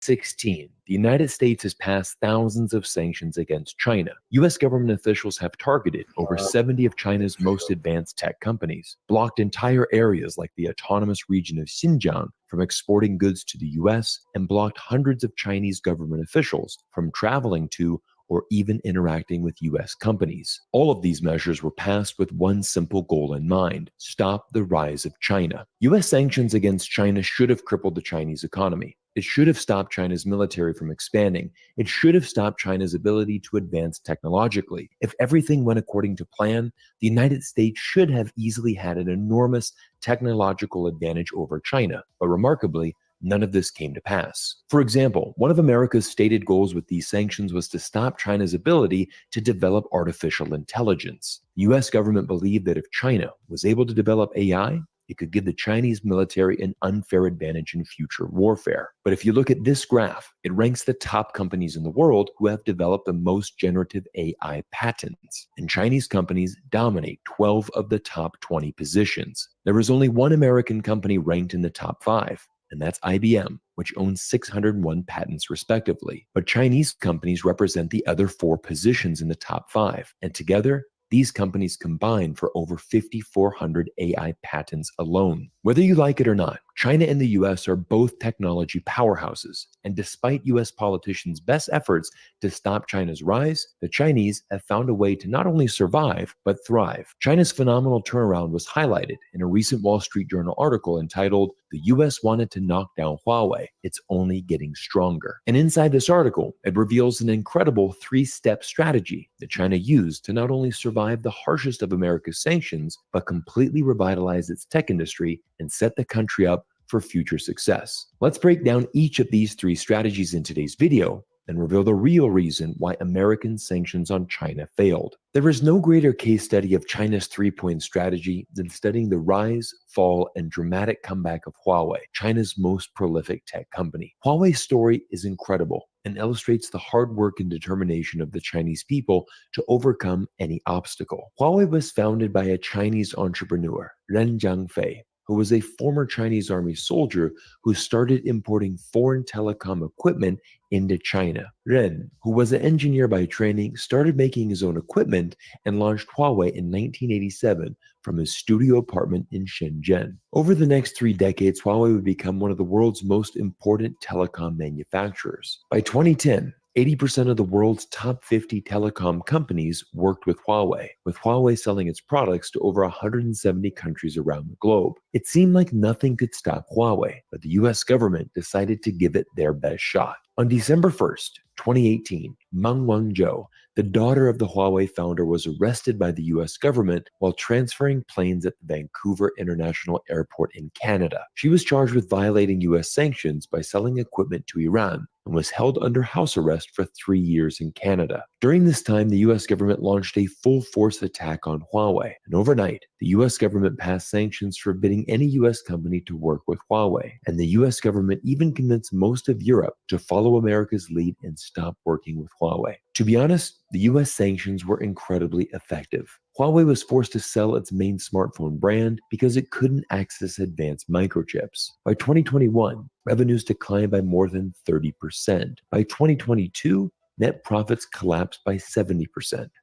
The United States has passed thousands of sanctions against China. U.S. government officials have targeted over 70 of China's most advanced tech companies, blocked entire areas like the autonomous region of Xinjiang from exporting goods to the U.S., and blocked hundreds of Chinese government officials from traveling to or even interacting with U.S. companies. All of these measures were passed with one simple goal in mind: stop the rise of China. U.S. sanctions against China should have crippled the Chinese economy. It should have stopped China's military from expanding. It should have stopped China's ability to advance technologically. If everything went according to plan, the United States should have easily had an enormous technological advantage over China. But remarkably, none of this came to pass. For example, one of America's stated goals with these sanctions was to stop China's ability to develop artificial intelligence. The US government believed that if China was able to develop AI, it could give the Chinese military an unfair advantage in future warfare. But if you look at this graph, it ranks the top companies in the world who have developed the most generative AI patents. And Chinese companies dominate 12 of the top 20 positions. There is only one American company ranked in the top 5. And that's IBM, which owns 601 patents respectively. But Chinese companies represent the other 4 positions in the top 5. And together, these companies combine for over 5,400 AI patents alone. Whether you like it or not, China and the US are both technology powerhouses. And despite US politicians' best efforts to stop China's rise, the Chinese have found a way to not only survive, but thrive. China's phenomenal turnaround was highlighted in a recent Wall Street Journal article entitled, "The US Wanted to Knock Down Huawei. It's Only Getting Stronger." And inside this article, it reveals an incredible 3-step strategy that China used to not only survive the harshest of America's sanctions, but completely revitalize its tech industry and set the country up for future success. Let's break down each of these 3 strategies in today's video and reveal the real reason why American sanctions on China failed. There is no greater case study of China's 3-point strategy than studying the rise, fall, and dramatic comeback of Huawei, China's most prolific tech company. Huawei's story is incredible, and illustrates the hard work and determination of the Chinese people to overcome any obstacle. Huawei was founded by a Chinese entrepreneur, Ren Zhangfei, who was a former Chinese army soldier who started importing foreign telecom equipment into China. Ren, who was an engineer by training, started making his own equipment and launched Huawei in 1987 from his studio apartment in Shenzhen. Over the next 3 decades, Huawei would become one of the world's most important telecom manufacturers. By 2010, 80% of the world's top 50 telecom companies worked with Huawei selling its products to over 170 countries around the globe. It seemed like nothing could stop Huawei, but the US government decided to give it their best shot. On December 1st, 2018, Meng Wanzhou, the daughter of the Huawei founder, was arrested by the US government while transferring planes at the Vancouver International Airport in Canada. She was charged with violating US sanctions by selling equipment to Iran and was held under house arrest for 3 years in Canada. During this time, the US government launched a full-force attack on Huawei, and overnight, the US government passed sanctions forbidding any US company to work with Huawei, and the US government even convinced most of Europe to follow America's lead and stop working with Huawei. To be honest, the US sanctions were incredibly effective. Huawei was forced to sell its main smartphone brand because it couldn't access advanced microchips. By 2021, revenues declined by more than 30%. By 2022, net profits collapsed by 70%.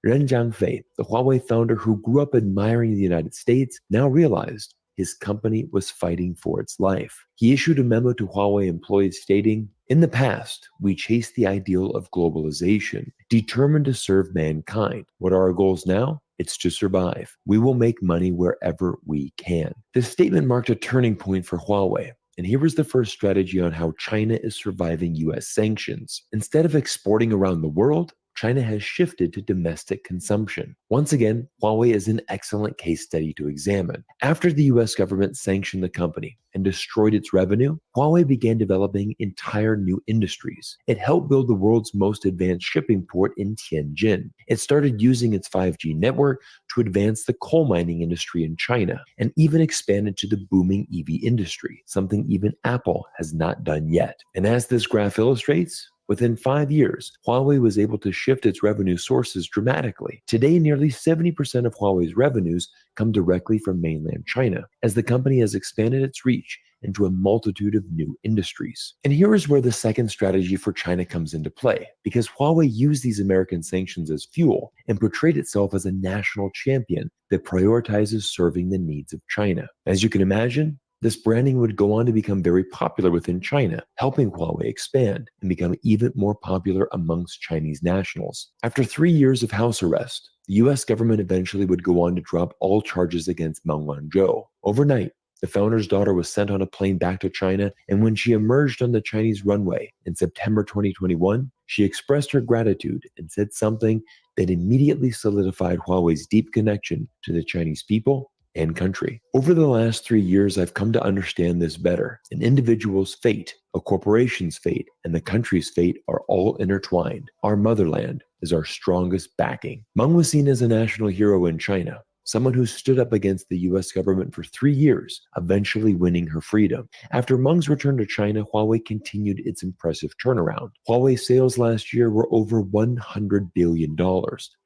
Ren Zhangfei, the Huawei founder who grew up admiring the United States, now realized his company was fighting for its life. He issued a memo to Huawei employees stating, "In the past, we chased the ideal of globalization, determined to serve mankind. What are our goals now? It's to survive. We will make money wherever we can." This statement marked a turning point for Huawei. And here was the first strategy on how China is surviving US sanctions. Instead of exporting around the world, China has shifted to domestic consumption. Once again, Huawei is an excellent case study to examine. After the US government sanctioned the company and destroyed its revenue, Huawei began developing entire new industries. It helped build the world's most advanced shipping port in Tianjin. It started using its 5G network to advance the coal mining industry in China, and even expanded to the booming EV industry, something even Apple has not done yet. And as this graph illustrates, within 5 years, Huawei was able to shift its revenue sources dramatically. Today, nearly 70% of Huawei's revenues come directly from mainland China, as the company has expanded its reach into a multitude of new industries. And here is where the second strategy for China comes into play, because Huawei used these American sanctions as fuel and portrayed itself as a national champion that prioritizes serving the needs of China. As you can imagine, this branding would go on to become very popular within China, helping Huawei expand and become even more popular amongst Chinese nationals. After 3 years of house arrest, the US government eventually would go on to drop all charges against Meng Wanzhou. Overnight, the founder's daughter was sent on a plane back to China, and when she emerged on the Chinese runway in September 2021, she expressed her gratitude and said something that immediately solidified Huawei's deep connection to the Chinese people and country. Over the last 3 years, I've come to understand this better. An individual's fate, a corporation's fate, and the country's fate are all intertwined. Our motherland is our strongest backing. Meng was seen as a national hero in China, someone who stood up against the US government for 3 years, eventually winning her freedom. After Meng's return to China, Huawei continued its impressive turnaround. Huawei sales last year were over $100 billion,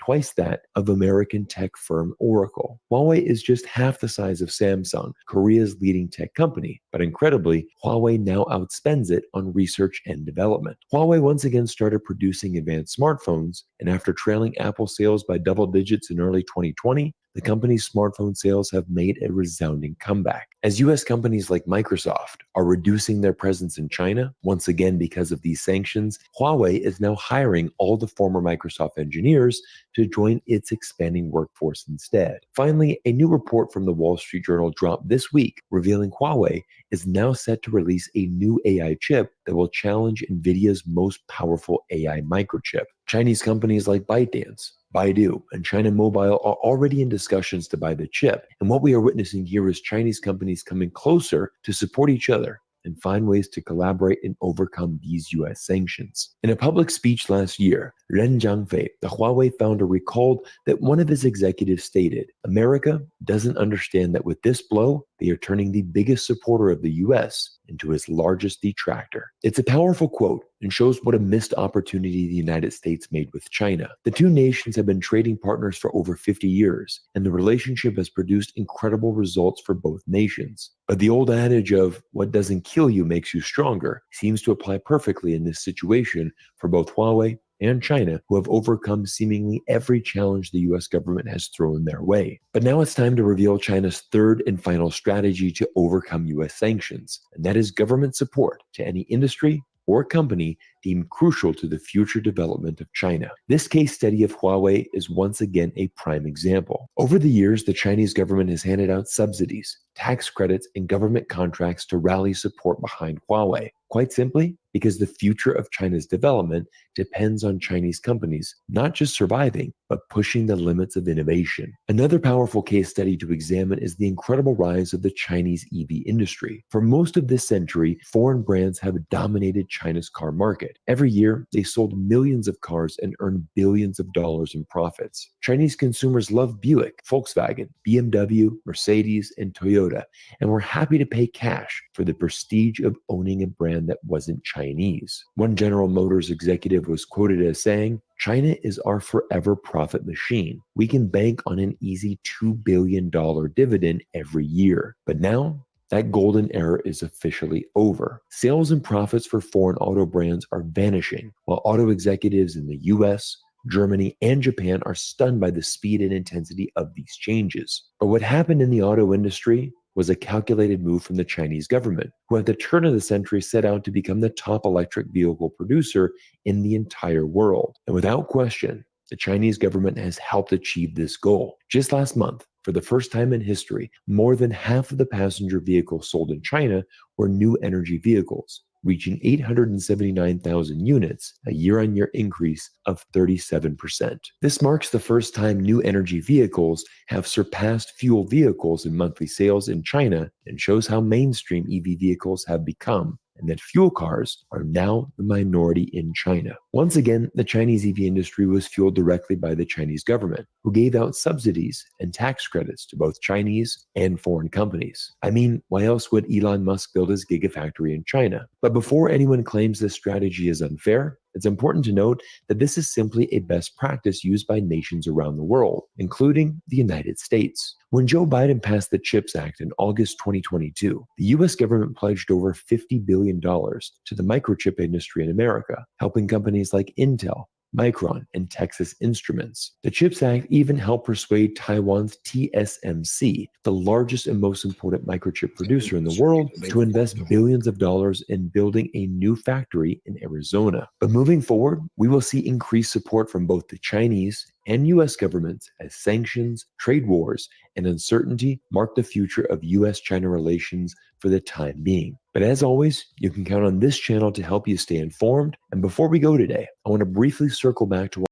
twice that of American tech firm Oracle. Huawei is just half the size of Samsung, Korea's leading tech company, but incredibly, Huawei now outspends it on research and development. Huawei once again started producing advanced smartphones, and after trailing Apple sales by double digits in early 2020, the company's smartphone sales have made a resounding comeback. As US companies like Microsoft are reducing their presence in China, once again because of these sanctions, Huawei is now hiring all the former Microsoft engineers to join its expanding workforce instead. Finally, a new report from the Wall Street Journal dropped this week, revealing Huawei is now set to release a new AI chip that will challenge NVIDIA's most powerful AI microchip. Chinese companies like ByteDance, Baidu, and China Mobile are already in discussions to buy the chip, and what we are witnessing here is Chinese companies coming closer to support each other and find ways to collaborate and overcome these US sanctions. In a public speech last year, Ren Zhangfei, the Huawei founder, recalled that one of his executives stated, America doesn't understand that with this blow, they are turning the biggest supporter of the US into his largest detractor. It's a powerful quote and shows what a missed opportunity the United States made with China. The two nations have been trading partners for over 50 years, and the relationship has produced incredible results for both nations. But the old adage of what doesn't kill you makes you stronger seems to apply perfectly in this situation for both Huawei and China, who have overcome seemingly every challenge the US government has thrown their way. But now it's time to reveal China's third and final strategy to overcome US sanctions, and that is government support to any industry or company deemed crucial to the future development of China. This case study of Huawei is once again a prime example. Over the years, the Chinese government has handed out subsidies, tax credits, and government contracts to rally support behind Huawei. Quite simply, because the future of China's development depends on Chinese companies not just surviving, but pushing the limits of innovation. Another powerful case study to examine is the incredible rise of the Chinese EV industry. For most of this century, foreign brands have dominated China's car market. Every year, they sold millions of cars and earned billions of dollars in profits. Chinese consumers love Buick, Volkswagen, BMW, Mercedes, and Toyota, and were happy to pay cash for the prestige of owning a brand that wasn't Chinese. One General Motors executive was quoted as saying, "China is our forever profit machine. We can bank on an easy $2 billion dividend every year." But now, that golden era is officially over. Sales and profits for foreign auto brands are vanishing, while auto executives in the US, Germany, and Japan are stunned by the speed and intensity of these changes. But what happened in the auto industry was a calculated move from the Chinese government, who at the turn of the century set out to become the top electric vehicle producer in the entire world. And without question, the Chinese government has helped achieve this goal. Just last month, for the first time in history, more than half of the passenger vehicles sold in China were new energy vehicles, reaching 879,000 units, a year-on-year increase of 37%. This marks the first time new energy vehicles have surpassed fuel vehicles in monthly sales in China and shows how mainstream EV vehicles have become, and that fuel cars are now the minority in China. Once again, the Chinese EV industry was fueled directly by the Chinese government, who gave out subsidies and tax credits to both Chinese and foreign companies. I mean, why else would Elon Musk build his gigafactory in China? But before anyone claims this strategy is unfair, it's important to note that this is simply a best practice used by nations around the world, including the United States. When Joe Biden passed the CHIPS Act in August 2022, the US government pledged over $50 billion to the microchip industry in America, helping companies like Intel, Micron, and Texas Instruments. The CHIPS Act even helped persuade Taiwan's TSMC, the largest and most important microchip producer in the world, to invest billions of dollars in building a new factory in Arizona. But moving forward, we will see increased support from both the Chinese and US governments as sanctions, trade wars, and uncertainty mark the future of US-China relations for the time being. But as always, you can count on this channel to help you stay informed. And before we go today, I want to briefly circle back to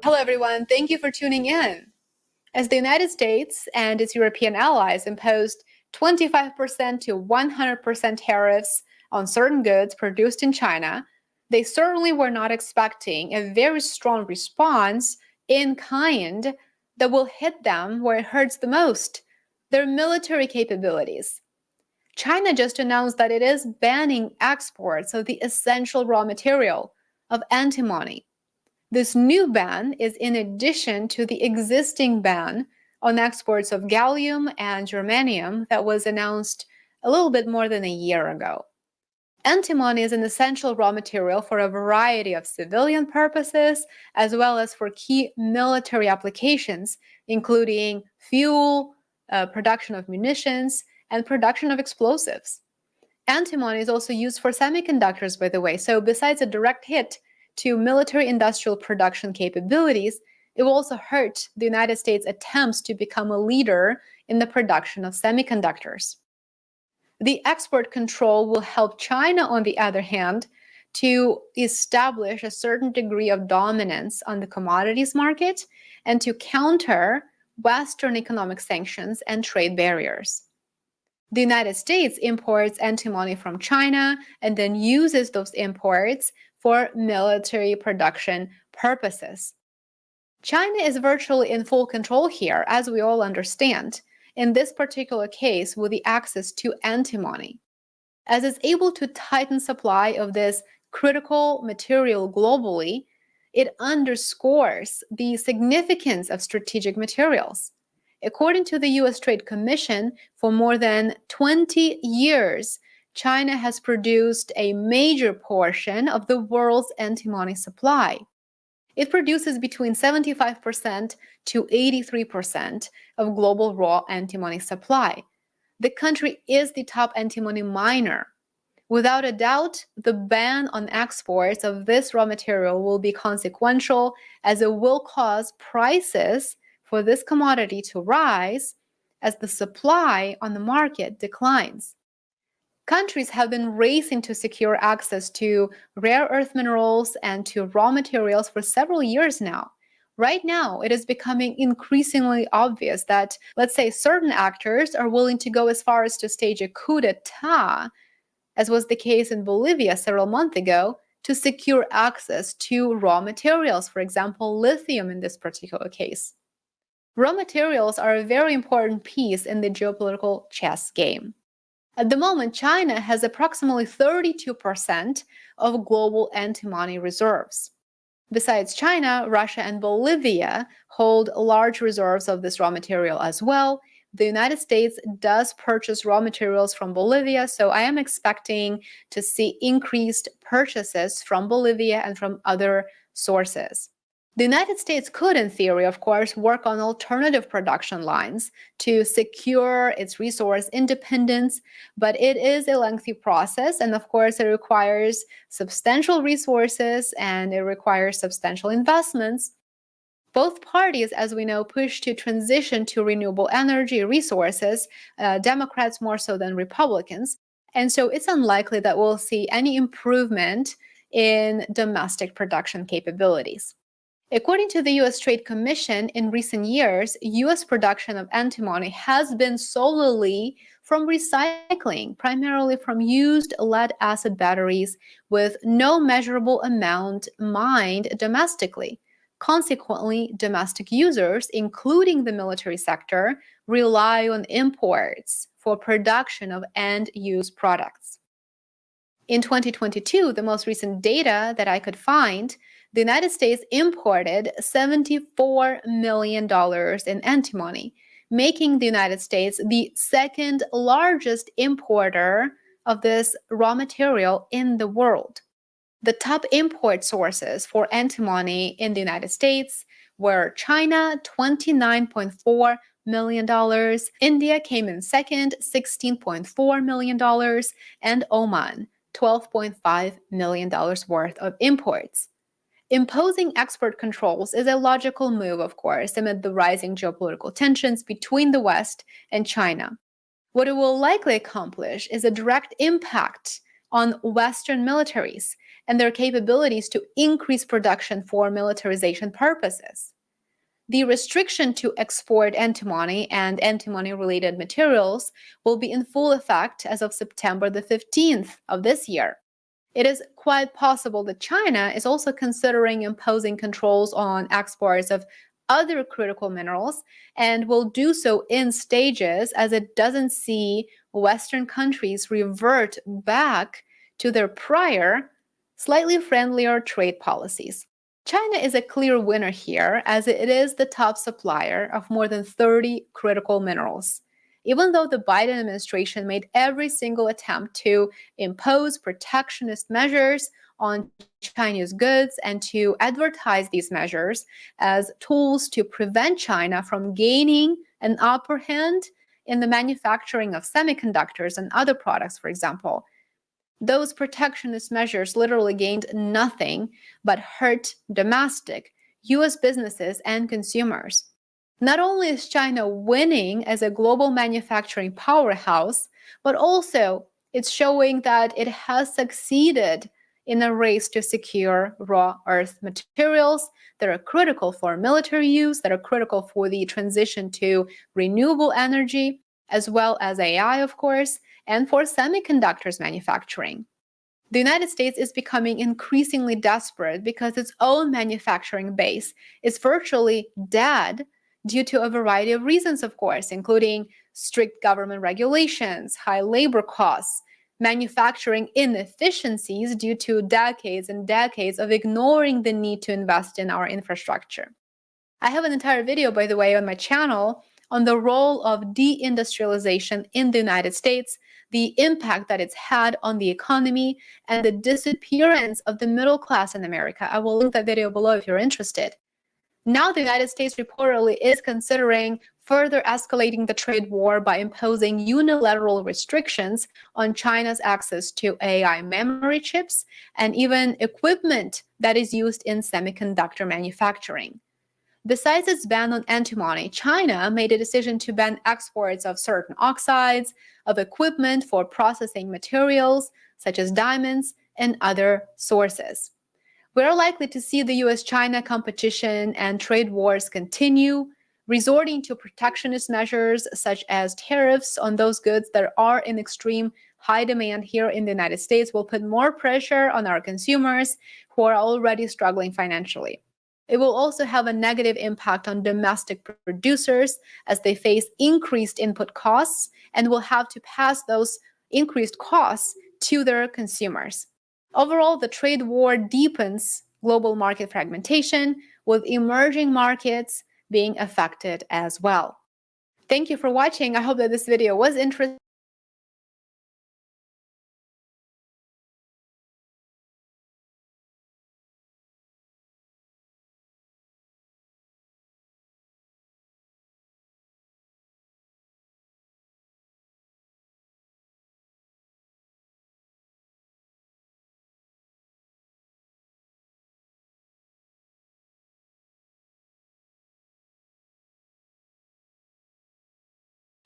Hello, everyone. Thank you for tuning in. As the United States and its European allies imposed 25% to 100% tariffs on certain goods produced in China, they certainly were not expecting a very strong response in kind that will hit them where it hurts the most, their military capabilities. China just announced that it is banning exports of the essential raw material of antimony. This new ban is in addition to the existing ban on exports of gallium and germanium that was announced a little bit more than a year ago. Antimony is an essential raw material for a variety of civilian purposes, as well as for key military applications, including fuel, production of munitions, and production of explosives. Antimony is also used for semiconductors, by the way. So besides a direct hit to military industrial production capabilities, it will also hurt the United States' attempts to become a leader in the production of semiconductors. The export control will help China, on the other hand, to establish a certain degree of dominance on the commodities market and to counter Western economic sanctions and trade barriers. The United States imports antimony from China and then uses those imports for military production purposes. China is virtually in full control here, as we all understand, in this particular case with the access to antimony, as it's able to tighten supply of this critical material globally. It underscores the significance of strategic materials. According to the U.S. Trade Commission, for more than 20 years, China has produced a major portion of the world's antimony supply. It produces between 75% to 83% of global raw antimony supply. The country is the top antimony miner. Without a doubt, the ban on exports of this raw material will be consequential, as it will cause prices for this commodity to rise as the supply on the market declines. Countries have been racing to secure access to rare earth minerals and to raw materials for several years now. Right now, it is becoming increasingly obvious that, let's say, certain actors are willing to go as far as to stage a coup d'etat, as was the case in Bolivia several months ago, to secure access to raw materials, for example, lithium in this particular case. Raw materials are a very important piece in the geopolitical chess game. At the moment, China has approximately 32% of global antimony reserves. Besides China, Russia and Bolivia hold large reserves of this raw material as well. The United States does purchase raw materials from Bolivia, so I am expecting to see increased purchases from Bolivia and from other sources. The United States could, in theory, of course, work on alternative production lines to secure its resource independence, but it is a lengthy process, and of course, it requires substantial resources and it requires substantial investments. Both parties, as we know, push to transition to renewable energy resources, Democrats more so than Republicans. And so it's unlikely that we'll see any improvement in domestic production capabilities. According to the U.S. Trade Commission, in recent years, U.S. production of antimony has been solely from recycling, primarily from used lead-acid batteries with no measurable amount mined domestically. Consequently, domestic users, including the military sector, rely on imports for production of end-use products. In 2022, the most recent data that I could find, the United States imported $74 million in antimony, making the United States the second largest importer of this raw material in the world. The top import sources for antimony in the United States were China, $29.4 million, India came in second, $16.4 million, and Oman, $12.5 million worth of imports. Imposing export controls is a logical move, of course, amid the rising geopolitical tensions between the West and China. What it will likely accomplish is a direct impact on Western militaries and their capabilities to increase production for militarization purposes. The restriction to export antimony and antimony-related materials will be in full effect as of September the 15th of this year. It is quite possible that China is also considering imposing controls on exports of other critical minerals and will do so in stages, as it doesn't see Western countries revert back to their prior, slightly friendlier trade policies. China is a clear winner here, as it is the top supplier of more than 30 critical minerals. Even though the Biden administration made every single attempt to impose protectionist measures on Chinese goods and to advertise these measures as tools to prevent China from gaining an upper hand in the manufacturing of semiconductors and other products, for example, Those protectionist measures literally gained nothing but hurt domestic US businesses and consumers. Not only is China winning as a global manufacturing powerhouse, but also it's showing that it has succeeded in a race to secure raw earth materials that are critical for military use, that are critical for the transition to renewable energy, as well as AI, of course, and for semiconductors manufacturing. The United States is becoming increasingly desperate because its own manufacturing base is virtually dead due to a variety of reasons, of course, including strict government regulations, high labor costs, manufacturing inefficiencies due to decades and decades of ignoring the need to invest in our infrastructure. I have an entire video, by the way, on my channel on the role of deindustrialization in the United States, the impact that it's had on the economy, and the disappearance of the middle class in America. I will link that video below if you're interested. Now the United States reportedly is considering further escalating the trade war by imposing unilateral restrictions on China's access to AI memory chips and even equipment that is used in semiconductor manufacturing. Besides its ban on antimony, China made a decision to ban exports of certain oxides, of equipment for processing materials, such as diamonds, and other sources. We're likely to see the US-China competition and trade wars continue, resorting to protectionist measures such as tariffs on those goods that are in extreme high demand here in the United States will put more pressure on our consumers who are already struggling financially. It will also have a negative impact on domestic producers as they face increased input costs and will have to pass those increased costs to their consumers. Overall, the trade war deepens global market fragmentation, with emerging markets being affected as well. Thank you for watching. I hope that this video was interesting.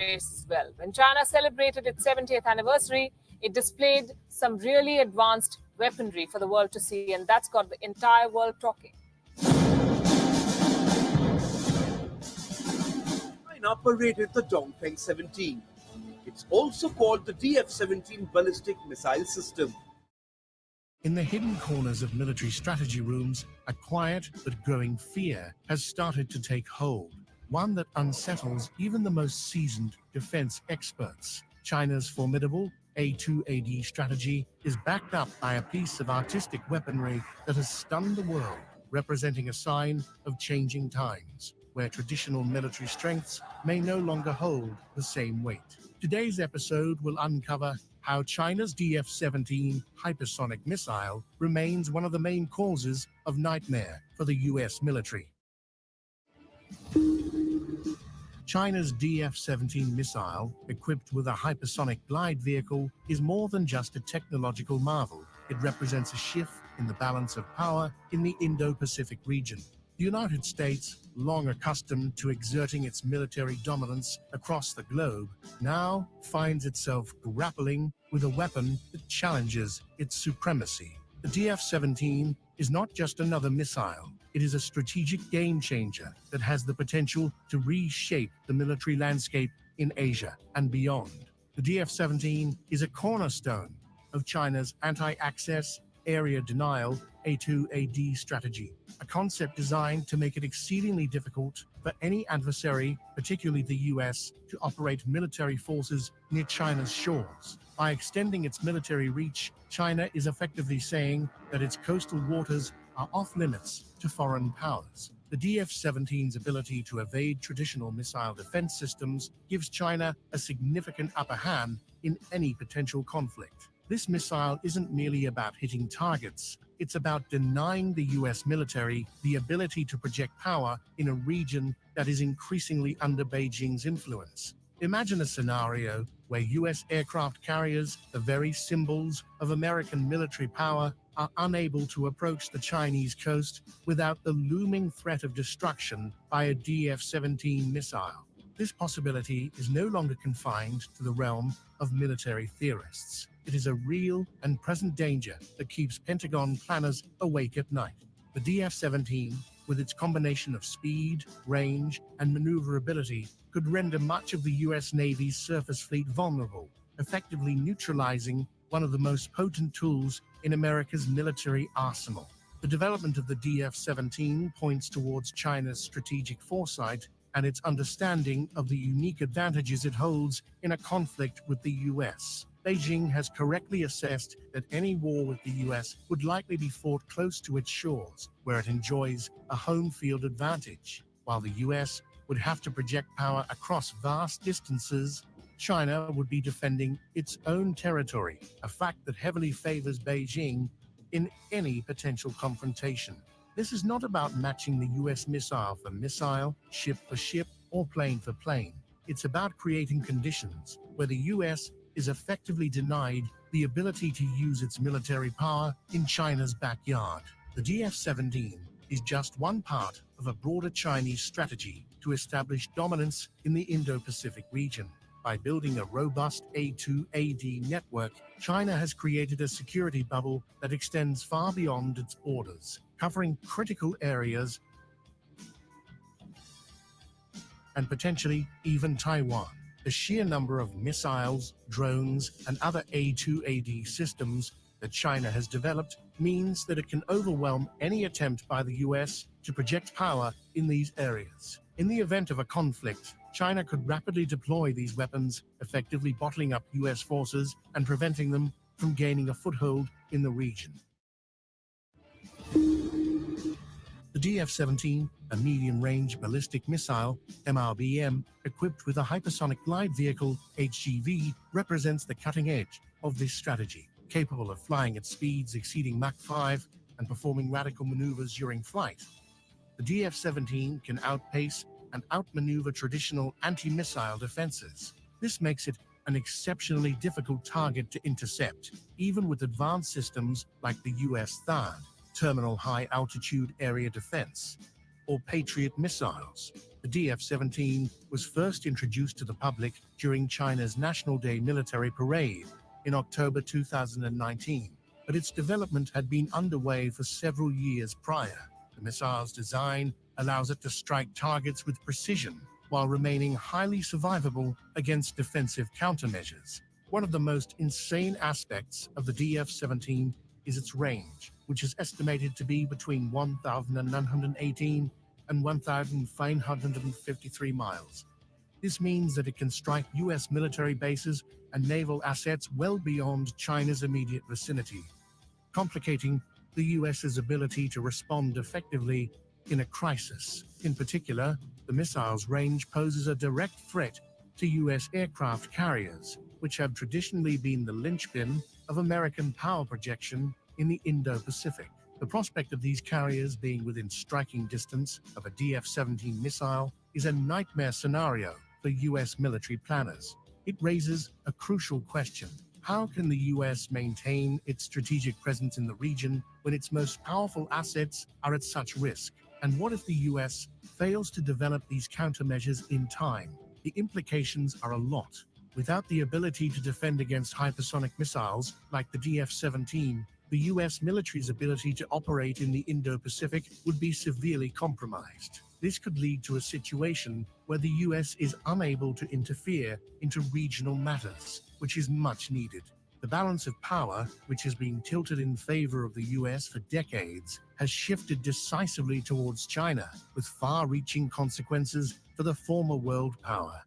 As well. When China celebrated its 70th anniversary, it displayed some really advanced weaponry for the world to see, and that's got the entire world talking. China paraded the Dongfeng 17. It's also called the DF-17 ballistic missile system. In the hidden corners of military strategy rooms, a quiet but growing fear has started to take hold. One that unsettles even the most seasoned defense experts. China's formidable A2AD strategy is backed up by a piece of artistic weaponry that has stunned the world, representing a sign of changing times, where traditional military strengths may no longer hold the same weight. Today's episode will uncover how China's DF-17 hypersonic missile remains one of the main causes of nightmare for the US military. China's DF-17 missile, equipped with a hypersonic glide vehicle, is more than just a technological marvel. It represents a shift in the balance of power in the Indo-Pacific region. The United States, long accustomed to exerting its military dominance across the globe, now finds itself grappling with a weapon that challenges its supremacy. The DF-17 is not just another missile. It is a strategic game changer that has the potential to reshape the military landscape in Asia and beyond. The DF-17 is a cornerstone of China's anti-access, area denial, A2AD strategy, a concept designed to make it exceedingly difficult for any adversary, particularly the US, to operate military forces near China's shores. By extending its military reach, China is effectively saying that its coastal waters are off limits to foreign powers. The DF-17's ability to evade traditional missile defense systems gives China a significant upper hand in any potential conflict. This missile isn't merely about hitting targets. It's about denying the US military the ability to project power in a region that is increasingly under Beijing's influence. Imagine a scenario where US aircraft carriers, the very symbols of American military power, are unable to approach the Chinese coast without the looming threat of destruction by a DF-17 missile. This possibility is no longer confined to the realm of military theorists. It is a real and present danger that keeps Pentagon planners awake at night. The DF-17, with its combination of speed, range, and maneuverability, could render much of the US Navy's surface fleet vulnerable, effectively neutralizing one of the most potent tools in America's military arsenal. The development of the DF-17 points towards China's strategic foresight and its understanding of the unique advantages it holds in a conflict with the US. Beijing has correctly assessed that any war with the US would likely be fought close to its shores, where it enjoys a home field advantage. While the US would have to project power across vast distances, China would be defending its own territory, a fact that heavily favors Beijing in any potential confrontation. This is not about matching the US missile for missile, ship for ship, or plane for plane. It's about creating conditions where the US is effectively denied the ability to use its military power in China's backyard. The DF-17 is just one part of a broader Chinese strategy to establish dominance in the Indo-Pacific region. By building a robust A2AD network, China has created a security bubble that extends far beyond its borders, covering critical areas and potentially even Taiwan. The sheer number of missiles, drones, and other A2AD systems that China has developed means that it can overwhelm any attempt by the US to project power in these areas. In the event of a conflict, China could rapidly deploy these weapons, effectively bottling up US forces and preventing them from gaining a foothold in the region. The DF-17, a medium-range ballistic missile, MRBM, equipped with a hypersonic glide vehicle, HGV, represents the cutting edge of this strategy. Capable of flying at speeds exceeding Mach 5 and performing radical maneuvers during flight, the DF-17 can outpace and outmaneuver traditional anti-missile defenses. This makes it an exceptionally difficult target to intercept, even with advanced systems like the US THAAD, Terminal High Altitude Area Defense, or Patriot missiles. The DF-17 was first introduced to the public during China's National Day military parade in October 2019, but its development had been underway for several years prior. The missile's design allows it to strike targets with precision while remaining highly survivable against defensive countermeasures. One of the most insane aspects of the DF-17 is its range, which is estimated to be between 1,918 and 1,553 miles. This means that it can strike US military bases and naval assets well beyond China's immediate vicinity, complicating the US's ability to respond effectively in a crisis. In particular, the missile's range poses a direct threat to US aircraft carriers, which have traditionally been the linchpin of American power projection in the Indo-Pacific. The prospect of these carriers being within striking distance of a DF-17 missile is a nightmare scenario for US military planners. It raises a crucial question. How can the US maintain its strategic presence in the region when its most powerful assets are at such risk? And what if the US fails to develop these countermeasures in time? The implications are a lot. Without the ability to defend against hypersonic missiles like the DF-17, the US military's ability to operate in the Indo-Pacific would be severely compromised. This could lead to a situation where the US is unable to interfere into regional matters, which is much needed. The balance of power, which has been tilted in favor of the US for decades, has shifted decisively towards China, with far-reaching consequences for the former world power.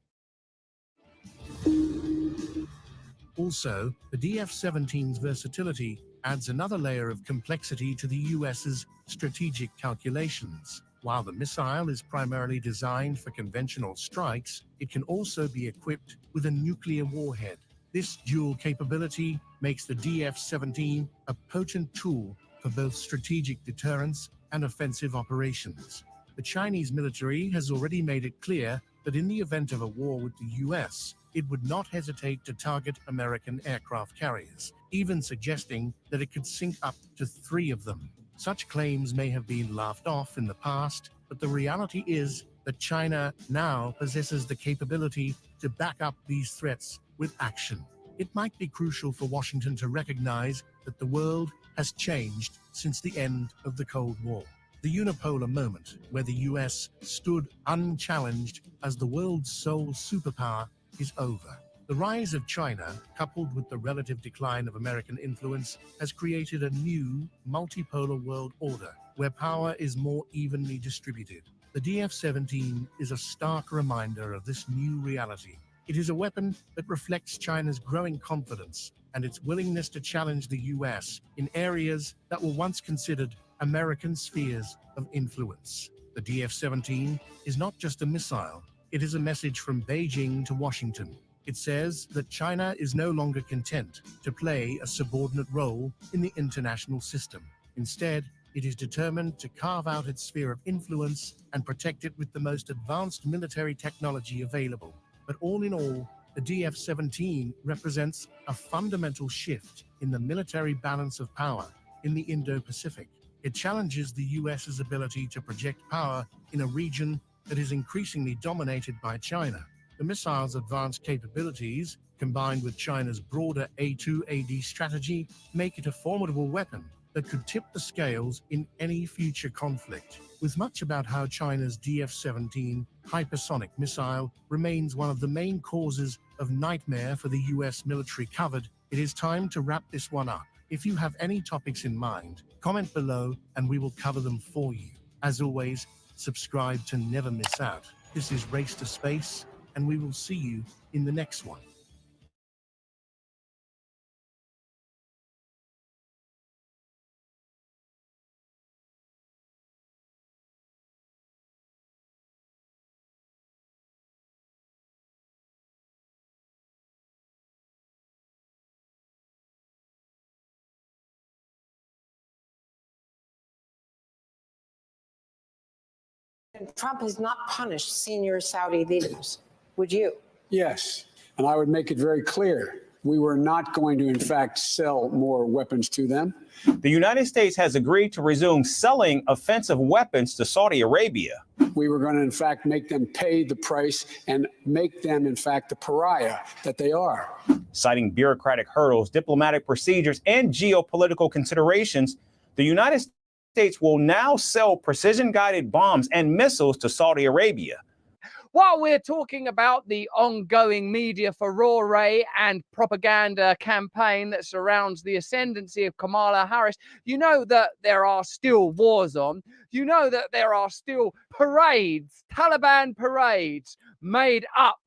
Also, the DF-17's versatility adds another layer of complexity to the US's strategic calculations. While the missile is primarily designed for conventional strikes, it can also be equipped with a nuclear warhead. This dual capability makes the DF-17 a potent tool for both strategic deterrence and offensive operations. The Chinese military has already made it clear that in the event of a war with the US, it would not hesitate to target American aircraft carriers, even suggesting that it could sink up to 3 of them. Such claims may have been laughed off in the past, but the reality is that China now possesses the capability to back up these threats with action. It might be crucial for Washington to recognize that the world has changed since the end of the Cold War. The unipolar moment, where the US stood unchallenged as the world's sole superpower, is over. The rise of China, coupled with the relative decline of American influence, has created a new multipolar world order where power is more evenly distributed. The DF-17 is a stark reminder of this new reality. It is a weapon that reflects China's growing confidence and its willingness to challenge the US in areas that were once considered American spheres of influence. The DF-17 is not just a missile, it is a message from Beijing to Washington. It says that China is no longer content to play a subordinate role in the international system. Instead, it is determined to carve out its sphere of influence and protect it with the most advanced military technology available. But all in all, the DF-17 represents a fundamental shift in the military balance of power in the Indo-Pacific. It challenges the US's ability to project power in a region that is increasingly dominated by China. The missile's advanced capabilities, combined with China's broader A2AD strategy, make it a formidable weapon that could tip the scales in any future conflict. With much about how China's DF-17 hypersonic missile remains one of the main causes of nightmare for the US military covered, it is time to wrap this one up. If you have any topics in mind, comment below and we will cover them for you. As always, subscribe to never miss out. This is Race to Space, and we will see you in the next one. Trump has not punished senior Saudi leaders. Would you? Yes, and I would make it very clear. We were not going to, in fact, sell more weapons to them. The United States has agreed to resume selling offensive weapons to Saudi Arabia. We were going to, in fact, make them pay the price and make them, in fact, the pariah that they are. Citing bureaucratic hurdles, diplomatic procedures, and geopolitical considerations, the United States will now sell precision-guided bombs and missiles to Saudi Arabia. While we're talking about the ongoing media furore and propaganda campaign that surrounds the ascendancy of Kamala Harris, you know that there are still wars on. You know that there are still parades, Taliban parades, made up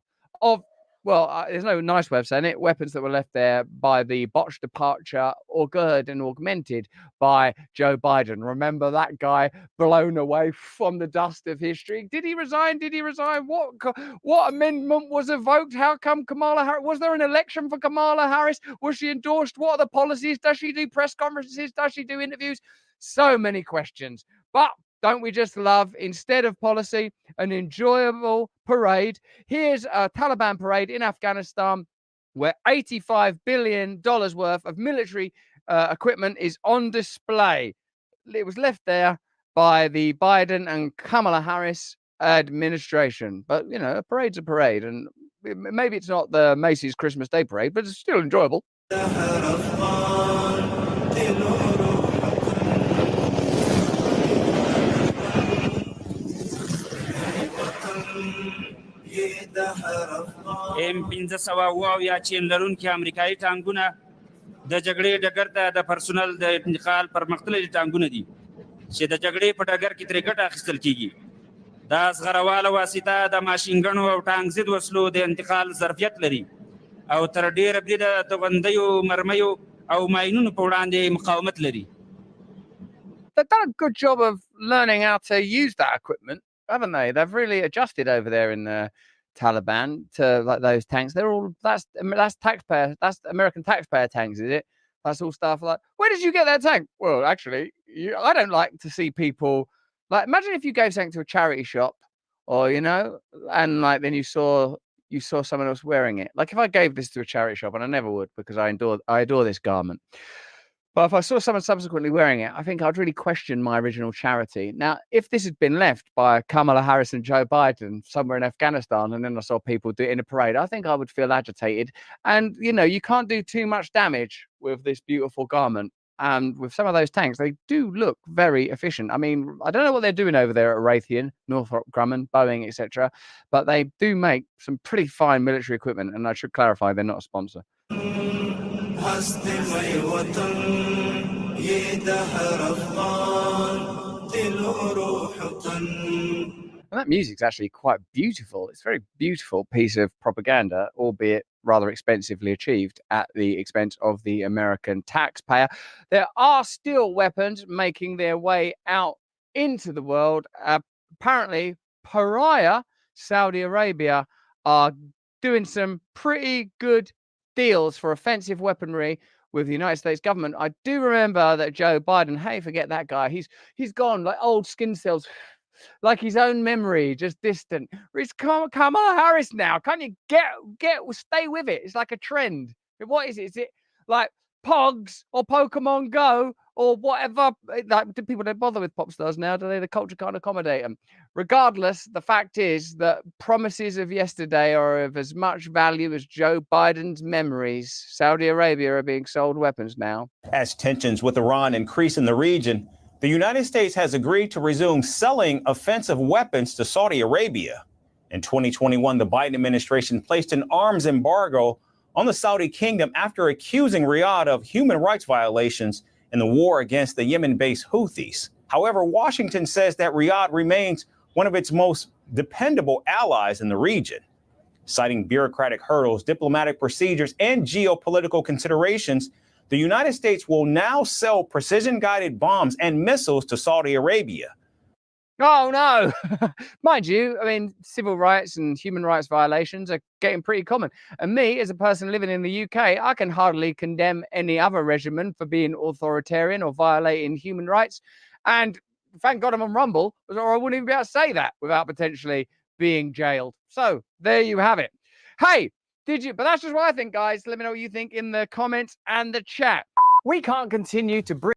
of, well, there's no nice way of saying it, weapons that were left there by the botched departure, augured and augmented by Joe Biden. Remember that guy blown away from the dust of history? Did he resign? Did he resign? What amendment was evoked? How come Kamala Harris? Was there an election for Kamala Harris? Was she endorsed? What are the policies? Does she do press conferences? Does she do interviews? So many questions. But don't we just love, instead of policy, an enjoyable parade? Here's a Taliban parade in Afghanistan where $85 billion worth of military equipment is on display. It was left there by the Biden and Kamala Harris administration. But, you know, a parade's a parade. And maybe it's not the Macy's Christmas Day parade, but it's still enjoyable. M15 چې لرونکي امریکایي ټانګونه د جګړې ډګر ته د پرسونل د انتقال پرمختللي ټانګونه دي چې د جګړې په ډګر کې ترې ګټه اخیستل کیږي. دا زغرواله واسطه د ماشینګنو او ټانک ضد وسلو د انتقال ظرفیت لري او تر ډیره برید د توغندیو، مرمیو او ماینونو په وړاندې مقاومت لري. They've done a good job of learning how to use that equipment, haven't they? They've really adjusted over there in the Taliban to like those tanks. They're all that's taxpayer, that's American taxpayer tanks, is it? That's all stuff like, where did you get that tank? Well, actually, I don't like to see people like, imagine if you gave something to a charity shop or and like then you saw someone else wearing it. Like if I gave this to a charity shop, and I never would because I adore this garment. But if I saw someone subsequently wearing it, I think I'd really question my original charity. Now, if this had been left by Kamala Harris and Joe Biden somewhere in Afghanistan, and then I saw people do it in a parade, I think I would feel agitated. And, you can't do too much damage with this beautiful garment. And with some of those tanks, they do look very efficient. I mean, I don't know what they're doing over there at Raytheon, Northrop Grumman, Boeing, etc. But they do make some pretty fine military equipment. And I should clarify, they're not a sponsor. And that music's actually quite beautiful. It's a very beautiful piece of propaganda, albeit rather expensively achieved at the expense of the American taxpayer. There are still weapons making their way out into the world. Apparently, pariah Saudi Arabia are doing some pretty good deals for offensive weaponry with the United States government. I do remember that Joe Biden, hey, forget that guy. He's gone like old skin cells, like his own memory, just distant. It's Kamala Harris now. Can't you stay with it? It's like a trend. What is it? Is it like Pogs or Pokemon Go or whatever? Like, do people don't bother with pop stars now? Do they? The culture can't accommodate them. Regardless, the fact is that promises of yesterday are of as much value as Joe Biden's memories. Saudi Arabia are being sold weapons now. As tensions with Iran increase in the region, the United States has agreed to resume selling offensive weapons to Saudi Arabia. In 2021, the Biden administration placed an arms embargo on the Saudi kingdom after accusing Riyadh of human rights violations in the war against the Yemen-based Houthis. However, Washington says that Riyadh remains one of its most dependable allies in the region. Citing bureaucratic hurdles, diplomatic procedures, and geopolitical considerations, the United States will now sell precision-guided bombs and missiles to Saudi Arabia. Oh, no. Mind you, I mean, civil rights and human rights violations are getting pretty common. And me, as a person living in the UK, I can hardly condemn any other regimen for being authoritarian or violating human rights. And thank God I'm on Rumble, or I wouldn't even be able to say that without potentially being jailed. So there you have it. Hey, but that's just what I think, guys. Let me know what you think in the comments and the chat. We can't continue to bring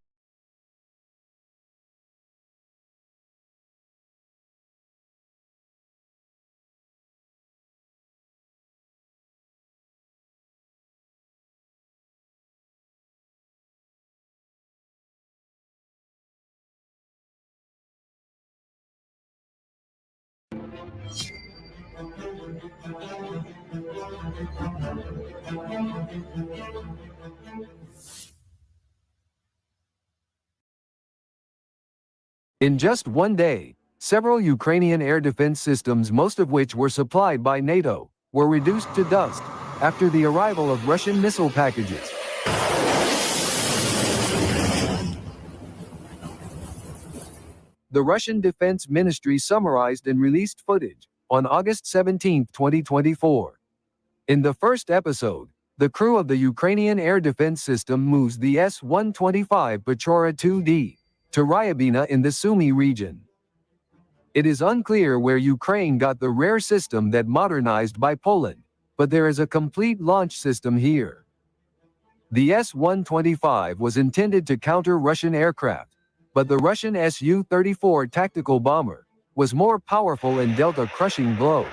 In just one day, several Ukrainian air defense systems, most of which were supplied by NATO, were reduced to dust after the arrival of Russian missile packages. The Russian Defense Ministry summarized and released footage on August 17, 2024. In the first episode, the crew of the Ukrainian air defense system moves the S-125 Pechora 2D to Ryabina in the Sumy region. It is unclear where Ukraine got the rare system that modernized by Poland, but there is a complete launch system here. The S-125 was intended to counter Russian aircraft, but the Russian Su-34 tactical bomber was more powerful and dealt a crushing blow.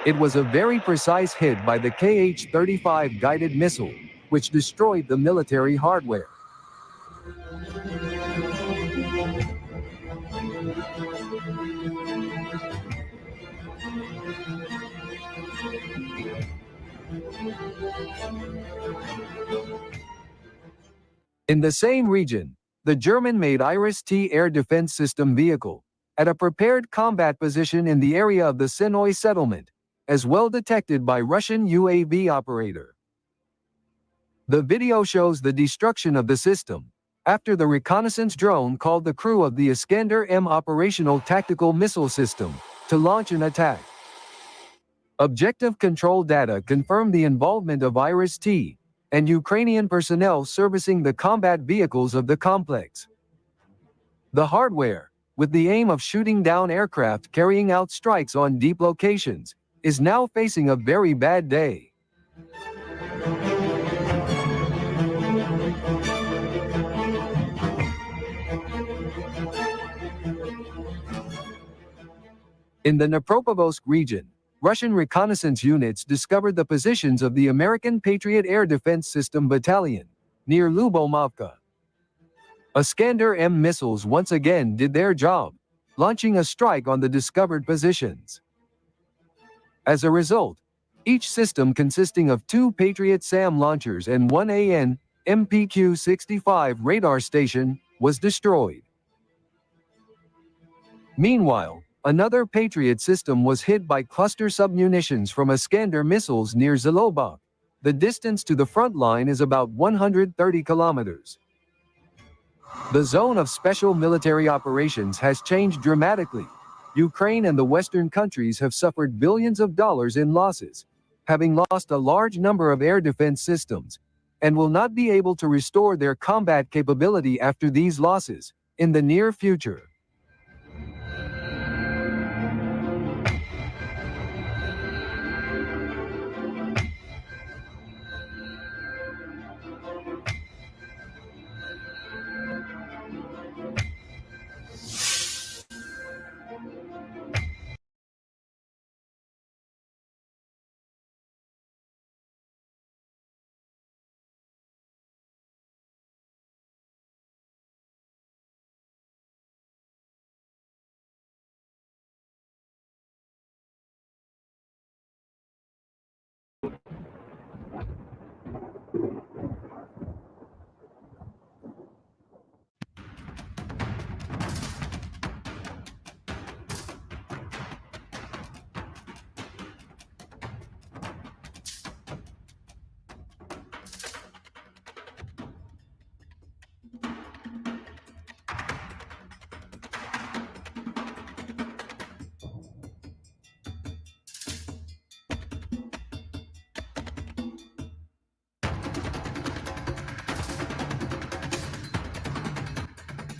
It was a very precise hit by the Kh-35 guided missile, which destroyed the military hardware. In the same region, the German-made Iris-T air defense system vehicle, at a prepared combat position in the area of the Sinoy settlement, as well detected by Russian UAV operator. The video shows the destruction of the system, after the reconnaissance drone called the crew of the Iskander-M operational tactical missile system to launch an attack. Objective control data confirmed the involvement of Iris-T and Ukrainian personnel servicing the combat vehicles of the complex. The hardware, with the aim of shooting down aircraft carrying out strikes on deep locations, is now facing a very bad day. In the Dnipropetrovsk region, Russian reconnaissance units discovered the positions of the American Patriot Air Defense System Battalion, near Lubomovka. Iskander-M missiles once again did their job, launching a strike on the discovered positions. As a result, each system consisting of 2 Patriot SAM launchers and 1 AN MPQ-65 radar station was destroyed. Meanwhile, another Patriot system was hit by cluster submunitions from Iskander missiles near Zalobak. The distance to the front line is about 130 kilometers. The zone of special military operations has changed dramatically. Ukraine and the Western countries have suffered billions of dollars in losses, having lost a large number of air defense systems, and will not be able to restore their combat capability after these losses in the near future.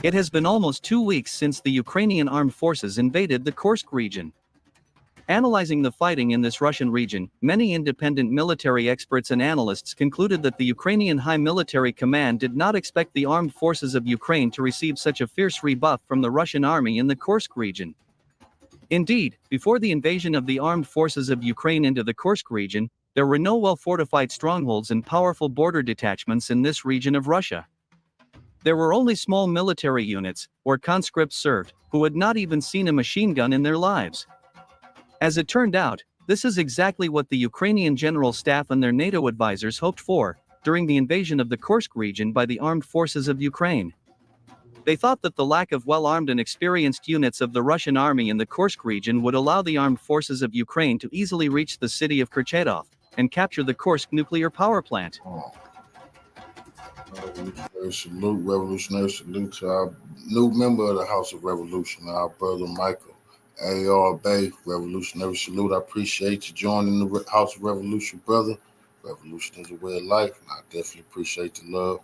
It has been almost 2 weeks since the Ukrainian armed forces invaded the Kursk region. Analyzing the fighting in this Russian region, many independent military experts and analysts concluded that the Ukrainian High Military Command did not expect the armed forces of Ukraine to receive such a fierce rebuff from the Russian army in the Kursk region. Indeed, before the invasion of the armed forces of Ukraine into the Kursk region, there were no well-fortified strongholds and powerful border detachments in this region of Russia. There were only small military units, or conscripts served, who had not even seen a machine gun in their lives. As it turned out, this is exactly what the Ukrainian General Staff and their NATO advisors hoped for during the invasion of the Kursk region by the armed forces of Ukraine. They thought that the lack of well-armed and experienced units of the Russian army in the Kursk region would allow the armed forces of Ukraine to easily reach the city of Kurchatov and capture the Kursk nuclear power plant. Revolutionary salute to our new member of the House of Revolution, our brother Michael A.R. Bay. Revolutionary salute. I appreciate you joining the House of Revolution, brother. Revolution is a way of life, and I definitely appreciate the love.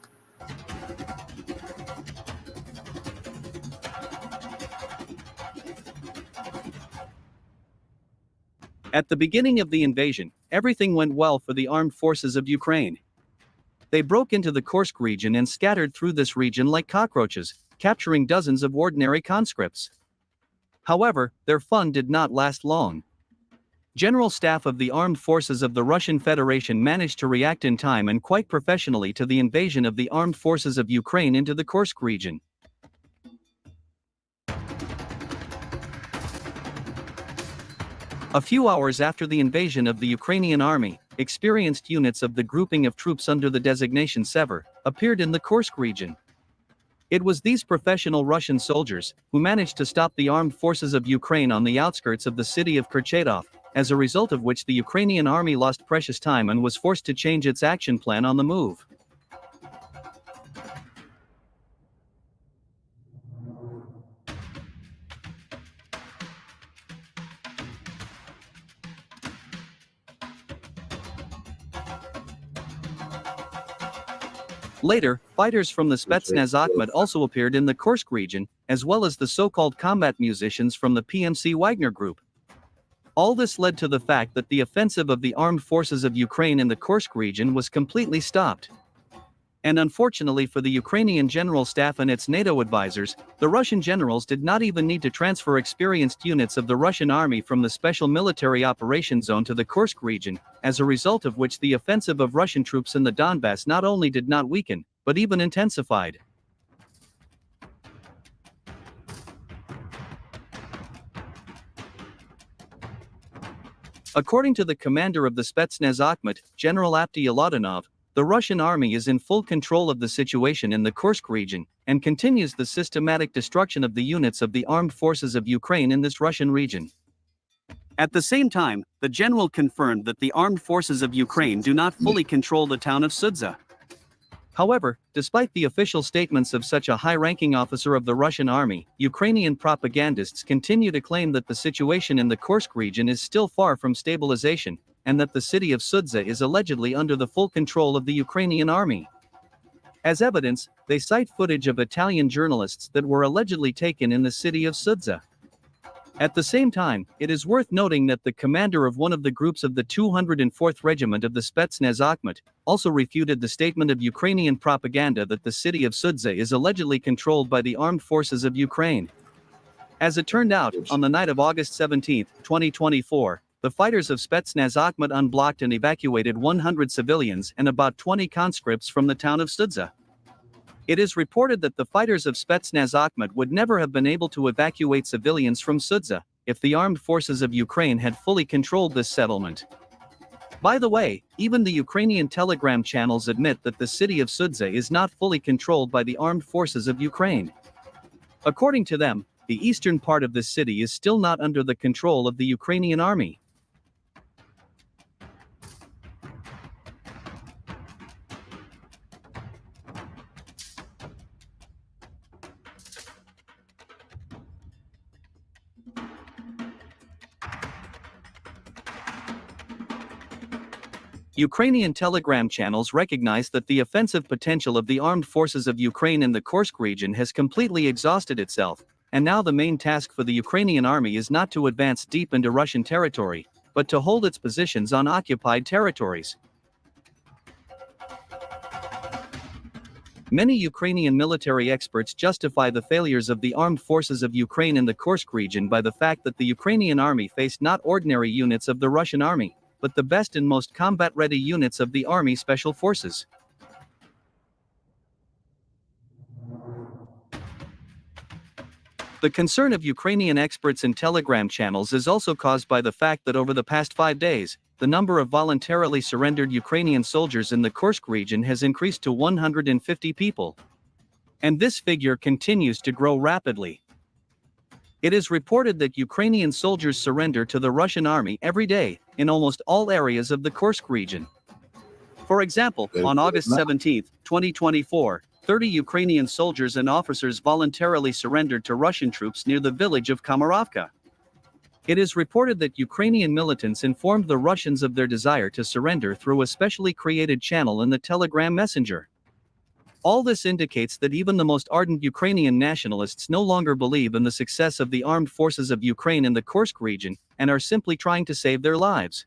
At the beginning of the invasion, everything went well for the armed forces of Ukraine. They broke into the Kursk region and scattered through this region like cockroaches, capturing dozens of ordinary conscripts. However, their fun did not last long. General Staff of the Armed Forces of the Russian Federation managed to react in time and quite professionally to the invasion of the armed forces of Ukraine into the Kursk region. A few hours after the invasion of the Ukrainian army, experienced units of the grouping of troops under the designation Sever appeared in the Kursk region. It was these professional Russian soldiers who managed to stop the armed forces of Ukraine on the outskirts of the city of Kurchatov, as a result of which the Ukrainian army lost precious time and was forced to change its action plan on the move. Later, fighters from the Spetsnaz Akhmat also appeared in the Kursk region, as well as the so-called combat musicians from the PMC Wagner Group. All this led to the fact that the offensive of the armed forces of Ukraine in the Kursk region was completely stopped. And unfortunately for the Ukrainian General Staff and its NATO advisors, the Russian generals did not even need to transfer experienced units of the Russian army from the Special Military Operations Zone to the Kursk region, as a result of which the offensive of Russian troops in the Donbass not only did not weaken, but even intensified. According to the commander of the Spetsnaz Akhmat, General Apty Yaladanov, the Russian army is in full control of the situation in the Kursk region, and continues the systematic destruction of the units of the armed forces of Ukraine in this Russian region. At the same time, the general confirmed that the armed forces of Ukraine do not fully control the town of Sudza. However, despite the official statements of such a high-ranking officer of the Russian army, Ukrainian propagandists continue to claim that the situation in the Kursk region is still far from stabilization, and that the city of Sudza is allegedly under the full control of the Ukrainian army. As evidence, they cite footage of Italian journalists that were allegedly taken in the city of Sudza. At the same time, it is worth noting that the commander of one of the groups of the 204th Regiment of the Spetsnaz Akhmat also refuted the statement of Ukrainian propaganda that the city of Sudza is allegedly controlled by the armed forces of Ukraine. As it turned out, on the night of August 17, 2024, the fighters of Spetsnaz Akhmat unblocked and evacuated 100 civilians and about 20 conscripts from the town of Sudza. It is reported that the fighters of Spetsnaz Akhmat would never have been able to evacuate civilians from Sudza if the armed forces of Ukraine had fully controlled this settlement. By the way, even the Ukrainian Telegram channels admit that the city of Sudza is not fully controlled by the armed forces of Ukraine. According to them, the eastern part of the city is still not under the control of the Ukrainian army. Ukrainian Telegram channels recognize that the offensive potential of the armed forces of Ukraine in the Kursk region has completely exhausted itself, and now the main task for the Ukrainian army is not to advance deep into Russian territory, but to hold its positions on occupied territories. Many Ukrainian military experts justify the failures of the armed forces of Ukraine in the Kursk region by the fact that the Ukrainian army faced not ordinary units of the Russian army, but the best and most combat-ready units of the Army Special Forces. The concern of Ukrainian experts and Telegram channels is also caused by the fact that over the past 5 days, the number of voluntarily surrendered Ukrainian soldiers in the Kursk region has increased to 150 people. And this figure continues to grow rapidly. It is reported that Ukrainian soldiers surrender to the Russian army every day, in almost all areas of the Kursk region. For example, on August 17, 2024, 30 Ukrainian soldiers and officers voluntarily surrendered to Russian troops near the village of Komarovka. It is reported that Ukrainian militants informed the Russians of their desire to surrender through a specially created channel in the Telegram messenger. All this indicates that even the most ardent Ukrainian nationalists no longer believe in the success of the armed forces of Ukraine in the Kursk region, and are simply trying to save their lives.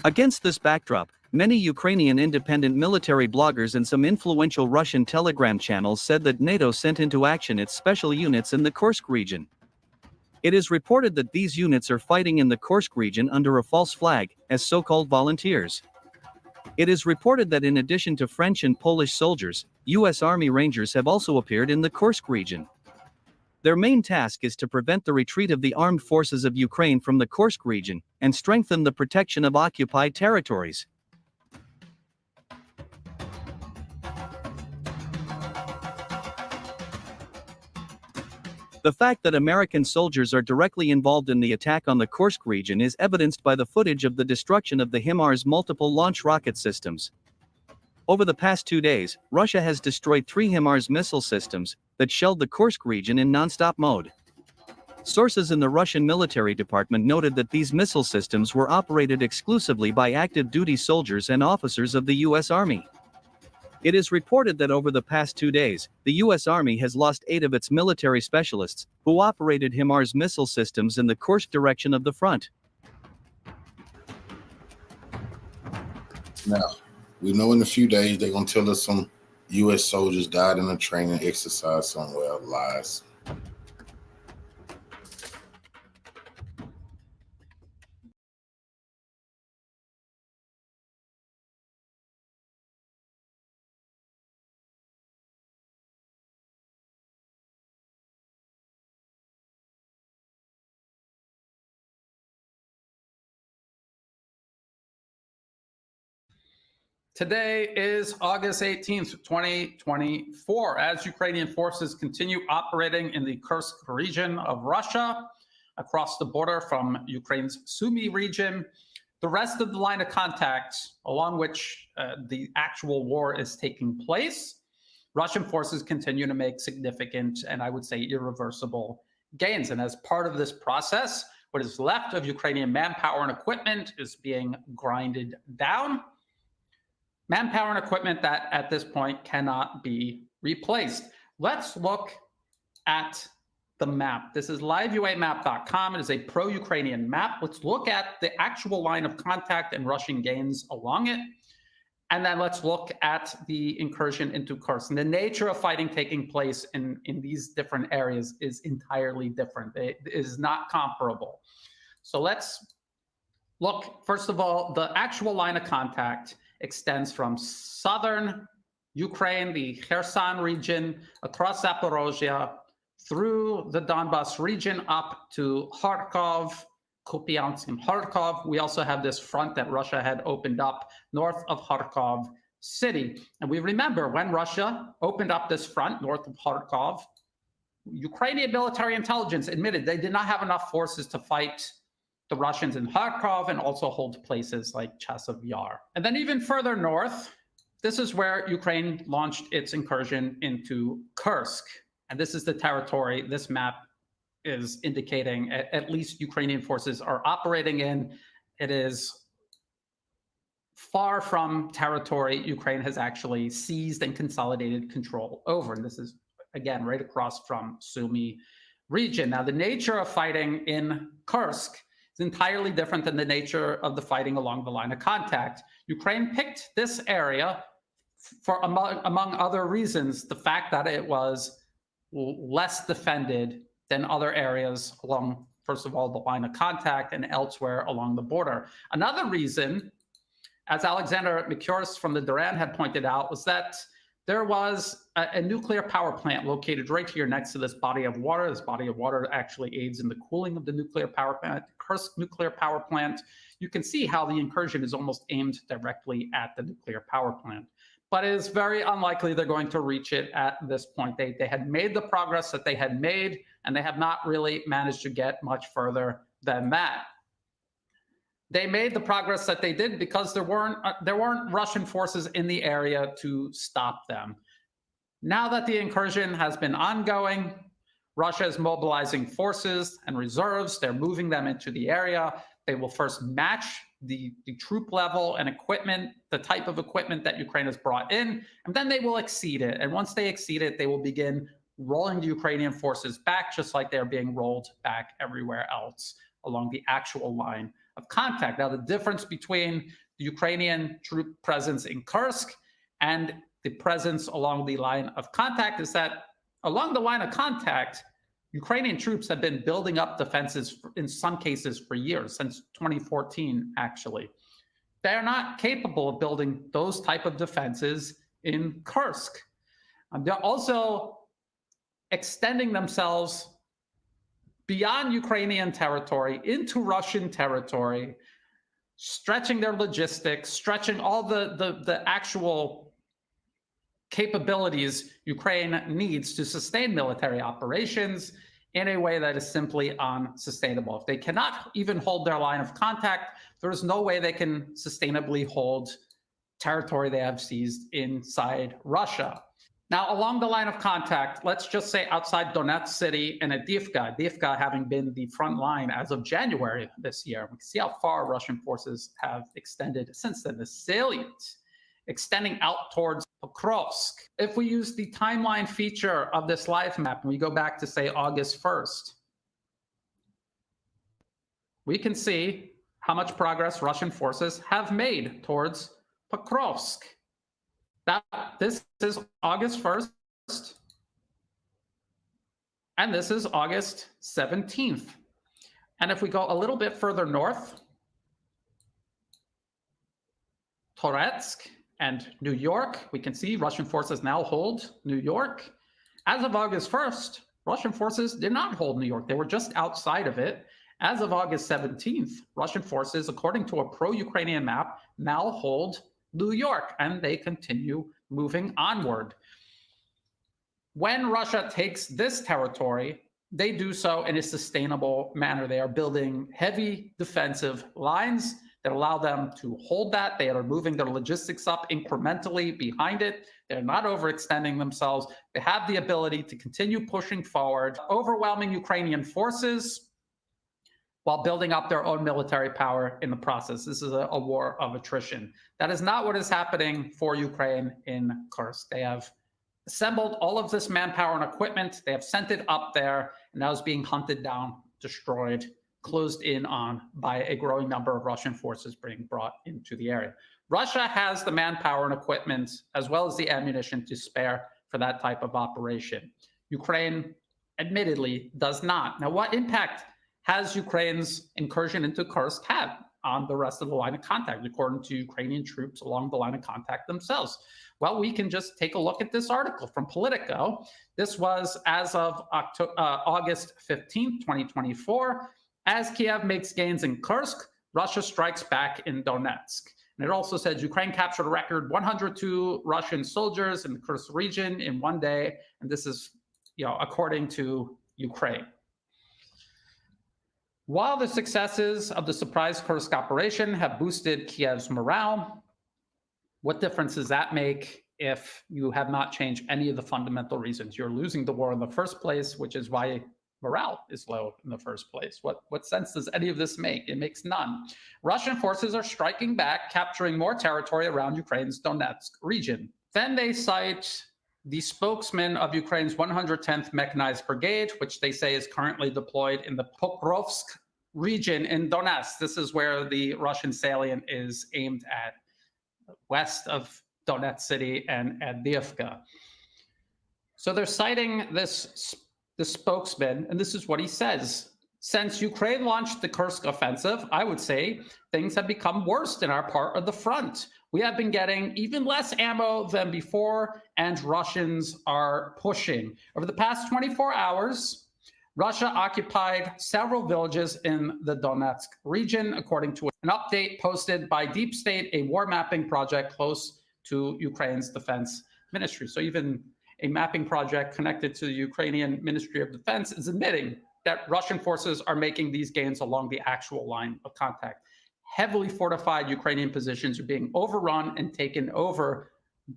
Against this backdrop, many Ukrainian independent military bloggers and some influential Russian Telegram channels said that NATO sent into action its special units in the Kursk region. It is reported that these units are fighting in the Kursk region under a false flag, as so-called volunteers. It is reported that in addition to French and Polish soldiers, U.S. Army Rangers have also appeared in the Kursk region. Their main task is to prevent the retreat of the armed forces of Ukraine from the Kursk region, and strengthen the protection of occupied territories. The fact that American soldiers are directly involved in the attack on the Kursk region is evidenced by the footage of the destruction of the HIMARS multiple launch rocket systems. Over the past 2 days, Russia has destroyed 3 HIMARS missile systems that shelled the Kursk region in non-stop mode. Sources in the Russian military department noted that these missile systems were operated exclusively by active duty soldiers and officers of the U.S. Army. It is reported that over the past 2 days, the U.S. Army has lost 8 of its military specialists who operated HIMARS missile systems in the Kursk direction of the front. Now, we know in a few days they're going to tell us some U.S. soldiers died in a training exercise somewhere. Lies. Today is August 18th, 2024. As Ukrainian forces continue operating in the Kursk region of Russia, across the border from Ukraine's Sumy region, the rest of the line of contact along which the actual war is taking place, Russian forces continue to make significant and I would say irreversible gains. And as part of this process, what is left of Ukrainian manpower and equipment is being grinded down. Manpower and equipment that at this point cannot be replaced. Let's look at the map. This is liveuamap.com. It is a pro-Ukrainian map. Let's look at the actual line of contact and Russian gains along it. And then let's look at the incursion into Kursk. And the nature of fighting taking place in these different areas is entirely different. It is not comparable. So let's look, first of all, the actual line of contact extends from southern Ukraine, the Kherson region, across Zaporozhye, through the Donbas region up to Kharkov, Kupiansk and Kharkov. We also have this front that Russia had opened up north of Kharkov city. And we remember when Russia opened up this front north of Kharkov, Ukrainian military intelligence admitted they did not have enough forces to fight the Russians in Kharkov and also hold places like Chasiv Yar. And then even further north, this is where Ukraine launched its incursion into Kursk. And this is the territory this map is indicating at least Ukrainian forces are operating in. It is far from territory Ukraine has actually seized and consolidated control over. And this is, again, right across from Sumy region. Now, the nature of fighting in Kursk is entirely different than the nature of the fighting along the line of contact. Ukraine picked this area for, among other reasons, the fact that it was less defended than other areas along, first of all, the line of contact and elsewhere along the border. Another reason, as Alexander Mikurus from the Duran had pointed out, was that there was a nuclear power plant located right here next to this body of water. This body of water actually aids in the cooling of the nuclear power plant, Kursk nuclear power plant. You can see how the incursion is almost aimed directly at the nuclear power plant. But it is very unlikely they're going to reach it at this point. They had made the progress that they had made, and they have not really managed to get much further than that. They made the progress that they did because there weren't Russian forces in the area to stop them. Now that the incursion has been ongoing, Russia is mobilizing forces and reserves. They're moving them into the area. They will first match the troop level and equipment, the type of equipment that Ukraine has brought in, and then they will exceed it. And once they exceed it, they will begin rolling the Ukrainian forces back, just like they're being rolled back everywhere else along the actual line of contact. Now, the difference between the Ukrainian troop presence in Kursk and the presence along the line of contact is that along the line of contact, Ukrainian troops have been building up defenses in some cases for years, since 2014, actually. They're not capable of building those type of defenses in Kursk. They're also extending themselves beyond Ukrainian territory into Russian territory, stretching their logistics, stretching all the actual capabilities Ukraine needs to sustain military operations in a way that is simply unsustainable. If they cannot even hold their line of contact, there is no way they can sustainably hold territory they have seized inside Russia. Now, along the line of contact, let's just say outside Donetsk city and Avdiivka, Avdiivka having been the front line as of January this year. We can see how far Russian forces have extended since then. The salient extending out towards Pokrovsk. If we use the timeline feature of this live map, and we go back to, say, August 1st, we can see how much progress Russian forces have made towards Pokrovsk. This is August 1st, and this is August 17th. And if we go a little bit further north, Toretsk and New York, we can see Russian forces now hold New York. As of August 1st, Russian forces did not hold New York. They were just outside of it. As of August 17th, Russian forces, according to a pro-Ukrainian map, now hold New York, and they continue moving onward. When Russia takes this territory, they do so in a sustainable manner. They are building heavy defensive lines that allow them to hold that. They are moving their logistics up incrementally behind it. They're not overextending themselves. They have the ability to continue pushing forward, overwhelming Ukrainian forces while building up their own military power in the process. This is a war of attrition. That is not what is happening for Ukraine in Kursk. They have assembled all of this manpower and equipment. They have sent it up there, and now is being hunted down, destroyed, closed in on by a growing number of Russian forces being brought into the area. Russia has the manpower and equipment, as well as the ammunition to spare for that type of operation. Ukraine, admittedly, does not. Now, what impact has Ukraine's incursion into Kursk had on the rest of the line of contact, according to Ukrainian troops along the line of contact themselves? Well, we can just take a look at this article from Politico. This was as of August 15th, 2024. As Kiev makes gains in Kursk, Russia strikes back in Donetsk. And it also said Ukraine captured a record 102 Russian soldiers in the Kursk region in one day. And this is, according to Ukraine. While the successes of the surprise Kursk operation have boosted Kiev's morale, what difference does that make if you have not changed any of the fundamental reasons? You're losing the war in the first place, which is why morale is low in the first place. What sense does any of this make? It makes none. Russian forces are striking back, capturing more territory around Ukraine's Donetsk region. Then they cite the spokesman of Ukraine's 110th Mechanized Brigade, which they say is currently deployed in the Pokrovsk region in Donetsk. This is where the Russian salient is aimed at, west of Donetsk city and Avdiivka. So they're citing the spokesman, and this is what he says. Since Ukraine launched the Kursk offensive, I would say things have become worse in our part of the front. We have been getting even less ammo than before, and Russians are pushing. Over the past 24 hours, Russia occupied several villages in the Donetsk region, according to an update posted by Deep State, a war mapping project close to Ukraine's defense ministry. So even a mapping project connected to the Ukrainian Ministry of Defense is admitting that Russian forces are making these gains along the actual line of contact. Heavily fortified Ukrainian positions are being overrun and taken over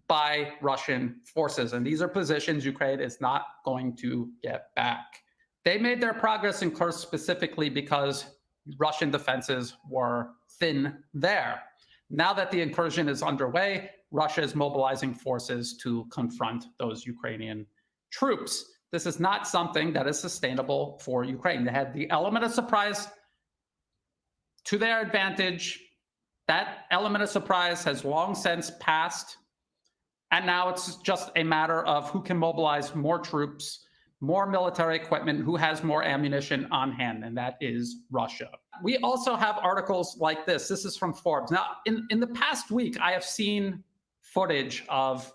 by Russian forces. And these are positions Ukraine is not going to get back. They made their progress in Kursk specifically because Russian defenses were thin there. Now that the incursion is underway, Russia is mobilizing forces to confront those Ukrainian troops. This is not something that is sustainable for Ukraine. They had the element of surprise to their advantage. That element of surprise has long since passed. And now it's just a matter of who can mobilize more troops, more military equipment, who has more ammunition on hand, and that is Russia. We also have articles like this. This is from Forbes. Now, in the past week, I have seen footage of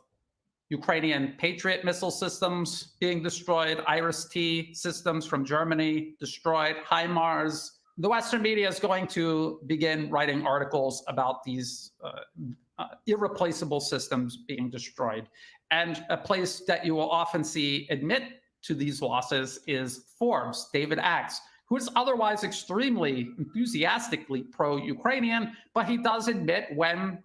Ukrainian Patriot missile systems being destroyed, Iris-T systems from Germany destroyed, HIMARS. The Western media is going to begin writing articles about these irreplaceable systems being destroyed. And a place that you will often see admit to these losses is Forbes, David Axe, who is otherwise extremely enthusiastically pro-Ukrainian, but he does admit when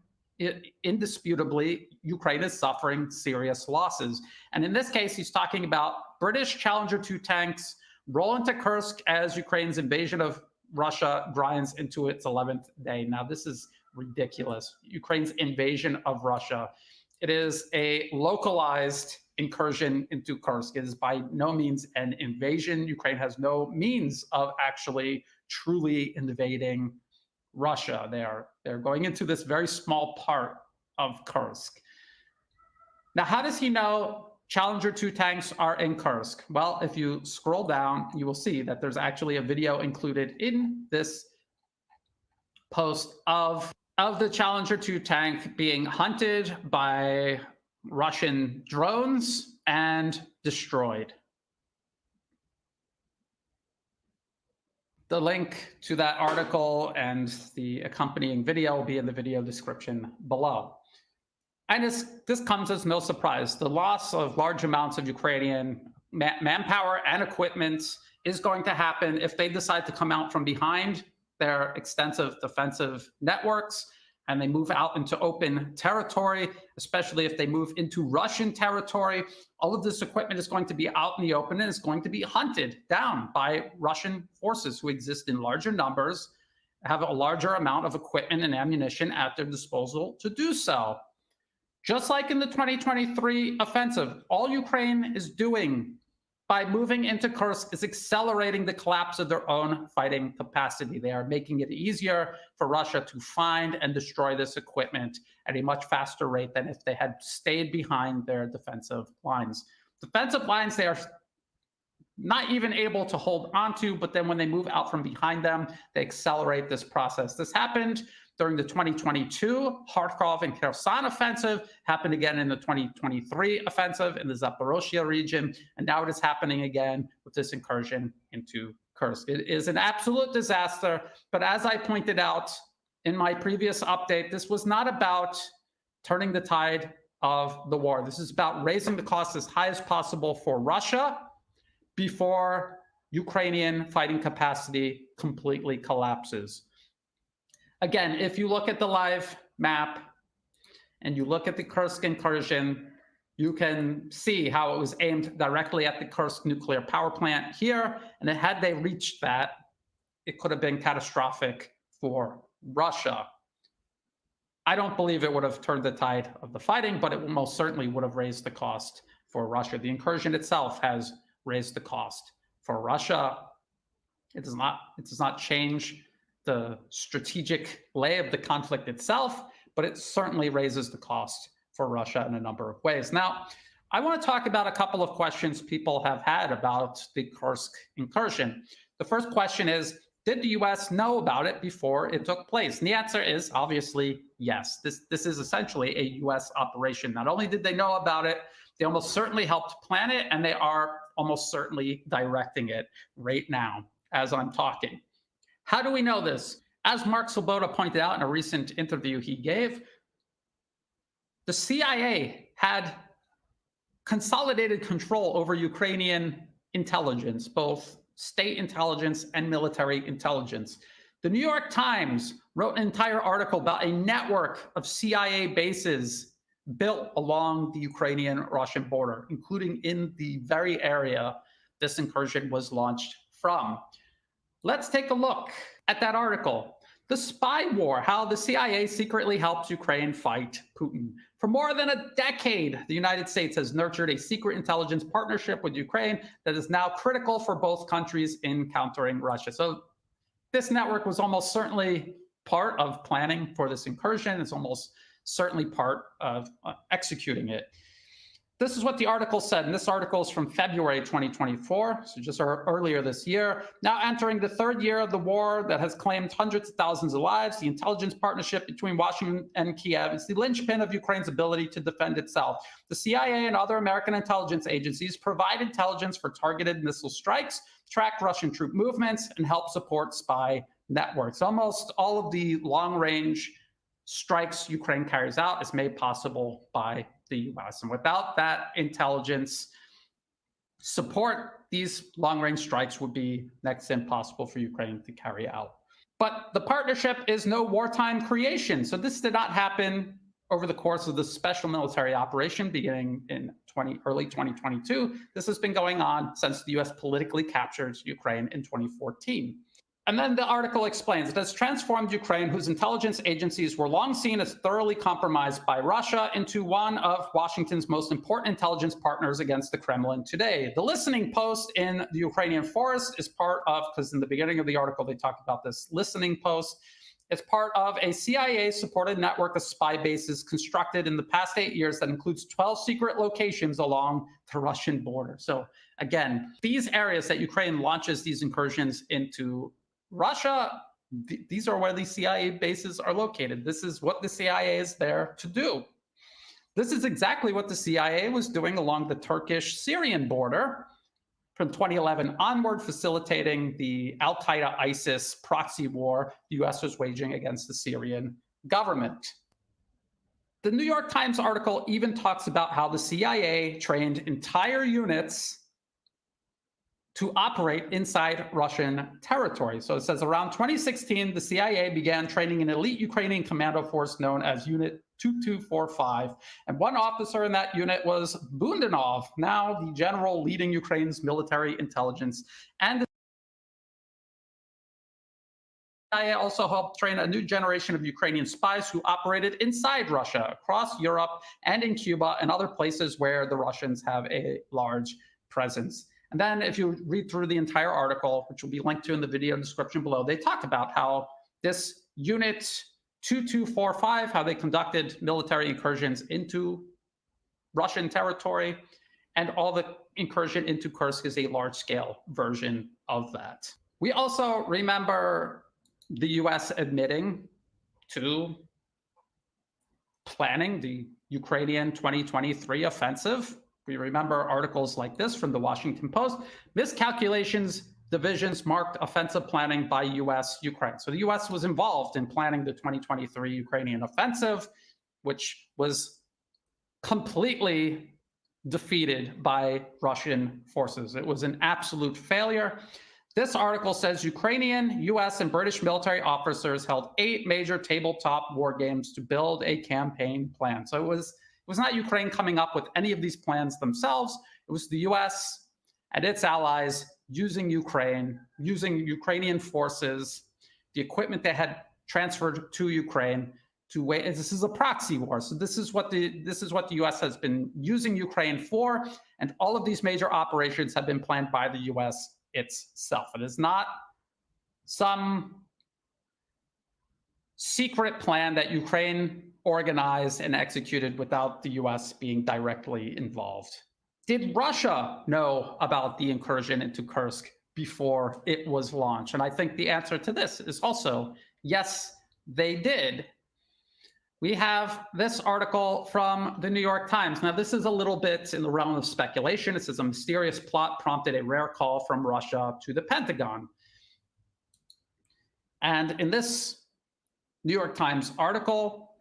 indisputably, Ukraine is suffering serious losses. And in this case, he's talking about British Challenger 2 tanks roll into Kursk as Ukraine's invasion of Russia grinds into its 11th day. Now, this is ridiculous. Ukraine's invasion of Russia. It is a localized incursion into Kursk. It is by no means an invasion. Ukraine has no means of actually truly invading Russia. They're going into this very small part of Kursk. Now, how does he know Challenger 2 tanks are in Kursk? Well, if you scroll down, you will see that there's actually a video included in this post of the Challenger 2 tank being hunted by Russian drones and destroyed. The link to that article and the accompanying video will be in the video description below. And this comes as no surprise. The loss of large amounts of Ukrainian manpower and equipment is going to happen if they decide to come out from behind their extensive defensive networks and they move out into open territory, especially if they move into Russian territory. All of this equipment is going to be out in the open and is going to be hunted down by Russian forces who exist in larger numbers, have a larger amount of equipment and ammunition at their disposal to do so. Just like in the 2023 offensive, all Ukraine is doing by moving into Kursk is accelerating the collapse of their own fighting capacity. They are making it easier for Russia to find and destroy this equipment at a much faster rate than if they had stayed behind their defensive lines. Defensive lines they are not even able to hold onto, but then when they move out from behind them, they accelerate this process. This happened during the 2022 Kharkov and Kherson offensive, happened again in the 2023 offensive in the Zaporozhye region, and now it is happening again with this incursion into Kursk. It is an absolute disaster, but as I pointed out in my previous update, this was not about turning the tide of the war. This is about raising the cost as high as possible for Russia before Ukrainian fighting capacity completely collapses. Again, if you look at the live map and you look at the Kursk incursion, you can see how it was aimed directly at the Kursk nuclear power plant here. And had they reached that, it could have been catastrophic for Russia. I don't believe it would have turned the tide of the fighting, but it most certainly would have raised the cost for Russia. The incursion itself has raised the cost for Russia. It does not change the strategic lay of the conflict itself, but it certainly raises the cost for Russia in a number of ways. Now, I want to talk about a couple of questions people have had about the Kursk incursion. The first question is, did the US know about it before it took place? And the answer is obviously yes. This is essentially a US operation. Not only did they know about it, they almost certainly helped plan it, and they are almost certainly directing it right now as I'm talking. How do we know this? As Mark Swoboda pointed out in a recent interview he gave, the CIA had consolidated control over Ukrainian intelligence, both state intelligence and military intelligence. The New York Times wrote an entire article about a network of CIA bases built along the Ukrainian-Russian border, including in the very area this incursion was launched from. Let's take a look at that article. The Spy War, how the CIA secretly helps Ukraine fight Putin. For more than a decade, the United States has nurtured a secret intelligence partnership with Ukraine that is now critical for both countries in countering Russia. So this network was almost certainly part of planning for this incursion. It's almost certainly part of executing it. This is what the article said, and this article is from February 2024, so just earlier this year. Now entering the third year of the war that has claimed hundreds of thousands of lives, the intelligence partnership between Washington and Kiev is the linchpin of Ukraine's ability to defend itself. The CIA and other American intelligence agencies provide intelligence for targeted missile strikes, track Russian troop movements, and help support spy networks. Almost all of the long-range strikes Ukraine carries out is made possible by the US. And without that intelligence support, these long-range strikes would be next to impossible for Ukraine to carry out. But the partnership is no wartime creation. So this did not happen over the course of the special military operation beginning in early 2022. This has been going on since the US politically captured Ukraine in 2014. And then the article explains it has transformed Ukraine, whose intelligence agencies were long seen as thoroughly compromised by Russia, into one of Washington's most important intelligence partners against the Kremlin today. The listening post in the Ukrainian forest is part of, because in the beginning of the article they talked about this listening post, it's part of a CIA-supported network of spy bases constructed in the past 8 years that includes 12 secret locations along the Russian border. So again, these areas that Ukraine launches these incursions into Russia, these are where the CIA bases are located. This is what the CIA is there to do. This is exactly what the CIA was doing along the Turkish-Syrian border from 2011 onward, facilitating the Al-Qaeda-ISIS proxy war the US was waging against the Syrian government. The New York Times article even talks about how the CIA trained entire units to operate inside Russian territory. So it says around 2016, the CIA began training an elite Ukrainian commando force known as Unit 2245. And one officer in that unit was Bundanov, now the general leading Ukraine's military intelligence. And the CIA also helped train a new generation of Ukrainian spies who operated inside Russia, across Europe, and in Cuba and other places where the Russians have a large presence. And then if you read through the entire article, which will be linked to in the video description below, they talk about how this Unit 2245, how they conducted military incursions into Russian territory, and all the incursion into Kursk is a large-scale version of that. We also remember the US admitting to planning the Ukrainian 2023 offensive. We remember articles like this from the Washington Post. Miscalculations, divisions marked offensive planning by US Ukraine. So the US was involved in planning the 2023 Ukrainian offensive, which was completely defeated by Russian forces. It was an absolute failure. This article says Ukrainian, US, and British military officers held 8 major tabletop war games to build a campaign plan. So it was not Ukraine coming up with any of these plans themselves. It was the US and its allies using Ukraine, using Ukrainian forces, the equipment they had transferred to Ukraine to wait. This is a proxy war. So this is what the US has been using Ukraine for, and all of these major operations have been planned by the US itself. It is not some secret plan that Ukraine organized and executed without the US being directly involved. Did Russia know about the incursion into Kursk before it was launched? And I think the answer to this is also yes, they did. We have this article from the New York Times. Now, this is a little bit in the realm of speculation. It says a mysterious plot prompted a rare call from Russia to the Pentagon. And in this New York Times article,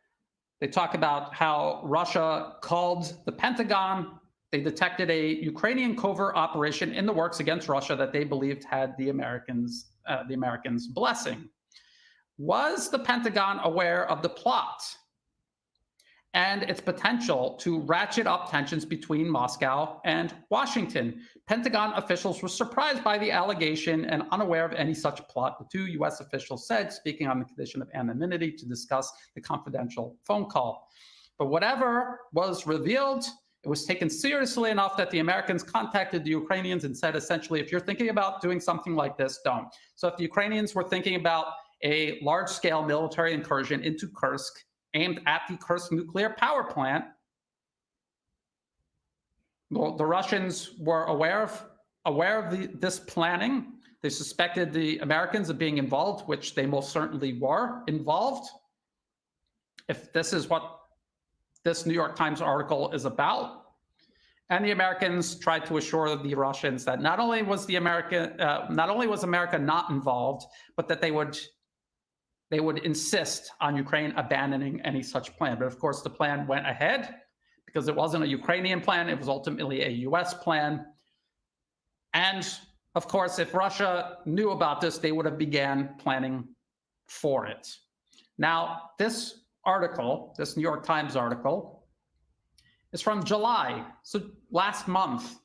they talk about how Russia called the Pentagon. They detected a Ukrainian covert operation in the works against Russia that they believed had the Americans' blessing. Was the Pentagon aware of the plot and its potential to ratchet up tensions between Moscow and Washington? Pentagon officials were surprised by the allegation and unaware of any such plot, the 2 US officials said, speaking on the condition of anonymity to discuss the confidential phone call. But whatever was revealed, it was taken seriously enough that the Americans contacted the Ukrainians and said, essentially, if you're thinking about doing something like this, don't. So if the Ukrainians were thinking about a large-scale military incursion into Kursk aimed at the Kursk nuclear power plant, well, the Russians were aware of this planning. They suspected the Americans of being involved, which they most certainly were involved. If this is what this New York Times article is about. And the Americans tried to assure the Russians that not only was America not involved, but that they would insist on Ukraine abandoning any such plan. But of course, the plan went ahead because it wasn't a Ukrainian plan. It was ultimately a US plan. And of course, if Russia knew about this, they would have began planning for it. Now, this article, this New York Times article, is from July, so last month.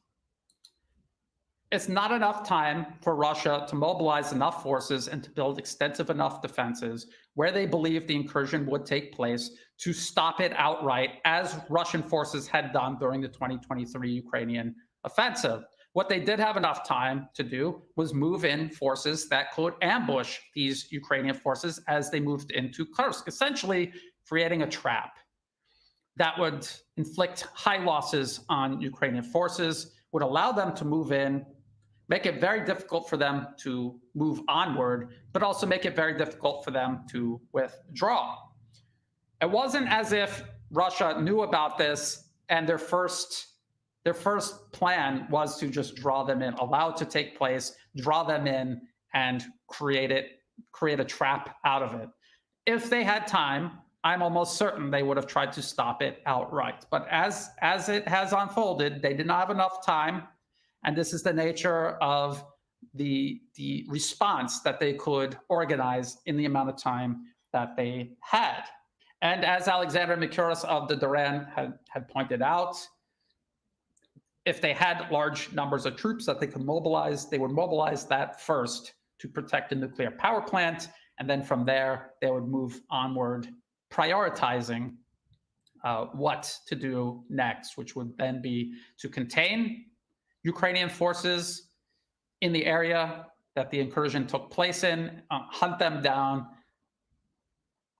It's not enough time for Russia to mobilize enough forces and to build extensive enough defenses where they believe the incursion would take place to stop it outright, as Russian forces had done during the 2023 Ukrainian offensive. What they did have enough time to do was move in forces that could ambush these Ukrainian forces as they moved into Kursk, essentially creating a trap that would inflict high losses on Ukrainian forces, would allow them to move in, make it very difficult for them to move onward, but also make it very difficult for them to withdraw. It wasn't as if Russia knew about this and their first plan was to just draw them in, allow it to take place, draw them in, and create a trap out of it. If they had time, I'm almost certain they would have tried to stop it outright. But as it has unfolded, they did not have enough time. And this is the nature of the response that they could organize in the amount of time that they had. And as Alexander Mercouris of the Duran had pointed out, if they had large numbers of troops that they could mobilize, they would mobilize that first to protect the nuclear power plant. And then from there, they would move onward, prioritizing what to do next, which would then be to contain Ukrainian forces in the area that the incursion took place in, hunt them down,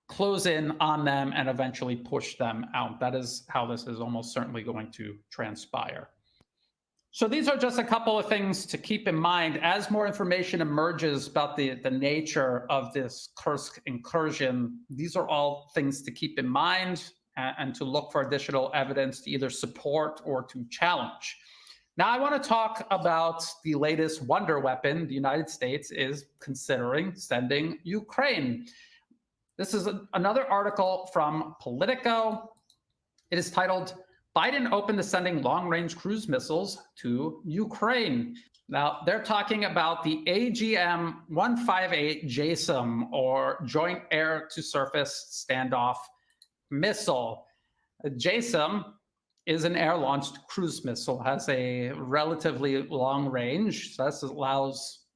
close in on them, and eventually push them out. That is how this is almost certainly going to transpire. So these are just a couple of things to keep in mind as more information emerges about the nature of this Kursk incursion. These are all things to keep in mind and to look for additional evidence to either support or to challenge. Now, I want to talk about the latest wonder weapon the United States is considering sending Ukraine. This is another article from Politico. It is titled, Biden open to sending long-range cruise missiles to Ukraine. Now, they're talking about the AGM-158 JSOM, or Joint Air-to-Surface Standoff Missile. JSOM is an air-launched cruise missile, has a relatively long range. So this allows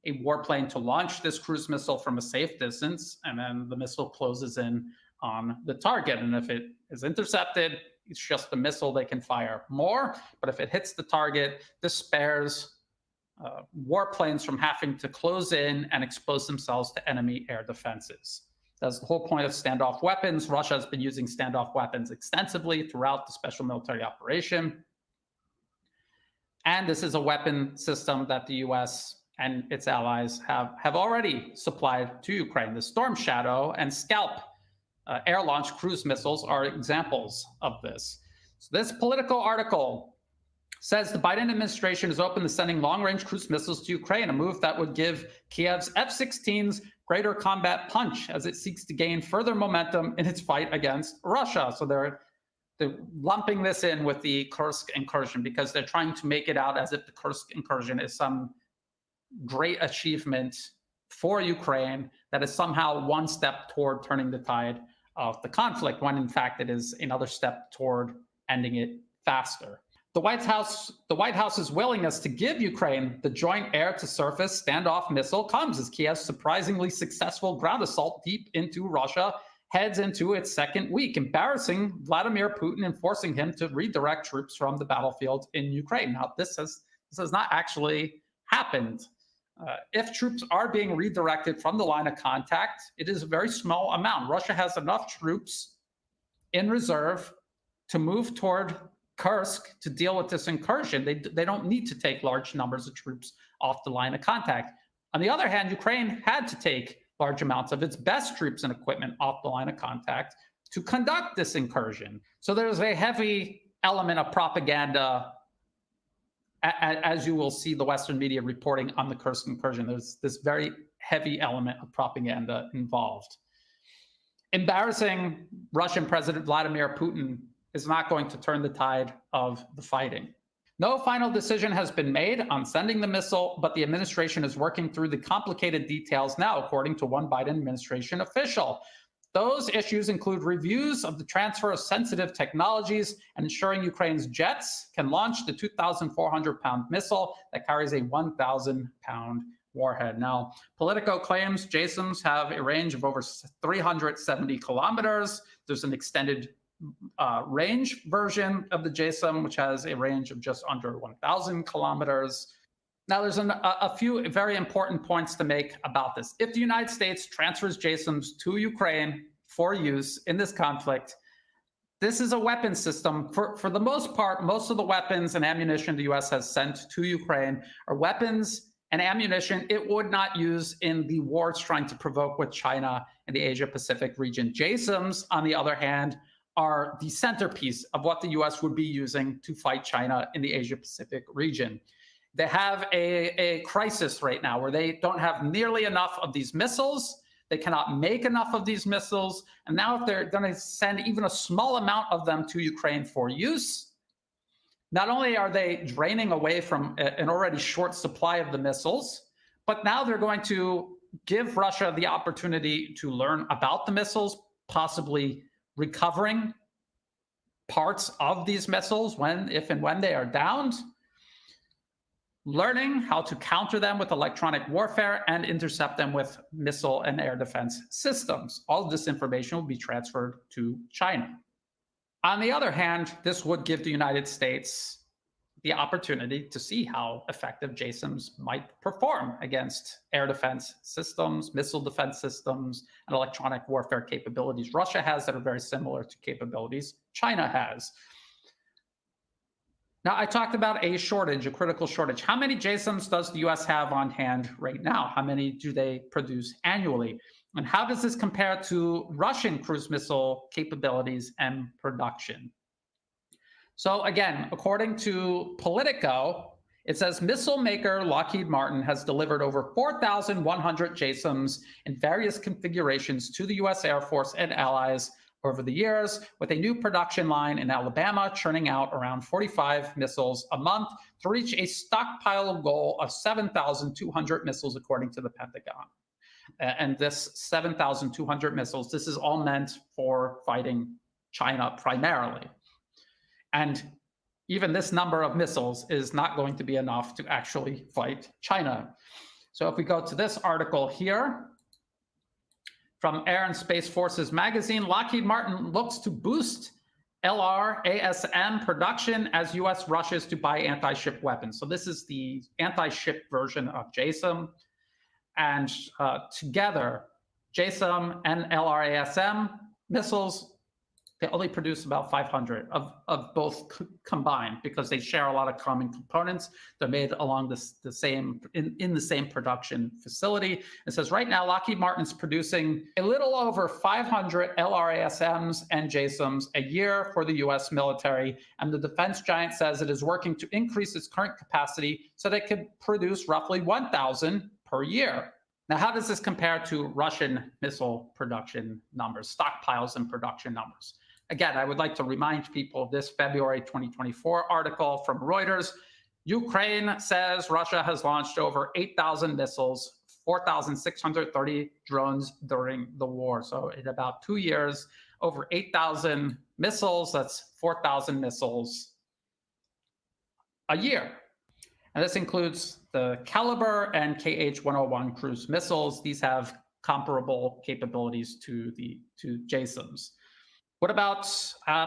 a warplane to launch this cruise missile from a safe distance, and then the missile closes in on the target. And if it is intercepted, it's just a missile they can fire more. But if it hits the target, this spares warplanes from having to close in and expose themselves to enemy air defenses. That's the whole point of standoff weapons. Russia has been using standoff weapons extensively throughout the special military operation. And this is a weapon system that the US and its allies have already supplied to Ukraine. The Storm Shadow and Scalp air-launched cruise missiles are examples of this. So this Politico article says the Biden administration is open to sending long-range cruise missiles to Ukraine, a move that would give Kiev's F-16s greater combat punch as it seeks to gain further momentum in its fight against Russia. So they're lumping this in with the Kursk incursion because they're trying to make it out as if the Kursk incursion is some great achievement for Ukraine that is somehow one step toward turning the tide of the conflict, when in fact it is another step toward ending it faster. The White House's willingness to give Ukraine the Joint Air-to-Surface Standoff Missile comes as Kiev's surprisingly successful ground assault deep into Russia heads into its second week, embarrassing Vladimir Putin and forcing him to redirect troops from the battlefield in Ukraine. Now, this has not actually happened. If troops are being redirected from the line of contact, it is a very small amount. Russia has enough troops in reserve to move toward Kursk to deal with this incursion. They don't need to take large numbers of troops off the line of contact. On the other hand, Ukraine had to take large amounts of its best troops and equipment off the line of contact to conduct this incursion. So there's a heavy element of propaganda, as you will see the Western media reporting on the Kursk incursion. There's this very heavy element of propaganda involved. Embarrassing Russian President Vladimir Putin is not going to turn the tide of the fighting. No final decision has been made on sending the missile, but the administration is working through the complicated details now, according to one Biden administration official. Those issues include reviews of the transfer of sensitive technologies and ensuring Ukraine's jets can launch the 2,400-pound missile that carries a 1,000-pound warhead. Now, Politico claims JSOMs have a range of over 370 kilometers. There's an extended range version of the JSOM, which has a range of just under 1,000 kilometers. Now, there's a few very important points to make about this. If the United States transfers JSOMs to Ukraine for use in this conflict, this is a weapon system. For the most part, most of the weapons and ammunition the U.S. has sent to Ukraine are weapons and ammunition it would not use in the war it's trying to provoke with China in the Asia-Pacific region. JSOMs, on the other hand, are the centerpiece of what the U.S. would be using to fight China in the Asia-Pacific region. They have a crisis right now where they don't have nearly enough of these missiles. They cannot make enough of these missiles. And now if they're going to send even a small amount of them to Ukraine for use, not only are they draining away from an already short supply of the missiles, but now they're going to give Russia the opportunity to learn about the missiles, possibly recovering parts of these missiles if and when they are downed, learning how to counter them with electronic warfare and intercept them with missile and air defense systems. All of this information will be transferred to China. On the other hand, this would give the United States the opportunity to see how effective JSOMs might perform against air defense systems, missile defense systems, and electronic warfare capabilities Russia has that are very similar to capabilities China has. Now, I talked about a shortage, a critical shortage. How many JSOMs does the US have on hand right now? How many do they produce annually? And how does this compare to Russian cruise missile capabilities and production? So again, according to Politico, it says missile maker Lockheed Martin has delivered over 4,100 JSOMs in various configurations to the US Air Force and allies over the years, with a new production line in Alabama churning out around 45 missiles a month to reach a stockpile goal of 7,200 missiles, according to the Pentagon. And this 7,200 missiles, this is all meant for fighting China primarily. And even this number of missiles is not going to be enough to actually fight China. So if we go to this article here, from Air and Space Forces magazine, Lockheed Martin looks to boost LRASM production as U.S. rushes to buy anti-ship weapons. So this is the anti-ship version of JSOM. And together, JSOM and LRASM missiles, they only produce about 500 of both combined because they share a lot of common components. They're made along the same in the same production facility. It says right now Lockheed Martin's producing a little over 500 LRASMs and JSOMs a year for the U.S. military, and the defense giant says it is working to increase its current capacity so that it could produce roughly 1,000 per year. Now, how does this compare to Russian missile production numbers, stockpiles and production numbers? Again, I would like to remind people of this February 2024 article from Reuters. Ukraine says Russia has launched over 8,000 missiles, 4,630 drones during the war. So in about 2 years, over 8,000 missiles, that's 4,000 missiles a year. And this includes the Caliber and KH-101 cruise missiles. These have comparable capabilities to JSOMs. What about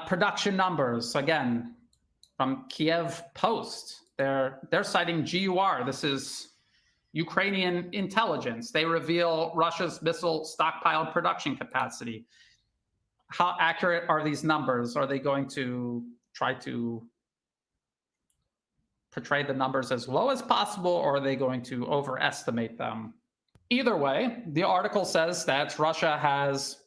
production numbers? Again, from Kiev Post, they're citing GUR. This is Ukrainian intelligence. They reveal Russia's missile stockpile production capacity. How accurate are these numbers? Are they going to try to portray the numbers as low as possible, or are they going to overestimate them? Either way, the article says that Russia has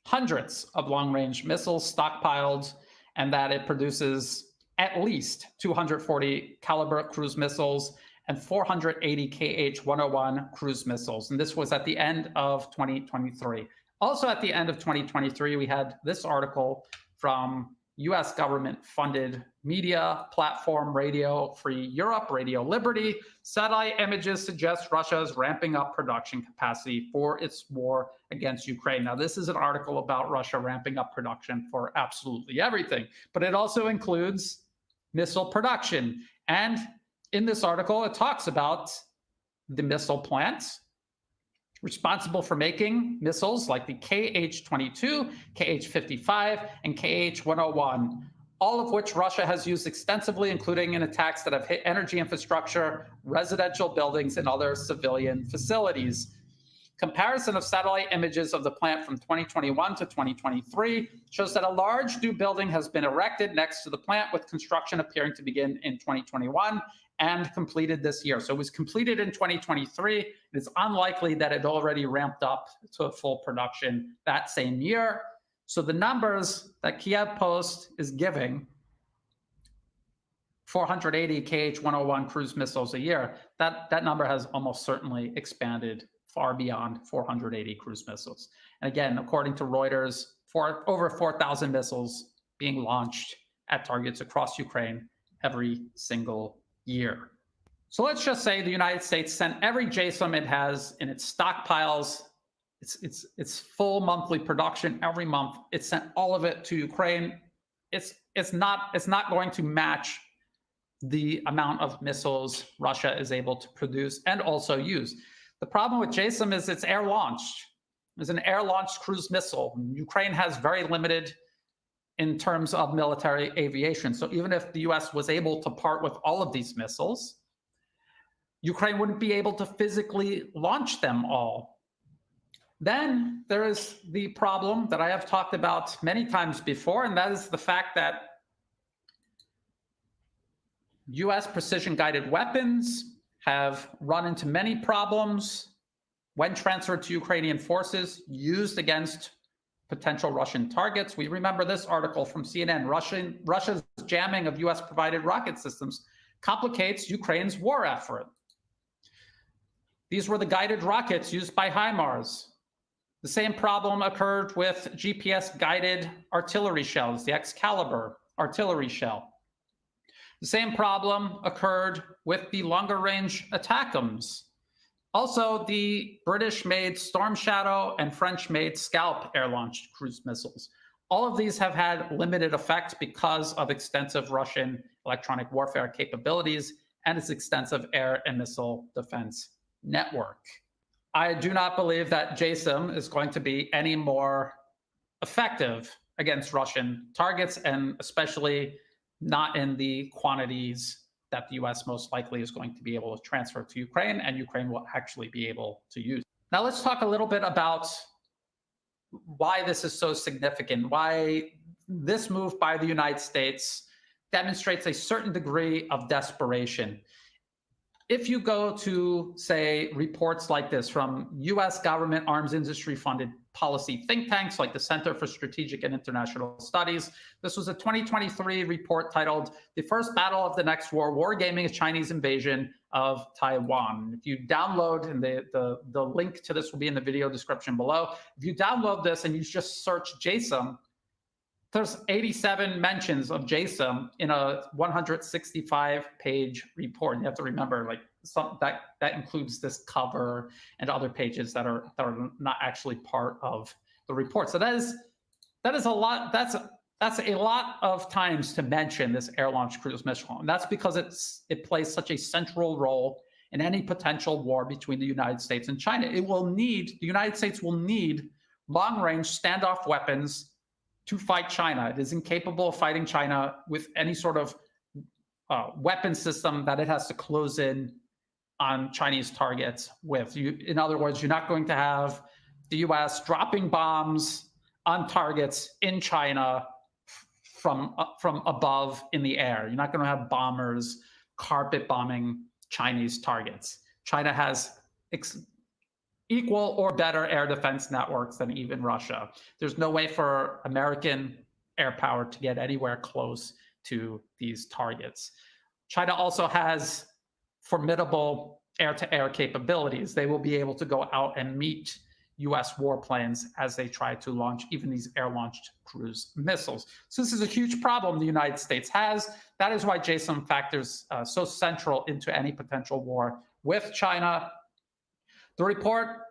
hundreds of long-range missiles stockpiled and that it produces at least 240 Caliber cruise missiles and 480 KH-101 cruise missiles. And this was at the end of 2023. Also at the end of 2023, we had this article from US government-funded media platform Radio Free Europe, Radio Liberty, satellite images suggest Russia is ramping up production capacity for its war against Ukraine. Now, this is an article about Russia ramping up production for absolutely everything, but it also includes missile production. And in this article, it talks about the missile plants responsible for making missiles like the KH-22, KH-55, and KH-101, all of which Russia has used extensively, including in attacks that have hit energy infrastructure, residential buildings, and other civilian facilities. Comparison of satellite images of the plant from 2021 to 2023 shows that a large new building has been erected next to the plant, with construction appearing to begin in 2021 and completed this year. So it was completed in 2023. It's unlikely that it already ramped up to full production that same year. So the numbers that Kiev Post is giving, 480 KH-101 cruise missiles a year, that number has almost certainly expanded far beyond 480 cruise missiles. And again, according to Reuters, over 4,000 missiles being launched at targets across Ukraine every single year. So let's just say the United States sent every JSON it has in its stockpiles, its full monthly production every month. It sent all of it to Ukraine. It's not going to match the amount of missiles Russia is able to produce and also use. The problem with JSON is it's air launched. It's an air launched cruise missile. Ukraine has very limited in terms of military aviation. So even if the US was able to part with all of these missiles, Ukraine wouldn't be able to physically launch them all. Then there is the problem that I have talked about many times before, and that is the fact that US precision-guided weapons have run into many problems when transferred to Ukrainian forces used against potential Russian targets. We remember this article from CNN. Russia's jamming of US-provided rocket systems complicates Ukraine's war effort. These were the guided rockets used by HIMARS. The same problem occurred with GPS-guided artillery shells, the Excalibur artillery shell. The same problem occurred with the longer-range ATACMS. Also, the British-made Storm Shadow and French-made Scalp air-launched cruise missiles. All of these have had limited effect because of extensive Russian electronic warfare capabilities and its extensive air and missile defense network. I do not believe that JSON is going to be any more effective against Russian targets, and especially not in the quantities that the US most likely is going to be able to transfer to Ukraine, and Ukraine will actually be able to use. Now let's talk a little bit about why this is so significant, why this move by the United States demonstrates a certain degree of desperation. If you go to, say, reports like this from US government arms industry funded policy think tanks like the Center for Strategic and International Studies, this was a 2023 report titled "The First Battle of the Next War, Wargaming a Chinese Invasion of Taiwan." If you download, and the link to this will be in the video description below, if you download this and you just search JSON, there's 87 mentions of JSON in a 165-page report. And you have to remember, like, that includes this cover and other pages that are not actually part of the report. So that is a lot. That's a lot of times to mention this air-launched cruise missile, and that's because it plays such a central role in any potential war between the United States and China. The United States will need long-range standoff weapons to fight China. It is incapable of fighting China with any sort of weapon system that it has to close in on Chinese targets with. In other words, you're not going to have the US dropping bombs on targets in China from above in the air. You're not going to have bombers carpet bombing Chinese targets. China has equal or better air defense networks than even Russia. There's no way for American air power to get anywhere close to these targets. China also has formidable air-to-air capabilities. They will be able to go out and meet US warplanes as they try to launch even these air-launched cruise missiles. So this is a huge problem the United States has. That is why JSON factors so central into any potential war with China. The report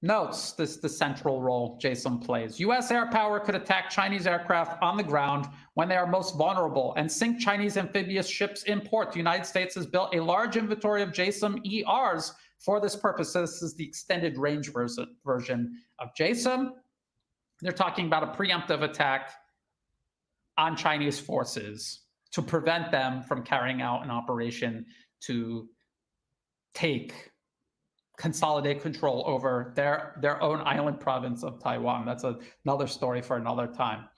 notes the central role JSON plays. US air power could attack Chinese aircraft on the ground when they are most vulnerable and sink Chinese amphibious ships in port. The United States has built a large inventory of JSON ERs for this purpose. So this is the extended range version of JSON. They're talking about a preemptive attack on Chinese forces to prevent them from carrying out an operation to consolidate control over their own island province of Taiwan. That's another story for another time.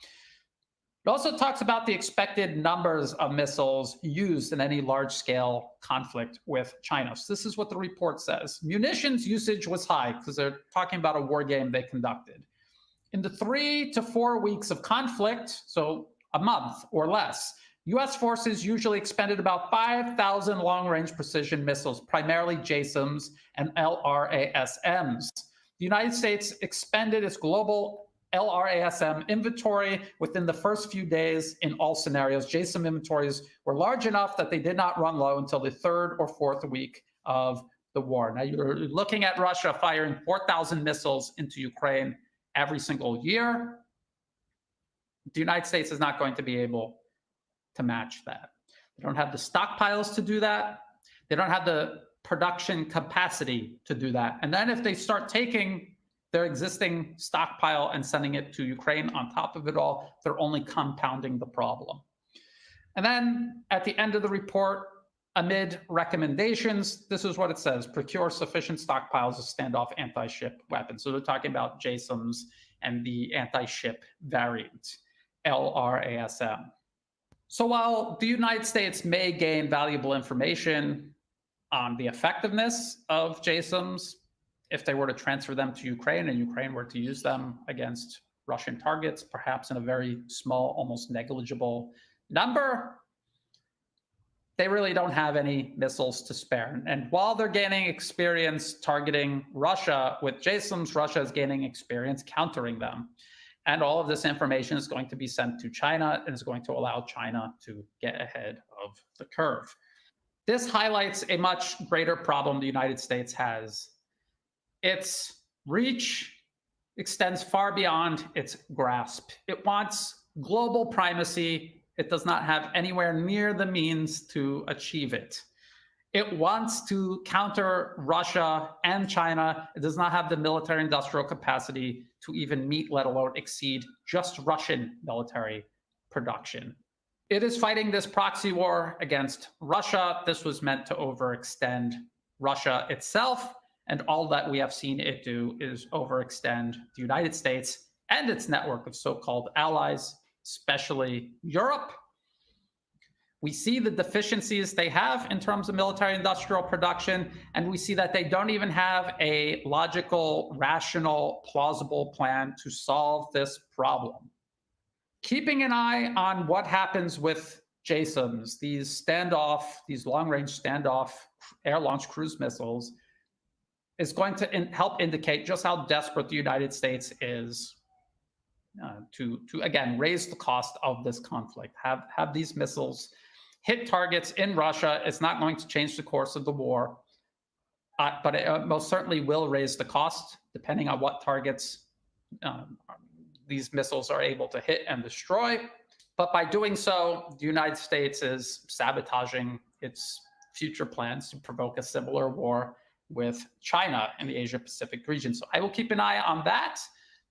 It also talks about the expected numbers of missiles used in any large-scale conflict with China. So this is what the report says. Munitions usage was high because they're talking about a war game they conducted. In the 3 to 4 weeks of conflict, so a month or less, U.S. forces usually expended about 5,000 long-range precision missiles, primarily JSOMs and LRASMs. The United States expended its global LRASM inventory within the first few days in all scenarios. JSOM inventories were large enough that they did not run low until the 3rd or 4th week of the war. Now, you're looking at Russia firing 4,000 missiles into Ukraine every single year. The United States is not going to be able to match that. They don't have the stockpiles to do that. They don't have the production capacity to do that. And then if they start taking their existing stockpile and sending it to Ukraine on top of it all, they're only compounding the problem. And then at the end of the report, amid recommendations, this is what it says: procure sufficient stockpiles of standoff anti-ship weapons. So they're talking about JSOMs and the anti-ship variant, LRASM. So while the United States may gain valuable information on the effectiveness of JSOMs, if they were to transfer them to Ukraine and Ukraine were to use them against Russian targets, perhaps in a very small, almost negligible number, they really don't have any missiles to spare. And while they're gaining experience targeting Russia with JSOMs, Russia is gaining experience countering them. And all of this information is going to be sent to China and is going to allow China to get ahead of the curve. This highlights a much greater problem the United States has. Its reach extends far beyond its grasp. It wants global primacy. It does not have anywhere near the means to achieve it. It wants to counter Russia and China. It does not have the military industrial capacity to even meet, let alone exceed, just Russian military production. It is fighting this proxy war against Russia. This was meant to overextend Russia itself. And all that we have seen it do is overextend the United States and its network of so-called allies, especially Europe. We see the deficiencies they have in terms of military industrial production, and we see that they don't even have a logical, rational, plausible plan to solve this problem. Keeping an eye on what happens with JSOMs, these long-range standoff air-launched cruise missiles, is going to help indicate just how desperate the United States is to again, raise the cost of this conflict. Have these missiles hit targets in Russia. It's not going to change the course of the war, but it most certainly will raise the cost depending on what targets these missiles are able to hit and destroy. But by doing so, the United States is sabotaging its future plans to provoke a similar war with China in the Asia-Pacific region. So I will keep an eye on that,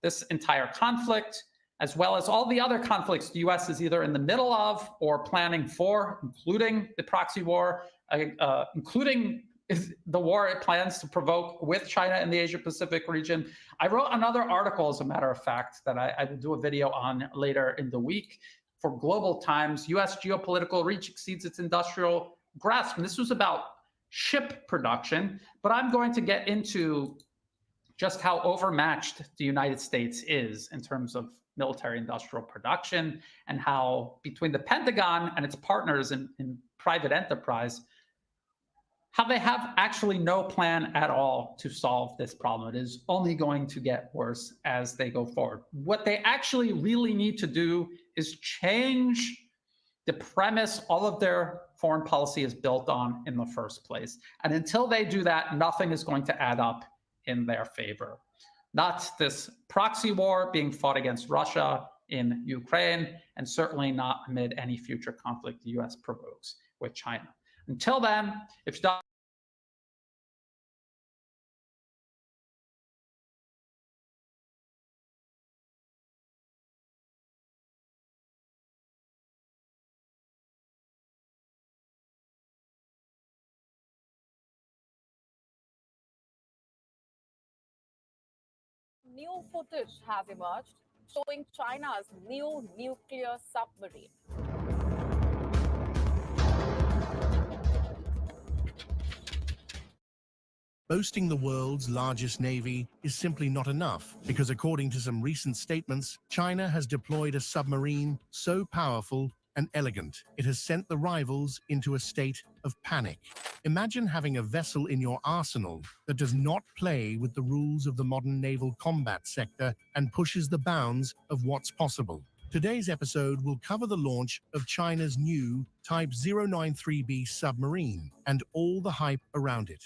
this entire conflict, as well as all the other conflicts the U.S. is either in the middle of or planning for, including the proxy war, including the war it plans to provoke with China in the Asia-Pacific region. I wrote another article, as a matter of fact, that I will do a video on later in the week for Global Times. U.S. geopolitical reach exceeds its industrial grasp. And this was about ship production, but I'm going to get into just how overmatched the United States is in terms of military industrial production, and how between the Pentagon and its partners in private enterprise, how they have actually no plan at all to solve this problem. It is only going to get worse as they go forward. What they actually really need to do is change the premise all of their foreign policy is built on in the first place. And until they do that, nothing is going to add up in their favor. Not this proxy war being fought against Russia in Ukraine, and certainly not amid any future conflict the US provokes with China. Until then, if not, new footage has emerged showing China's new nuclear submarine. Boasting the world's largest navy is simply not enough, because according to some recent statements, China has deployed a submarine so powerful and elegant, it has sent the rivals into a state of panic. Imagine having a vessel in your arsenal that does not play with the rules of the modern naval combat sector and pushes the bounds of what's possible. Today's episode will cover the launch of China's new Type 093B submarine and all the hype around it.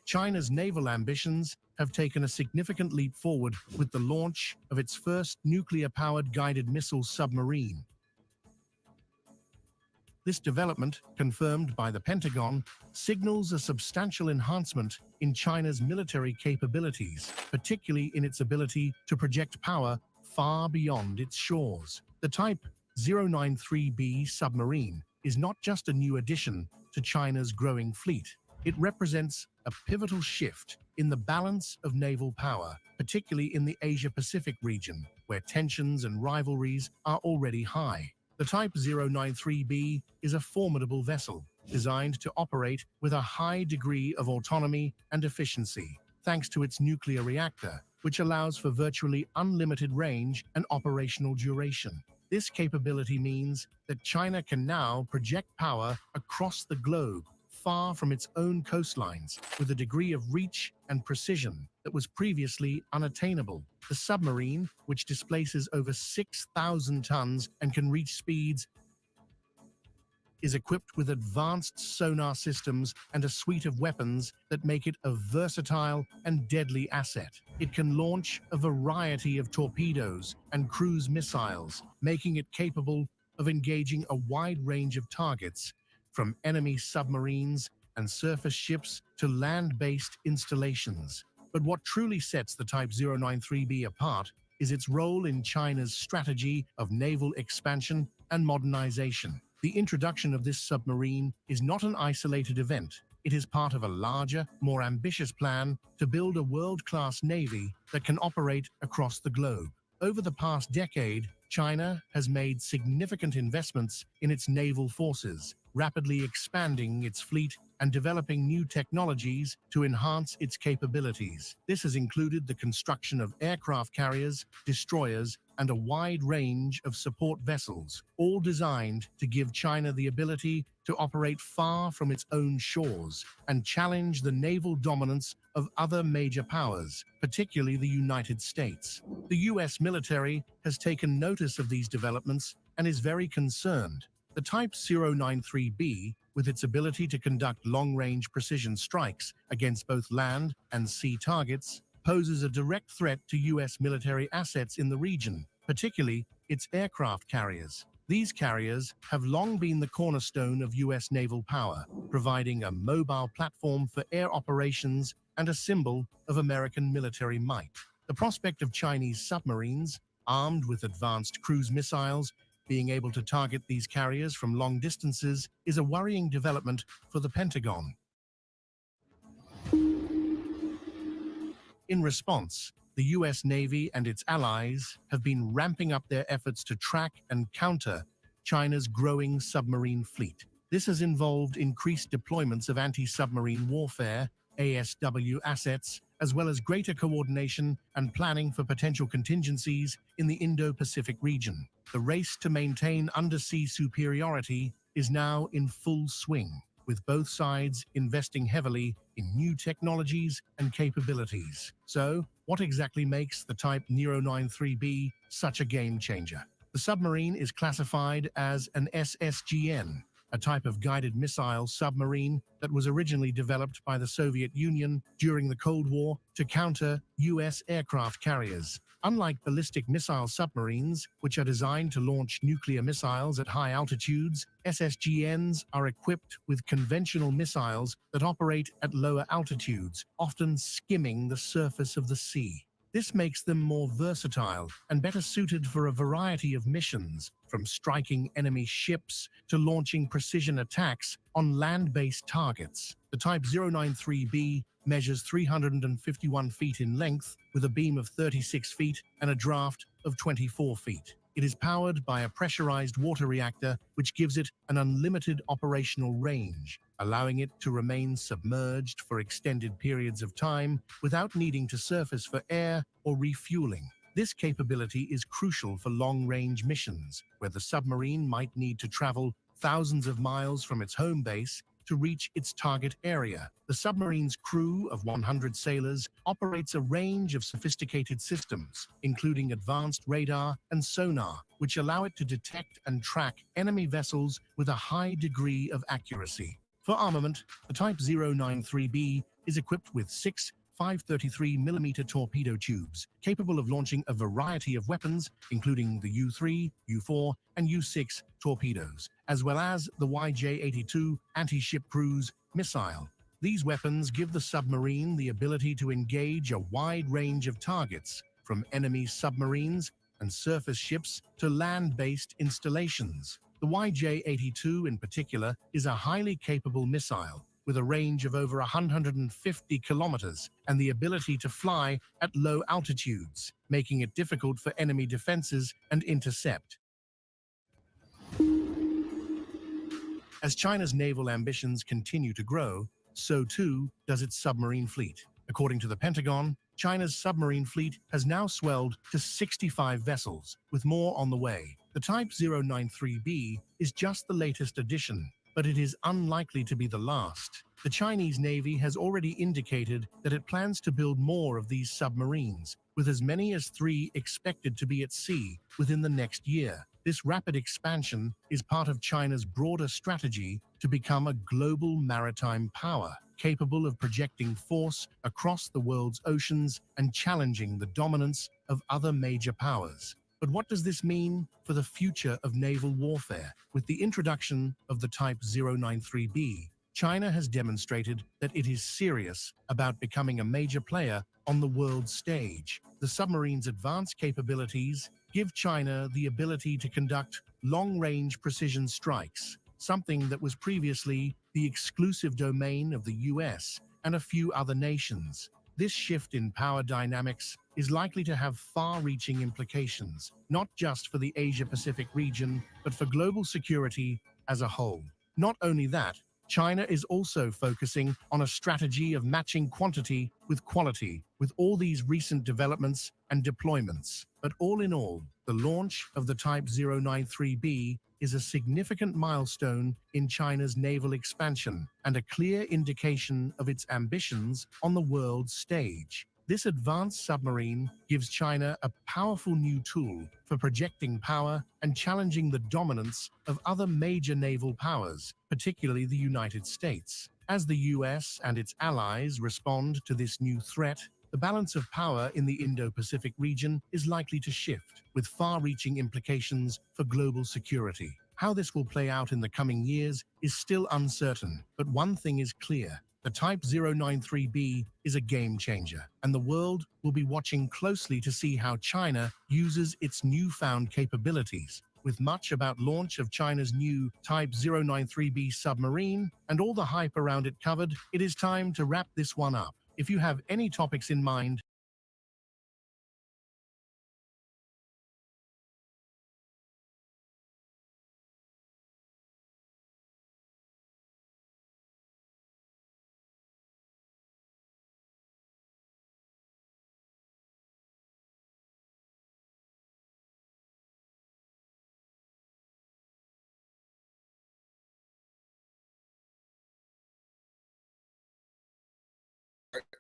China's naval ambitions have taken a significant leap forward with the launch of its first nuclear-powered guided missile submarine. This development, confirmed by the Pentagon, signals a substantial enhancement in China's military capabilities, particularly in its ability to project power far beyond its shores. The Type 093B submarine is not just a new addition to China's growing fleet. It represents a pivotal shift in the balance of naval power, particularly in the Asia-Pacific region, where tensions and rivalries are already high. The Type 093B is a formidable vessel designed to operate with a high degree of autonomy and efficiency, thanks to its nuclear reactor, which allows for virtually unlimited range and operational duration. This capability means that China can now project power across the globe, far from its own coastlines, with a degree of reach and precision that was previously unattainable. The submarine, which displaces over 6,000 tons and can reach speeds, is equipped with advanced sonar systems and a suite of weapons that make it a versatile and deadly asset. It can launch a variety of torpedoes and cruise missiles, making it capable of engaging a wide range of targets, from enemy submarines and surface ships to land-based installations. But what truly sets the Type 093B apart is its role in China's strategy of naval expansion and modernization. The introduction of this submarine is not an isolated event. It is part of a larger, more ambitious plan to build a world-class navy that can operate across the globe. Over the past decade, China has made significant investments in its naval forces, rapidly expanding its fleet and developing new technologies to enhance its capabilities. This has included the construction of aircraft carriers, destroyers, and a wide range of support vessels, all designed to give China the ability to operate far from its own shores and challenge the naval dominance of other major powers, particularly the United States. The US military has taken notice of these developments and is very concerned. The Type 093B, with its ability to conduct long-range precision strikes against both land and sea targets, poses a direct threat to US military assets in the region, particularly its aircraft carriers. These carriers have long been the cornerstone of US naval power, providing a mobile platform for air operations and a symbol of American military might. The prospect of Chinese submarines, armed with advanced cruise missiles, being able to target these carriers from long distances is a worrying development for the Pentagon. In response, the US Navy and its allies have been ramping up their efforts to track and counter China's growing submarine fleet. This has involved increased deployments of anti-submarine warfare, ASW assets, as well as greater coordination and planning for potential contingencies in the Indo-Pacific region. The race to maintain undersea superiority is now in full swing, with both sides investing heavily in new technologies and capabilities. So, what exactly makes the Type 093B such a game changer? The submarine is classified as an SSGN, a type of guided missile submarine that was originally developed by the Soviet Union during the Cold War to counter US aircraft carriers. Unlike ballistic missile submarines, which are designed to launch nuclear missiles at high altitudes, SSGNs are equipped with conventional missiles that operate at lower altitudes, often skimming the surface of the sea. This makes them more versatile and better suited for a variety of missions, from striking enemy ships to launching precision attacks on land-based targets. The Type 093B measures 351 feet in length with a beam of 36 feet and a draft of 24 feet. It is powered by a pressurized water reactor, which gives it an unlimited operational range, allowing it to remain submerged for extended periods of time without needing to surface for air or refueling. This capability is crucial for long-range missions, where the submarine might need to travel thousands of miles from its home base to reach its target area. The submarine's crew of 100 sailors operates a range of sophisticated systems, including advanced radar and sonar, which allow it to detect and track enemy vessels with a high degree of accuracy. For armament, the Type 093B is equipped with 6 533mm torpedo tubes, capable of launching a variety of weapons, including the U-3, U-4, and U-6 torpedoes, as well as the YJ-82 anti-ship cruise missile. These weapons give the submarine the ability to engage a wide range of targets, from enemy submarines and surface ships to land-based installations. The YJ-82 in particular is a highly capable missile with a range of over 150 kilometers and the ability to fly at low altitudes, making it difficult for enemy defenses and intercept. As China's naval ambitions continue to grow, so too does its submarine fleet. According to the Pentagon, China's submarine fleet has now swelled to 65 vessels, with more on the way. The Type 093B is just the latest addition, but it is unlikely to be the last. The Chinese Navy has already indicated that it plans to build more of these submarines, with as many as 3 expected to be at sea within the next year. This rapid expansion is part of China's broader strategy to become a global maritime power, capable of projecting force across the world's oceans and challenging the dominance of other major powers. But what does this mean for the future of naval warfare? With the introduction of the Type 093B, China has demonstrated that it is serious about becoming a major player on the world stage. The submarine's advanced capabilities give China the ability to conduct long-range precision strikes, something that was previously the exclusive domain of the US and a few other nations. This shift in power dynamics is likely to have far-reaching implications, not just for the Asia-Pacific region, but for global security as a whole. Not only that, China is also focusing on a strategy of matching quantity with quality with all these recent developments and deployments. But all in all, the launch of the Type 093B is a significant milestone in China's naval expansion and a clear indication of its ambitions on the world stage. This advanced submarine gives China a powerful new tool for projecting power and challenging the dominance of other major naval powers, particularly the United States. As the US and its allies respond to this new threat, the balance of power in the Indo-Pacific region is likely to shift, with far-reaching implications for global security. How this will play out in the coming years is still uncertain, but one thing is clear. The Type 093B is a game changer, and the world will be watching closely to see how China uses its newfound capabilities. With much about launch of China's new Type 093B submarine and all the hype around it covered, it is time to wrap this one up. If you have any topics in mind,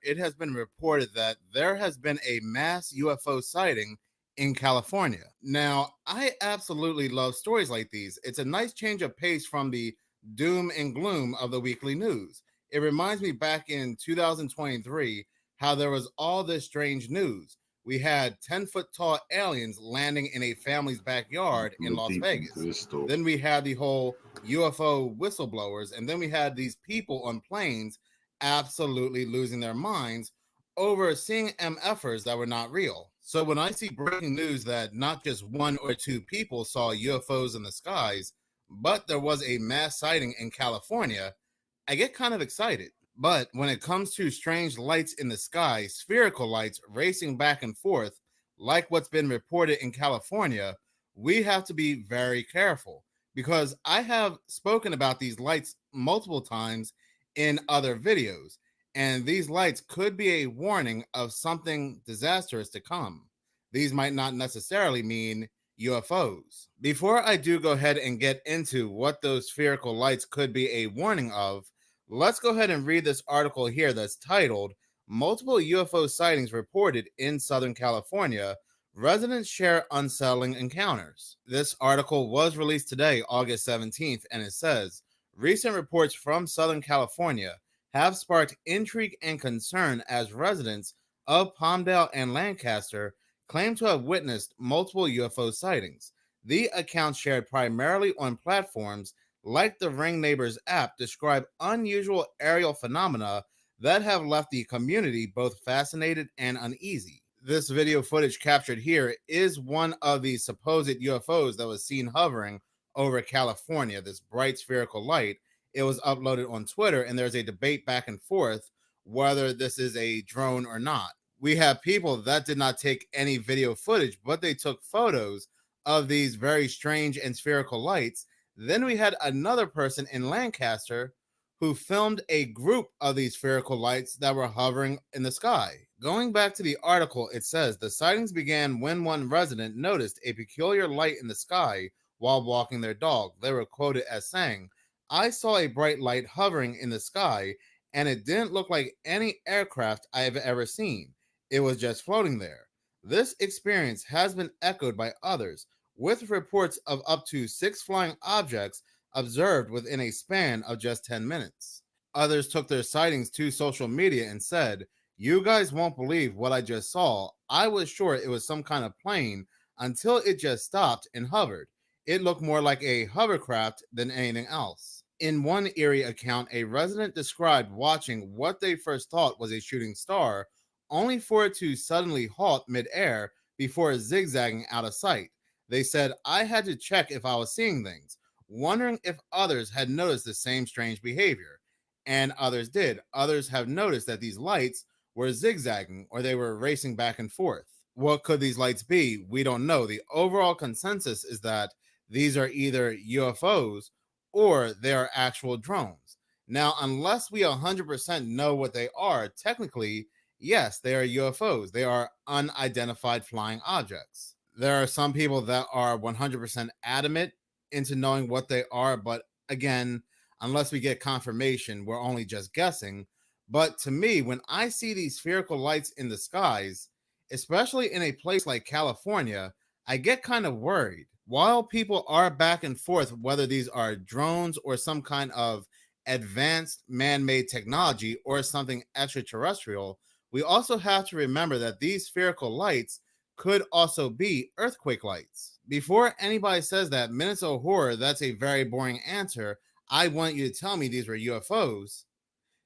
it has been reported that there has been a mass UFO sighting in California. Now, I absolutely love stories like these. It's a nice change of pace from the doom and gloom of the weekly news. It reminds me back in 2023 how there was all this strange news. We had 10-foot tall aliens landing in a family's backyard in Las Vegas. Then we had the whole UFO whistleblowers, and then we had these people on planes absolutely losing their minds over seeing MFers that were not real. So when I see breaking news that not just one or two people saw UFOs in the skies, but there was a mass sighting in California, I get kind of excited. But when it comes to strange lights in the sky, spherical lights racing back and forth, like what's been reported in California, we have to be very careful, because I have spoken about these lights multiple times in other videos, and these lights could be a warning of something disastrous to come. These might not necessarily mean UFOs. Before I do go ahead and get into what those spherical lights could be a warning of, let's go ahead and read this article here that's titled "Multiple UFO Sightings Reported in Southern California. Residents Share Unsettling Encounters." This article was released today, August 17th, and it says, "Recent reports from Southern California have sparked intrigue and concern as residents of Palmdale and Lancaster claim to have witnessed multiple UFO sightings. The accounts shared primarily on platforms like the Ring Neighbors app describe unusual aerial phenomena that have left the community both fascinated and uneasy." This video footage captured here is one of the supposed UFOs that was seen hovering over California, this bright spherical light. It was uploaded on Twitter, and there's a debate back and forth whether this is a drone or not. We have people that did not take any video footage, but they took photos of these very strange and spherical lights. Then we had another person in Lancaster who filmed a group of these spherical lights that were hovering in the sky. Going back to the article, it says the sightings began when one resident noticed a peculiar light in the sky while walking their dog. They were quoted as saying, "I saw a bright light hovering in the sky, and it didn't look like any aircraft I have ever seen. It was just floating there." This experience has been echoed by others, with reports of up to 6 flying objects observed within a span of just 10 minutes. Others took their sightings to social media and said, "You guys won't believe what I just saw. I was sure it was some kind of plane until it just stopped and hovered. It looked more like a hovercraft than anything else." In one eerie account, a resident described watching what they first thought was a shooting star, only for it to suddenly halt midair before zigzagging out of sight. They said, "I had to check if I was seeing things, wondering if others had noticed the same strange behavior." And others did. Others have noticed that these lights were zigzagging or they were racing back and forth. What could these lights be? We don't know. The overall consensus is that these are either UFOs or they are actual drones. Now, unless we 100% know what they are, technically, yes, they are UFOs. They are unidentified flying objects. There are some people that are 100% adamant into knowing what they are, but again, unless we get confirmation, we're only just guessing. But to me, when I see these spherical lights in the skies, especially in a place like California, I get kind of worried. While people are back and forth whether these are drones or some kind of advanced man-made technology or something extraterrestrial, we also have to remember that these spherical lights could also be earthquake lights. Before anybody says that, Minutes of Horror, that's a very boring answer. I want you to tell me these were UFOs.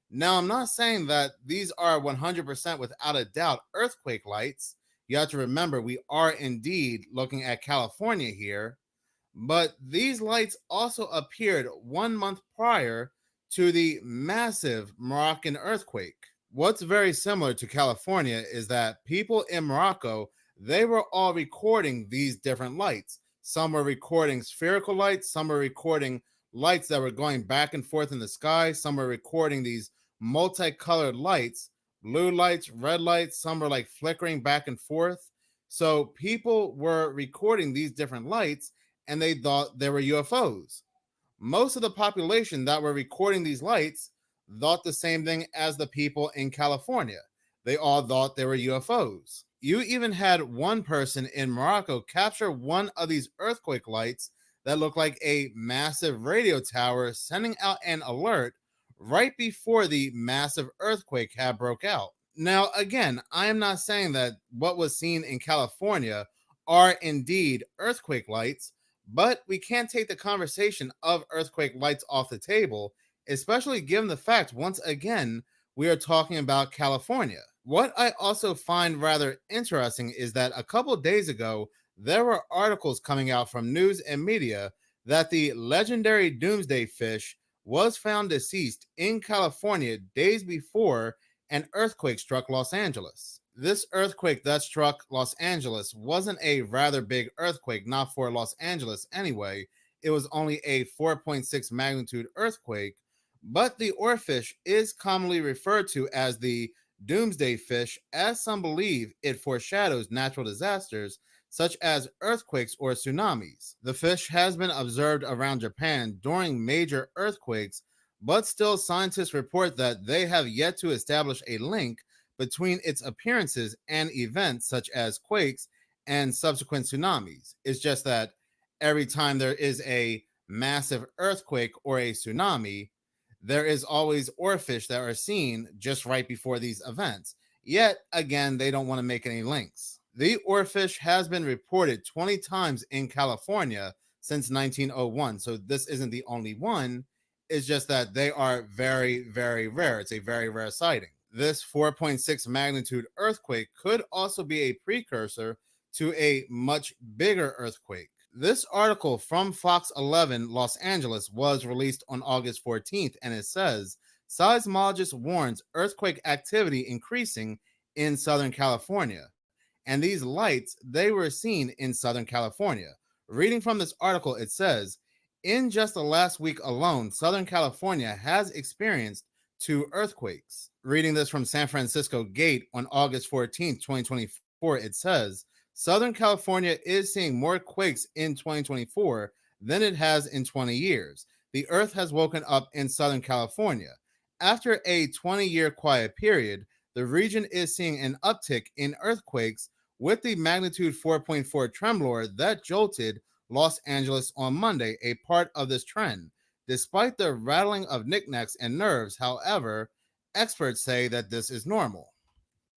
Now, I'm not saying that these are 100% without a doubt earthquake lights. You have to remember, we are indeed looking at California here, but these lights also appeared 1 month prior to the massive Moroccan earthquake. What's very similar to California is that people in Morocco, they were all recording these different lights. Some were recording spherical lights, some were recording lights that were going back and forth in the sky, some were recording these multicolored lights, blue lights, red lights, some were like flickering back and forth. So people were recording these different lights and they thought they were UFOs. Most of the population that were recording these lights thought the same thing as the people in California. They all thought they were UFOs. You even had one person in Morocco capture one of these earthquake lights that looked like a massive radio tower sending out an alert right before the massive earthquake had broke out. Now, again, I am not saying that what was seen in California are indeed earthquake lights, but we can't take the conversation of earthquake lights off the table, especially given the fact, once again, we are talking about California. What I also find rather interesting is that a couple days ago, there were articles coming out from news and media that the legendary doomsday fish was found deceased in California days before an earthquake struck Los Angeles. This earthquake that struck Los Angeles wasn't a rather big earthquake, not for Los Angeles anyway. It was only a 4.6 magnitude earthquake, but the oarfish is commonly referred to as the doomsday fish, as some believe it foreshadows natural disasters such as earthquakes or tsunamis. The fish has been observed around Japan during major earthquakes, but still scientists report that they have yet to establish a link between its appearances and events such as quakes and subsequent tsunamis. It's just that every time there is a massive earthquake or a tsunami, there is always oarfish that are seen just right before these events. Yet, again, they don't want to make any links. The oarfish has been reported 20 times in California since 1901, so this isn't the only one. It's just that they are very, very rare. It's a very rare sighting. This 4.6 magnitude earthquake could also be a precursor to a much bigger earthquake. This article from Fox 11 Los Angeles was released on August 14th, and it says, seismologist warns earthquake activity increasing in Southern California. And these lights, they were seen in Southern California. Reading from this article, it says, in just the last week alone, Southern California has experienced 2 earthquakes. Reading this from San Francisco Gate on August 14th, 2024, it says, Southern California is seeing more quakes in 2024 than it has in 20 years. The earth has woken up in Southern California. After a 20-year quiet period, the region is seeing an uptick in earthquakes with the magnitude 4.4 tremor that jolted Los Angeles on Monday, a part of this trend. Despite the rattling of knickknacks and nerves, however, experts say that this is normal.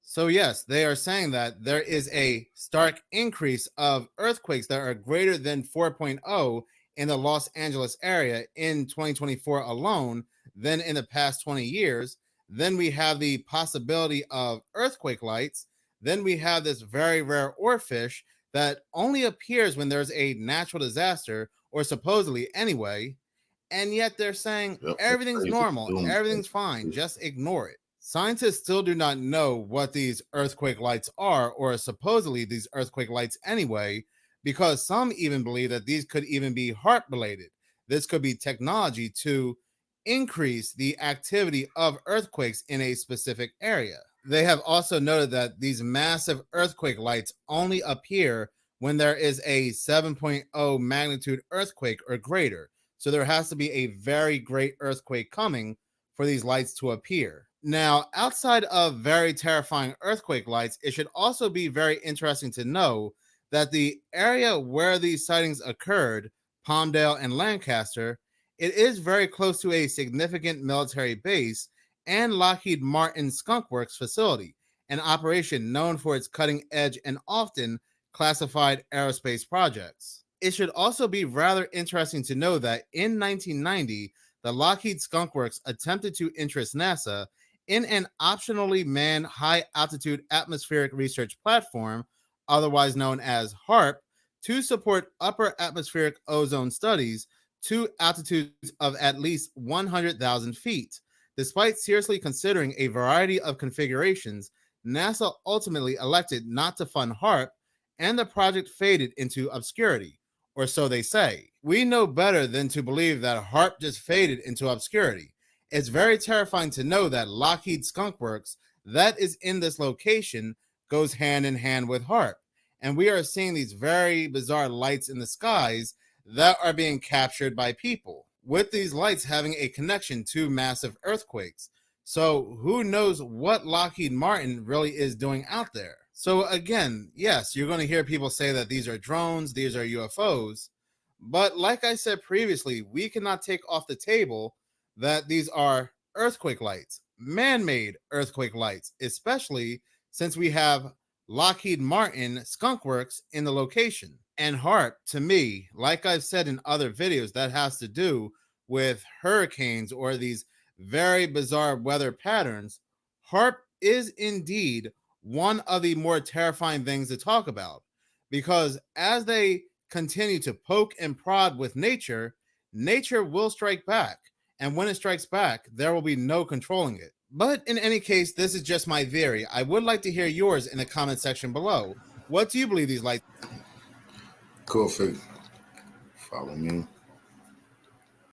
So yes, they are saying that there is a stark increase of earthquakes that are greater than 4.0 in the Los Angeles area in 2024 alone than in the past 20 years. Then we have the possibility of earthquake lights. Then we have this very rare oarfish that only appears when there's a natural disaster, or supposedly anyway. And yet they're saying everything's normal, everything's fine, just ignore it. Scientists still do not know what these earthquake lights are, or supposedly these earthquake lights anyway, because some even believe that these could even be HAARP related. This could be technology to increase the activity of earthquakes in a specific area. They have also noted that these massive earthquake lights only appear when there is a 7.0 magnitude earthquake or greater. So there has to be a very great earthquake coming for these lights to appear. Now, outside of very terrifying earthquake lights, it should also be very interesting to know that the area where these sightings occurred, Palmdale and Lancaster, it is very close to a significant military base and Lockheed Martin Skunk Works facility, an operation known for its cutting edge and often classified aerospace projects. It should also be rather interesting to know that in 1990, the Lockheed Skunk Works attempted to interest NASA in an optionally manned high-altitude atmospheric research platform, otherwise known as HAARP, to support upper atmospheric ozone studies to altitudes of at least 100,000 feet. Despite seriously considering a variety of configurations, NASA ultimately elected not to fund HAARP, and the project faded into obscurity, or so they say. We know better than to believe that HAARP just faded into obscurity. It's very terrifying to know that Lockheed Skunk Works, that is in this location, goes hand in hand with HAARP. And we are seeing these very bizarre lights in the skies that are being captured by people. with these lights having a connection to massive earthquakes. So who knows what Lockheed Martin really is doing out there? So again, yes, you're going to hear people say that these are drones, these are UFOs. But like I said previously, we cannot take off the table that these are earthquake lights, man-made earthquake lights, especially since we have Lockheed Martin Skunk Works in the location. And HAARP, to me, like I've said in other videos, that has to do with hurricanes or these very bizarre weather patterns. HAARP is indeed one of the more terrifying things to talk about, because as they continue to poke and prod with nature, nature will strike back. And when it strikes back, there will be no controlling it. But in any case, this is just my theory. I would like to hear yours in the comment section below. What do you believe these lights? Cool, Follow me.